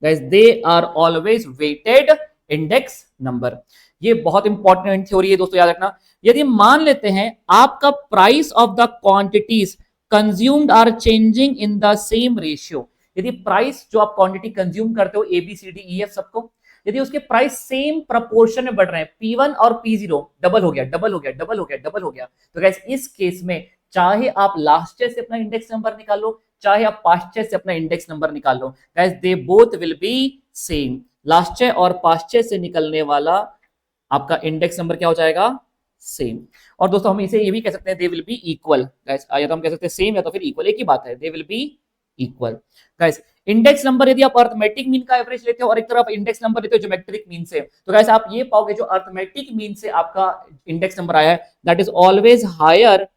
Guys they are always weighted index number. ये बहुत इंपॉर्टेंट थ्योरी है दोस्तों, याद रखना। यदि मान लेते हैं आपका price of the quantities consumed are changing in the same ratio, यदि प्राइस जो आप क्वांटिटी कंज्यूम करते हो A B C D E F सबको, यदि उसके प्राइस सेम प्रपोर्शन में बढ़ रहे हैं, P1 और P0 डबल हो गया, डबल हो गया, डबल हो गया, डबल हो गया, तो गाइस इस केस में चाहे आप लास्ट ईयर से अपना इंडेक्स नंबर निकालो, चाहे आप पास्ट ईयर से अपना इंडेक्स नंबर निकाल लो, guys they both will be same. Last year और पास्ट ईयर से निकलने वाला आपका इंडेक्स नंबर क्या हो जाएगा? सेम। और दोस्तों हम इसे ये भी कह सकते हैं they will be equal. Guys या तो हम कह सकते हैं सेम या तो फिर इक्वल, एक ही बात है, they will be equal. Guys index number यदि आप अर्थमेटिक मीन का एवरेज लेते हो और एक तरफ इंडेक्स नंबर लेते हो ज्योमेट्रिक मीन से, तो गाइस आप ये पाओगे जो अर्थमेटिक मीन से आपका इंडेक्स नंबर आया है, that is always higher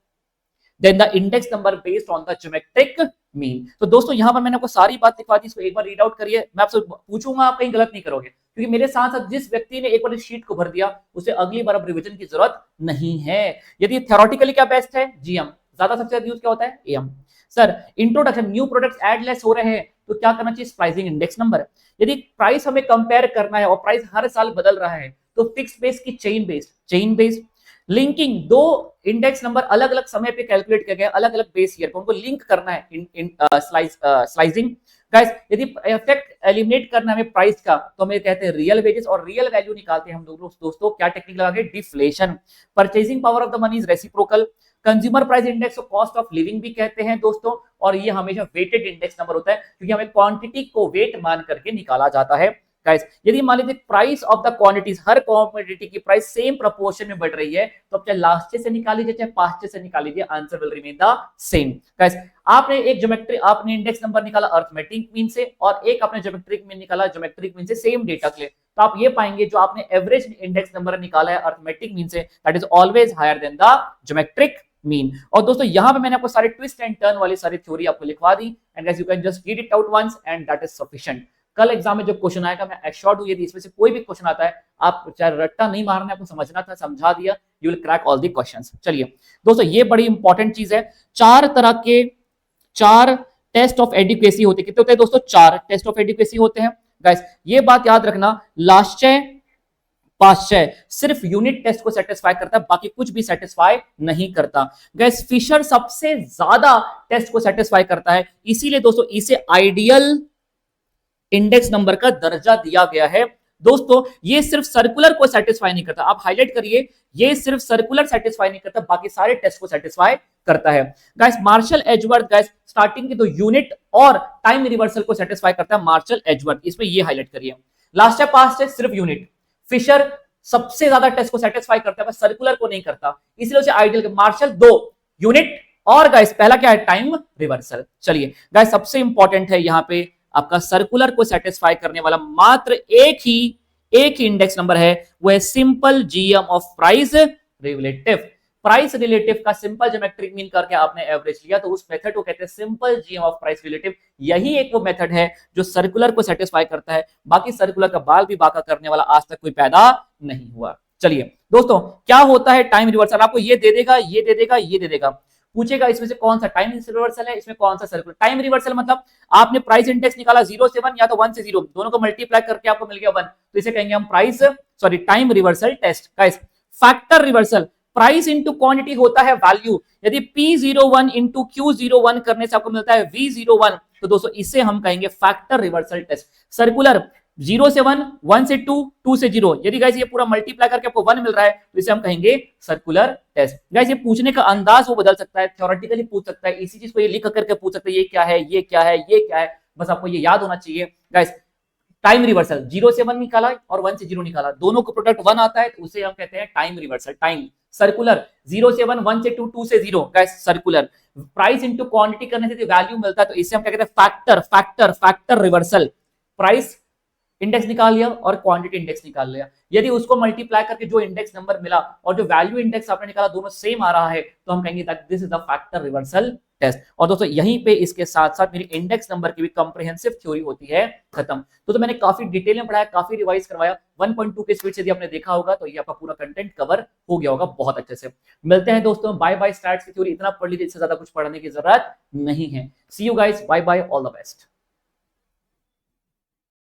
than the index number based on the geometric mean. तो दोस्तों यहां पर मैंने आपको सारी बात लिखवा दी, इसको एक बार रीड आउट करिए। मैं आपसे पूछूंगा, आप कहीं गलत नहीं करोगे, क्योंकि मेरे साथ साथ जिस व्यक्ति ने एक बार इस शीट को भर दिया उसे अगली बार अब रिवीजन की जरूरत नहीं है। यदि थ्योरेटिकली क्या बेस्ट है? जीएम। ज्यादा सबसे ज्यादा यूज क्या होता है? Am. Sir introduction, new products add less हो रहे हैं तो क्या करना चाहिए? Pricing index number. यदि प्राइस हमें कंपेयर करना है और प्राइस हर साल बदल रहा है तो फिक्स बेस की चेन बेस्ड। लिंकिंग, दो इंडेक्स नंबर अलग अलग समय पे कैलकुलेट किया गया, अलग अलग बेस ईयर को, उनको लिंक करना है स्लाइसिंग। गाइस यदि इफेक्ट एलिमिनेट करना है हमें प्राइस का, तो हमें कहते हैं रियल वेजेस, और रियल वैल्यू निकालते हैं हम दोस्तों क्या टेक्निक लगा के? Deflation. Purchasing power of the money is reciprocal. Consumer price index को कॉस्ट ऑफ लिविंग भी कहते हैं दोस्तों, और ये हमेशा वेटेड इंडेक्स नंबर होता है क्योंकि हमें क्वांटिटी को वेट मान करके निकाला जाता है। गाइस यदि मान लीजिए price of the quantities, her commodity की प्राइस सेम प्रोपोर्शन में बढ़ रही है, तो आप चाहे लास्ट ईयर से निकाल लीजिए चाहे पास्ट ईयर से निकाल लीजिए, answer will remain the same. Guys आपने एक ज्योमेट्रिक, आपने इंडेक्स नंबर निकाला अर्थमेटिक मीन से, और एक आपने ज्योमेट्रिक मीन निकाला ज्योमेट्रिक मीन से, सेम डेटा के लिए, तो आप ये पाएंगे जो आपने एवरेज इंडेक्स नंबर निकाला है अर्थमेटिक मीन से, that is always higher than the geometric mean. और दोस्तों यहां पे मैंने आपको सारे ट्विस्ट एंड टर्न वाली सारी थ्योरी आपको लिखवा दी, and guys you can just read it out once and that is sufficient. कल एग्जाम में जो क्वेश्चन आएगा, मैं एश्योर्ड हूं यदि इसमें से कोई भी क्वेश्चन आता है, आप चाहे रट्टा नहीं मारना है, आपको समझना था, समझा दिया, you will crack all the questions. चलिए दोस्तों ये बड़ी इंपॉर्टेंट चीज है। चार टेस्ट ऑफ एडिक्वेसी होते, कितने होते हैं दोस्तों? 4 टेस्ट ऑफ एडिक्वेसी होते हैं। गाइस ये बात याद रखना, लास्टचय पास्चय सिर्फ यूनिट टेस्ट को सेटिस्फाई करता है, बाकी कुछ भी सेटिस्फाई नहीं करता। गैस फिशर सबसे ज्यादा टेस्ट को सेटिस्फाई करता है, इसीलिए दोस्तों इसे आइडियल इंडेक्स नंबर का दर्जा दिया गया है। दोस्तों ये सिर्फ सर्कुलर को सेटिस्फाई नहीं करता, आप हाईलाइट करिए, ये सिर्फ सर्कुलर सेटिस्फाई नहीं करता, बाकी सारे टेस्ट को सेटिस्फाई करता है। Guys Marshall Edgeworth, guys starting की तो यूनिट और टाइम रिवर्सल को सेटिस्फाई करता है मार्शल एजवर्थ, इसमें ये हाईलाइट करिए। लास्ट है पास्ट है सिर्फ यूनिट। फिशर सबसे ज्यादा टेस्ट को सेटिस्फाई करता है, सर्कुलर को नहीं करता, इसलिए उसे आइडियल। मार्शल 2 यूनिट, और गाइस पहला क्या है? Time reversal. चलिए गाइस सबसे इंपॉर्टेंट है यहां पे आपका सर्कुलर को सेटिस्फाई करने वाला मात्र एक ही इंडेक्स नंबर है, वो है simple GM of price relative. Price relative का सिंपल ज्योमेट्रिक मीन करके आपने एवरेज लिया, तो उस मेथड को कहते हैं simple GM of price relative. यही एक वो मेथड है जो सर्कुलर को सेटिस्फाई करता है, बाकी सर्कुलर का बाल भी बाका करने वाला आज तक कोई पैदा नहीं हुआ। चलिए दोस्तों, क्या होता है टाइम रिवर्सल, आपको ये दे देगा, ये दे देगा, ये दे देगा, पूछेगा इसमें से कौन सा टाइम रिवर्सल है, इसमें कौन सा सर्कुलर। टाइम रिवर्सल मतलब आपने प्राइस इंडेक्स निकाला 0 से 1 या तो 1 से 0, दोनों को मल्टीप्लाई करके आपको मिल गया 1, तो इसे कहेंगे हम price sorry time reversal test. Guys factor reversal, price into quantity होता है वैल्यू, यदि P01 इंटू Q01 करने से आपको मिलता है V01, तो दोस्तों इसे हम कहेंगे फैक्टर रिवर्सल टेस्ट। सर्कुलर 0 से 1, 1 से 2, 2 से 0, यदि गाइस ये पूरा मल्टीप्लाई करके आपको 1 मिल रहा है तो इसे हम कहेंगे सर्कुलर टेस्ट। गाइस ये पूछने का अंदाज वो बदल सकता है, थ्योरेटिकली पूछ सकता है, इसी चीज को ये लिख करके पूछ सकता है ये क्या है, ये क्या है, ये क्या है, बस आपको ये याद होना चाहिए। गाइस टाइम रिवर्सल 0 से 1 निकाला और 1 से 0 निकाला, दोनों को प्रोडक्ट 1 आता है तो उसे हम कहते हैं टाइम रिवर्सल। टाइम सर्कुलर 0 से 1, 1 से 2, 2 से 0, guys circular. Price into quantity करने से वैल्यू मिलता है तो इसे हम क्या कहते हैं factor, factor factor reversal. Price index निकाल लिया और क्वांटिटी इंडेक्स निकाल लिया, यदि उसको मल्टीप्लाई करके जो इंडेक्स नंबर मिला और जो वैल्यू इंडेक्स आपने निकाला दोनों सेम आ रहा है तो हम कहेंगे that this is the factor reversal test. और दोस्तों यहीं पे इसके साथ साथ मेरी इंडेक्स नंबर की भी कॉम्प्रिहेंसिव थ्योरी होती है खत्म। तो मैंने काफी डिटेल में पढ़ाया, काफी रिवाइज करवाया, 1.2 के स्पीड से यदि आपने देखा होगा तो ये आपका पूरा कंटेंट कवर हो गया होगा बहुत अच्छे से। मिलते हैं दोस्तों, बाय बाय। स्टैट्स की थ्योरी इतना पढ़ लीजिए, इससे ज्यादा कुछ पढ़ने की जरूरत नहीं है। See you guys, bye bye, all the best.